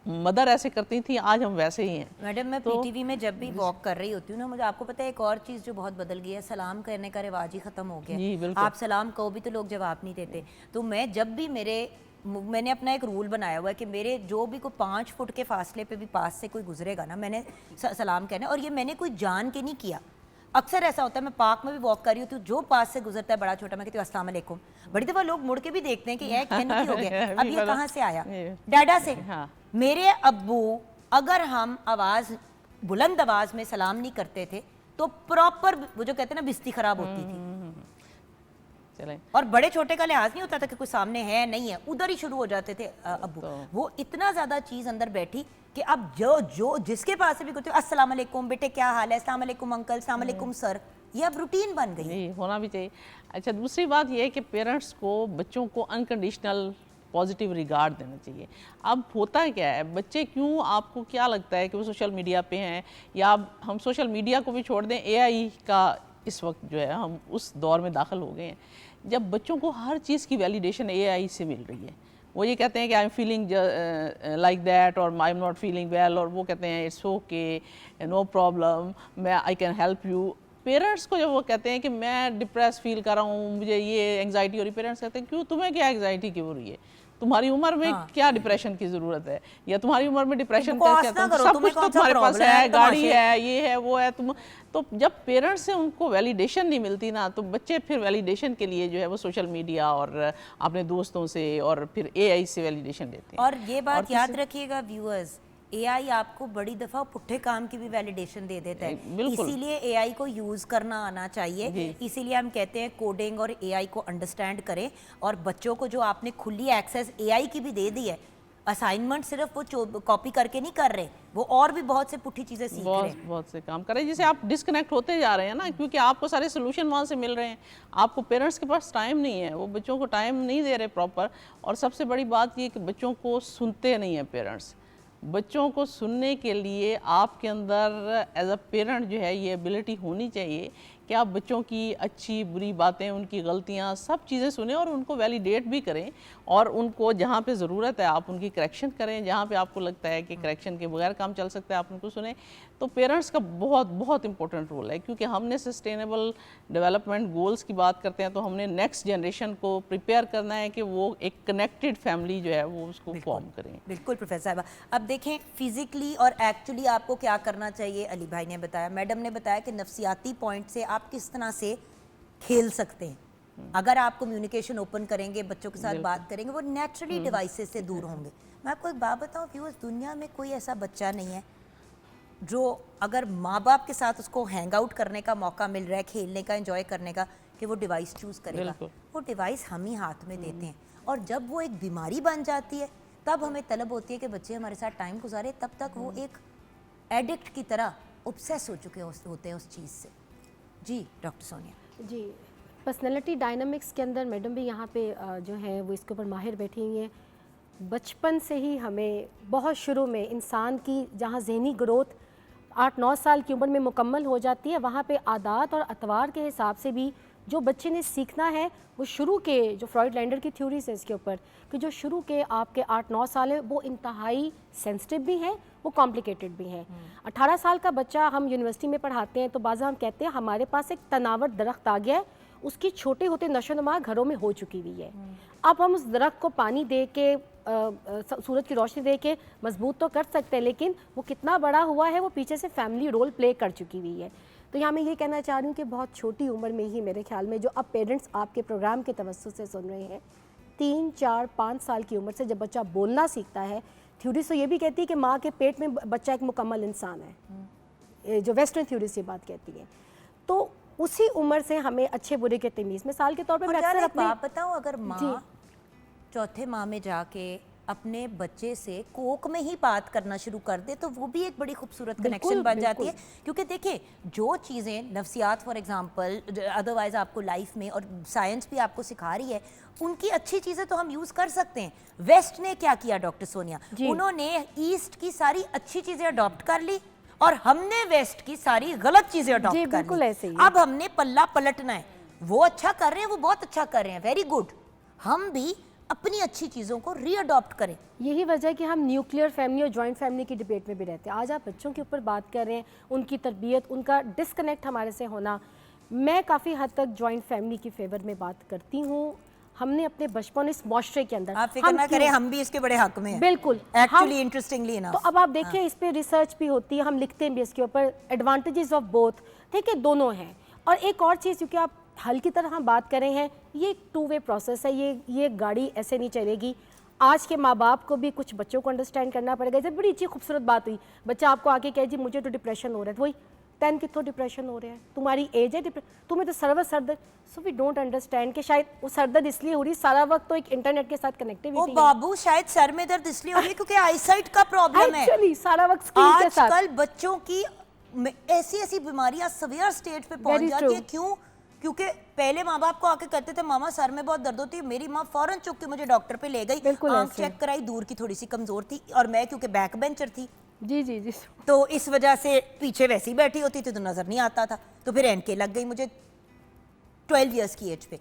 मदर ऐसे करती थी, आज हम वैसे ही हैं। मैडम मैं पीटीवी में जब भी वॉक कर रही होती हूँ ना, मुझे आपको पता है एक और चीज़ जो बहुत बदल गई है, सलाम करने का रिवाज ही ख़त्म हो गया। आप सलाम कहो भी तो लोग जवाब नहीं देते। तो मैं जब भी मैंने अपना एक रूल बनाया हुआ है कि मेरे जो भी कोई 5 फुट के फासले पे भी पास से कोई गुजरेगा ना, मैंने सलाम कहना है। और ये मैंने कोई जान के नहीं किया। अक्सर ऐसा होता है, मैं पार्क में भी वॉक कर रही होती हूँ, जो पास से गुजरता है बड़ा छोटा, मैं कहती हूँ अस्सलाम वालेकुम। बड़ी दफ़ा लोग मुड़ के भी देखते हैं कि यह कहने की हो गया, अब ये कहाँ से आया, डैडा से। मेरे अब्बू अगर हम बुलंद आवाज़ में सलाम नहीं करते थे तो प्रॉपर वो जो कहते हैं ना बिस्ती खराब होती थी। चलें। और बड़े छोटे का लिहाज नहीं होता था कि कोई सामने है नहीं है, उधर ही शुरू हो जाते थे अब्बू। वो इतना ज़्यादा चीज़ अंदर बैठी कि अब जो जो जिसके पास भी कहते हो अस्सलाम वालेकुम बेटे क्या हाल है, अस्सलाम वालेकुम अंकल, अस्सलाम वालेकुम सर, ये अब रूटीन बन गई है। नहीं होना भी चाहिए। अच्छा, दूसरी बात ये है कि पेरेंट्स को बच्चों को अनकंडीशनल पॉजिटिव रिगार्ड देना चाहिए। अब होता क्या है, बच्चे क्यों, आपको क्या लगता है कि वो सोशल मीडिया पे हैं, या हम सोशल मीडिया को भी छोड़ दें, एआई का इस वक्त जो है हम उस दौर में दाखिल हो गए हैं जब बच्चों को हर चीज़ की वैलिडेशन एआई से मिल रही है। वो ये कहते हैं कि I am feeling like that और I am not feeling well, और वो कहते हैं इट्स ओके, नो प्रॉब्लम, मैं I can help you. Parents को जब वो कहते हैं कि मैं डिप्रेस फील कर रहा हूँ, मुझे ये एंग्जाइटी हो रही, पेरेंट्स कहते हैं क्यों, तुम्हें क्या एंग्जाइटी की हो रही है, तुम्हारी उम्र में क्या डिप्रेशन की जरूरत है, या तुम्हारी उम्र में डिप्रेशन बकवास कैसे ना है, करो, सब तुम्हें कुछ तो कौन सा तुम्हारे पास problem है, है, गाड़ी तमाशे। है, ये है, वो है। तो जब पेरेंट्स से उनको वैलिडेशन नहीं मिलती ना, तो बच्चे फिर वैलिडेशन के लिए जो है वो सोशल मीडिया और अपने दोस्तों से और फिर एआई से वैलिडेशन लेते हैं। और ये बात याद रखिएगा व्यूअर्स, एआई आपको बड़ी दफ़ा पुट्ठे काम की भी वैलिडेशन दे देता है, बिल्कुल। इसीलिए एआई को यूज़ करना आना चाहिए। इसीलिए हम कहते हैं कोडिंग और एआई को अंडरस्टैंड करें। और बच्चों को जो आपने खुली एक्सेस एआई की भी दे दी है, असाइनमेंट सिर्फ वो कॉपी करके नहीं कर रहे, वो और भी बहुत से पुट्ठी चीज़ें सीख रहे हैं। बहुत से काम करें, जिससे आप डिस्कनेक्ट होते जा रहे हैं ना, क्योंकि आपको सारे सोल्यूशन वहाँ से मिल रहे हैं, आपको पेरेंट्स के पास टाइम नहीं है, वो बच्चों को टाइम नहीं दे रहे प्रॉपर। और सबसे बड़ी बात ये कि बच्चों को सुनते नहीं हैं पेरेंट्स। बच्चों को सुनने के लिए आपके अंदर एज अ पेरेंट जो है ये एबिलिटी होनी चाहिए कि आप बच्चों की अच्छी बुरी बातें, उनकी गलतियां, सब चीज़ें सुने और उनको वैलिडेट भी करें, और उनको जहाँ पे ज़रूरत है आप उनकी करेक्शन करें, जहाँ पे आपको लगता है कि करेक्शन के बगैर काम चल सकता है आप उनको सुने। तो पेरेंट्स का बहुत बहुत इंपॉर्टेंट रोल है, क्योंकि हमने सस्टेनेबल डेवलपमेंट गोल्स की बात करते हैं तो हमने नेक्स्ट जनरेशन को प्रिपेयर करना है कि वो एक कनेक्टेड फैमिली जो है वो उसको फॉर्म करें। बिल्कुल प्रोफेसर साहबा, अब देखें फिजिकली और एक्चुअली आपको क्या करना चाहिए। अली भाई ने बताया, मैडम ने बताया कि नफ्सियाती पॉइंट से आप किस तरह से खेल सकते हैं। अगर आप कम्युनिकेशन ओपन करेंगे, बच्चों के साथ बात करेंगे, वो नेचुरली डिवाइसेस से दूर होंगे। मैं आपको एक बात बताऊं व्यूअर्स, दुनिया में कोई ऐसा बच्चा नहीं है जो अगर माँ बाप के साथ उसको हैंग आउट करने का मौका मिल रहा है, खेलने का, एंजॉय करने का, कि वो डिवाइस चूज़ करेगा। वो डिवाइस हम ही हाथ में देते हैं, और जब वो एक बीमारी बन जाती है तब हमें तलब होती है कि बच्चे हमारे साथ टाइम गुजारे। तब तक वो एक एडिक्ट की तरह ऑब्सेस हो चुके होते हैं उस चीज़ से। जी डॉक्टर सोनिया जी, पर्सनैलिटी डायनामिक्स के अंदर मैडम भी यहाँ पे जो है वो इसके ऊपर माहिर बैठी हुई हैं। बचपन से ही हमें बहुत शुरू में इंसान की जहाँ ज़हनी ग्रोथ 8-9 साल की उम्र में मुकम्मल हो जाती है, वहाँ पे आदात और अतवार के हिसाब से भी जो बच्चे ने सीखना है वो शुरू के, जो फ्रॉइड लैंडर की थ्योरीज है इसके ऊपर, कि जो शुरू के आपके 8-9 साल है वो इंतहाई सेंसिटिव भी हैं, वो कॉम्प्लिकेटेड भी हैं। 18 साल का बच्चा हम यूनिवर्सिटी में पढ़ाते हैं तो बाज़ा हम कहते हैं हमारे पास एक तनावर दरख्त आ गया है, उसकी छोटे होते नशोनुमा घरों में हो चुकी हुई है। अब हम उस दरख्त को पानी दे के, सूरज की रोशनी दे के मजबूत तो कर सकते हैं, लेकिन वो कितना बड़ा हुआ है वो पीछे से फैमिली रोल प्ले कर चुकी हुई है। तो यहाँ मैं ये कहना चाह रही हूँ कि बहुत छोटी उम्र में ही मेरे ख्याल में, जो अब पेरेंट्स आपके प्रोग्राम के तवज्जुह से सुन रहे हैं, 3, 4, 5 साल की उम्र से जब बच्चा बोलना सीखता है, थ्योरीज तो ये भी कहती है कि माँ के पेट में बच्चा एक मुकम्मल इंसान है, जो वेस्टर्न थ्योरीज ये बात कहती है। तो उसी उम्र से हमें अच्छे बुरे के तमीज़, मिसाल के तौर पर मैं अक्सर अपने आप बताऊं, अगर माँ चौथे माह में जाके अपने बच्चे से कोक में ही बात करना शुरू कर दे तो वो भी एक बड़ी खूबसूरत कनेक्शन बन जाती है। क्योंकि देखिए, जो चीज़ें नफ्सियात फॉर एग्जांपल, अदरवाइज आपको लाइफ में और साइंस भी आपको सिखा रही है, उनकी अच्छी चीज़ें तो हम यूज़ कर सकते हैं। वेस्ट ने क्या किया डॉक्टर सोनिया, उन्होंने ईस्ट की सारी अच्छी चीज़ें अडॉप्ट कर ली और हमने वेस्ट की सारी गलत चीज़ें अडॉप्ट कर ली। अब हमने पल्ला पलटना है। वो अच्छा कर रहे हैं, वो बहुत अच्छा कर रहे हैं, वेरी गुड। हम भी अपनी अच्छी चीज़ों को रीअडॉप्ट करें। यही वजह है कि हम न्यूक्लियर फैमिली और जॉइंट फैमिली की डिबेट में भी रहते हैं। आज आप बच्चों के ऊपर बात कर रहे हैं, उनकी तरबियत, उनका डिस्कनेक्ट हमारे से होना। मैं काफ़ी हद तक जॉइंट फैमिली की फेवर में बात करती हूँ। हमने अपने बचपन इस माशरे के अंदर, आप फिक्र ना करें, हम भी इसके बड़े हक में हैं। बिल्कुल, एक्चुअली इंटरेस्टिंगली ना। तो अब आप देखिए, इस पे रिसर्च भी होती है, हम लिखते हैं भी इसके ऊपर, एडवांटेजेस ऑफ बोथ, ठीक है, दोनों हैं। और एक और चीज़, क्योंकि आप हल की तरह हम बात कर रहे हैं, ये एक 2 वे प्रोसेस है, ये गाड़ी ऐसे नहीं चलेगी। आज के माँ बाप को भी कुछ बच्चों को अंडरस्टैंड करना पड़ेगा। जब बड़ी अच्छी खूबसूरत बात हुई, बच्चा आपको आके कहे जी मुझे तो डिप्रेशन हो रहा है, तो वही तैन कितों डिप्रेशन हो रहा है, तुम्हारी एज है तुम्हें तो सरदर्द। सो वी डोंट अंडरस्टैंड कि शायद वो सरदर्द इसलिए हो रही सारा वक्त तो एक इंटरनेट के साथ ओ कनेक्टिविटी है। बाबू शायद सर में दर्द इसलिए हो रही है क्योंकि आईसाइट का प्रॉब्लम है एक्चुअली सारा वक्त स्क्रीन के साथ। आजकल बच्चों की ऐसी ऐसी बीमारियां सवियर स्टेज पे पहुंच Very जाती है। true. क्यों? क्योंकि पहले माँ बाप को आके कहते थे मामा सर में बहुत दर्द होती है, मेरी माँ फौरन चुप के मुझे डॉक्टर पे ले गई, बिल्कुल आंख ऐसे। चेक कराई, दूर की थोड़ी सी कमजोर थी और मैं क्योंकि बैक बेंचर थी जी जी जी। तो इस वजह से पीछे वैसे ही बैठी होती थी तो नजर नहीं आता था, तो फिर एनके लग गई मुझे 12 इयर्स की एज पे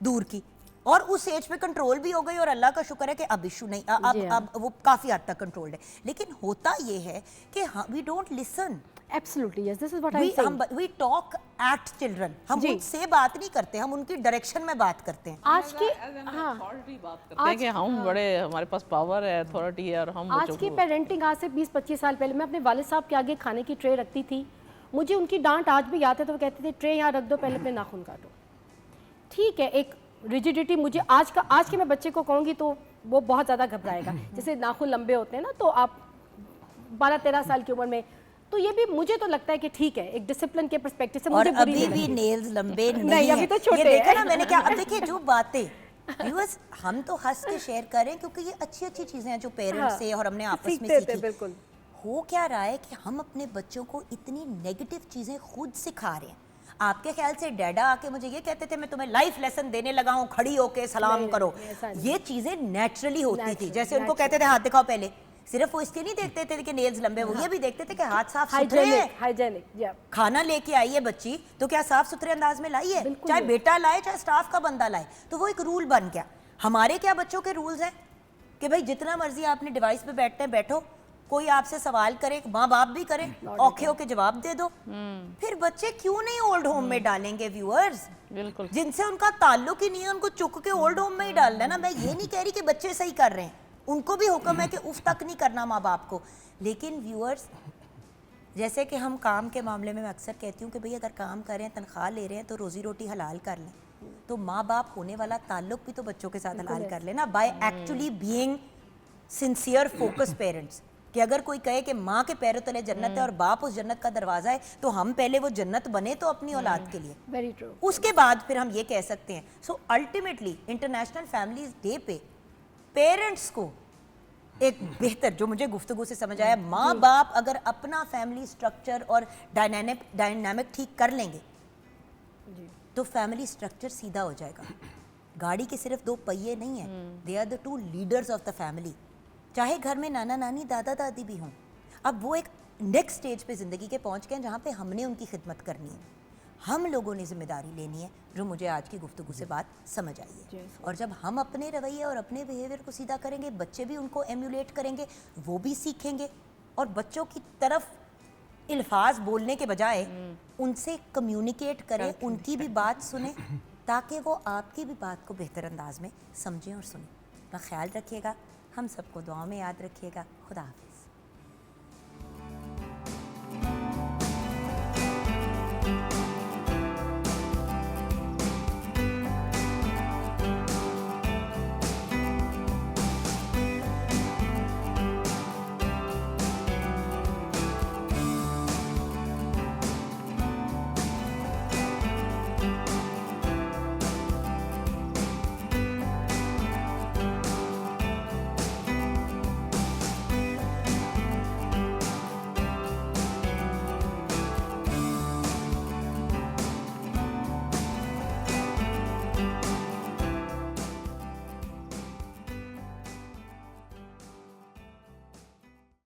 दूर की, और उस एज पे कंट्रोल भी हो गई और अल्लाह का शुक्र है कि अब इशू नहीं, जी हाँ। अब वो काफी हद तक कंट्रोल्ड है। लेकिन होता ये है कि we don't listen, absolutely yes, this is what I am saying. We talk at children, हम जी। उनसे बात नहीं करते, हम उनकी डायरेक्शन में बात करते हैं। आज के हाँ अथॉरिटी बात करते हैं कि हम बड़े, हमारे पास पावर है, अथॉरिटी है और हम आज बच्चों की को पेरेंटिंग आज से 20-25 साल पहले मैं अपने वालिद साहब के आगे खाने की ट्रे रखती थी, मुझे उनकी डांट आज भी याद है, तो वो कहते थे ट्रे यहाँ रख दो, पहले अपने नाखून काटो। ठीक है, एक रिजिडिटी मुझे आज के मैं बच्चे को कहूँगी तो वो बहुत ज़्यादा घबराएगा। जैसे नाखून लंबे होते हैं ना, तो आप 12-13 साल की उम्र में, तो ये भी मुझे तो लगता है कि ठीक है, एक डिसिप्लिन के पर्सपेक्टिव से और मुझे बुरी अभी नहीं भी लगती। नेल्स लंबे नहीं, नहीं अभी हैं। तो छोटे ये देखा हैं। ना मैंने क्या, अब देखिए जो बातें व्यूअर्स हम तो हंस के शेयर कर रहे हैं क्योंकि ये अच्छी अच्छी चीजें हैं जो पेरेंट्स हाँ, से और हमने आपस में सीखते थे, सीखी। बिल्कुल। हो क्या रहा है कि हम अपने बच्चों को इतनी नेगेटिव चीजें खुद सिखा रहे हैं। आपके ख्याल से डैडा आके मुझे ये कहते थे मैं तुम्हें लाइफ लेसन देने लगा हूँ, खड़ी होके सलाम नहीं, करो, नहीं, ऐसा नहीं। ये चीजें नेचुरली होती थी। Natural, जैसे उनको कहते थे हाथ दिखाओ पहले, सिर्फ वो इसलिए नहीं देखते थे कि नेल्स लंबे, वो ये भी देखते थे कि हाथ साफ सुथरे हैं। हाइजेनिक या खाना लेके आई है बच्ची तो क्या साफ सुथरे अंदाज में लाई है, बिल्कुल चाहे नहीं। बेटा लाए चाहे स्टाफ का बंदा लाए, तो वो एक रूल बन गया। हमारे क्या बच्चों के रूल्स हैं कि भाई जितना मर्जी आपने डिवाइस पे बैठते हैं बैठो, कोई आपसे सवाल करे, माँ बाप भी करें, औखे होके जवाब दे दो। फिर बच्चे क्यों नहीं ओल्ड होम में डालेंगे व्यूअर्स, बिल्कुल जिनसे उनका ताल्लुक ही नहीं है, उनको चुक के ओल्ड होम में ही डालना है ना। मैं ये नहीं कह रही कि बच्चे सही कर रहे हैं, उनको भी हुक्म है कि उफ तक नहीं करना माँ बाप को। लेकिन व्यूअर्स जैसे कि हम काम के मामले में मैं अक्सर कहती हूँ कि भाई अगर काम कर रहे हैं, तनख्वाह ले रहे हैं तो रोजी रोटी हलाल कर लें, तो माँ बाप होने वाला ताल्लुक भी तो बच्चों के साथ हलाल कर लेना, by actually being sincere focus parents. कि अगर कोई कहे कि माँ के पैरों तले जन्नत है और बाप उस जन्नत का दरवाजा है, तो हम पहले वो जन्नत बने तो अपनी औलाद के लिए, वेरी ट्रू। उसके बाद फिर हम ये कह सकते हैं। So ultimately international families day पे पेरेंट्स को एक बेहतर, जो मुझे गुफ्तगू से समझ आया, माँ बाप अगर अपना फैमिली स्ट्रक्चर और डायनामिक ठीक कर लेंगे तो फैमिली स्ट्रक्चर सीधा हो जाएगा। गाड़ी के सिर्फ दो पहिए नहीं है, they are the two leaders of the family. चाहे घर में नाना नानी दादा दादी भी हों, अब वो एक नेक्स्ट स्टेज पे ज़िंदगी के पहुंच गए हैं जहाँ पे हमने उनकी खिदमत करनी है, हम लोगों ने जिम्मेदारी लेनी है, जो मुझे आज की गुफ्तगू से बात समझ आई है। और जब हम अपने रवैये और अपने बिहेवियर को सीधा करेंगे, बच्चे भी उनको एम्यूलेट करेंगे, वो भी सीखेंगे, और बच्चों की तरफ अल्फाज बोलने के बजाय उनसे कम्युनिकेट करें, उनकी भी बात सुने, ताकि वो आपकी भी बात को बेहतर अंदाज में समझें और सुनें। अपना ख्याल रखिएगा, हम सबको दुआ में याद रखिएगा। खुदा हाफिज़।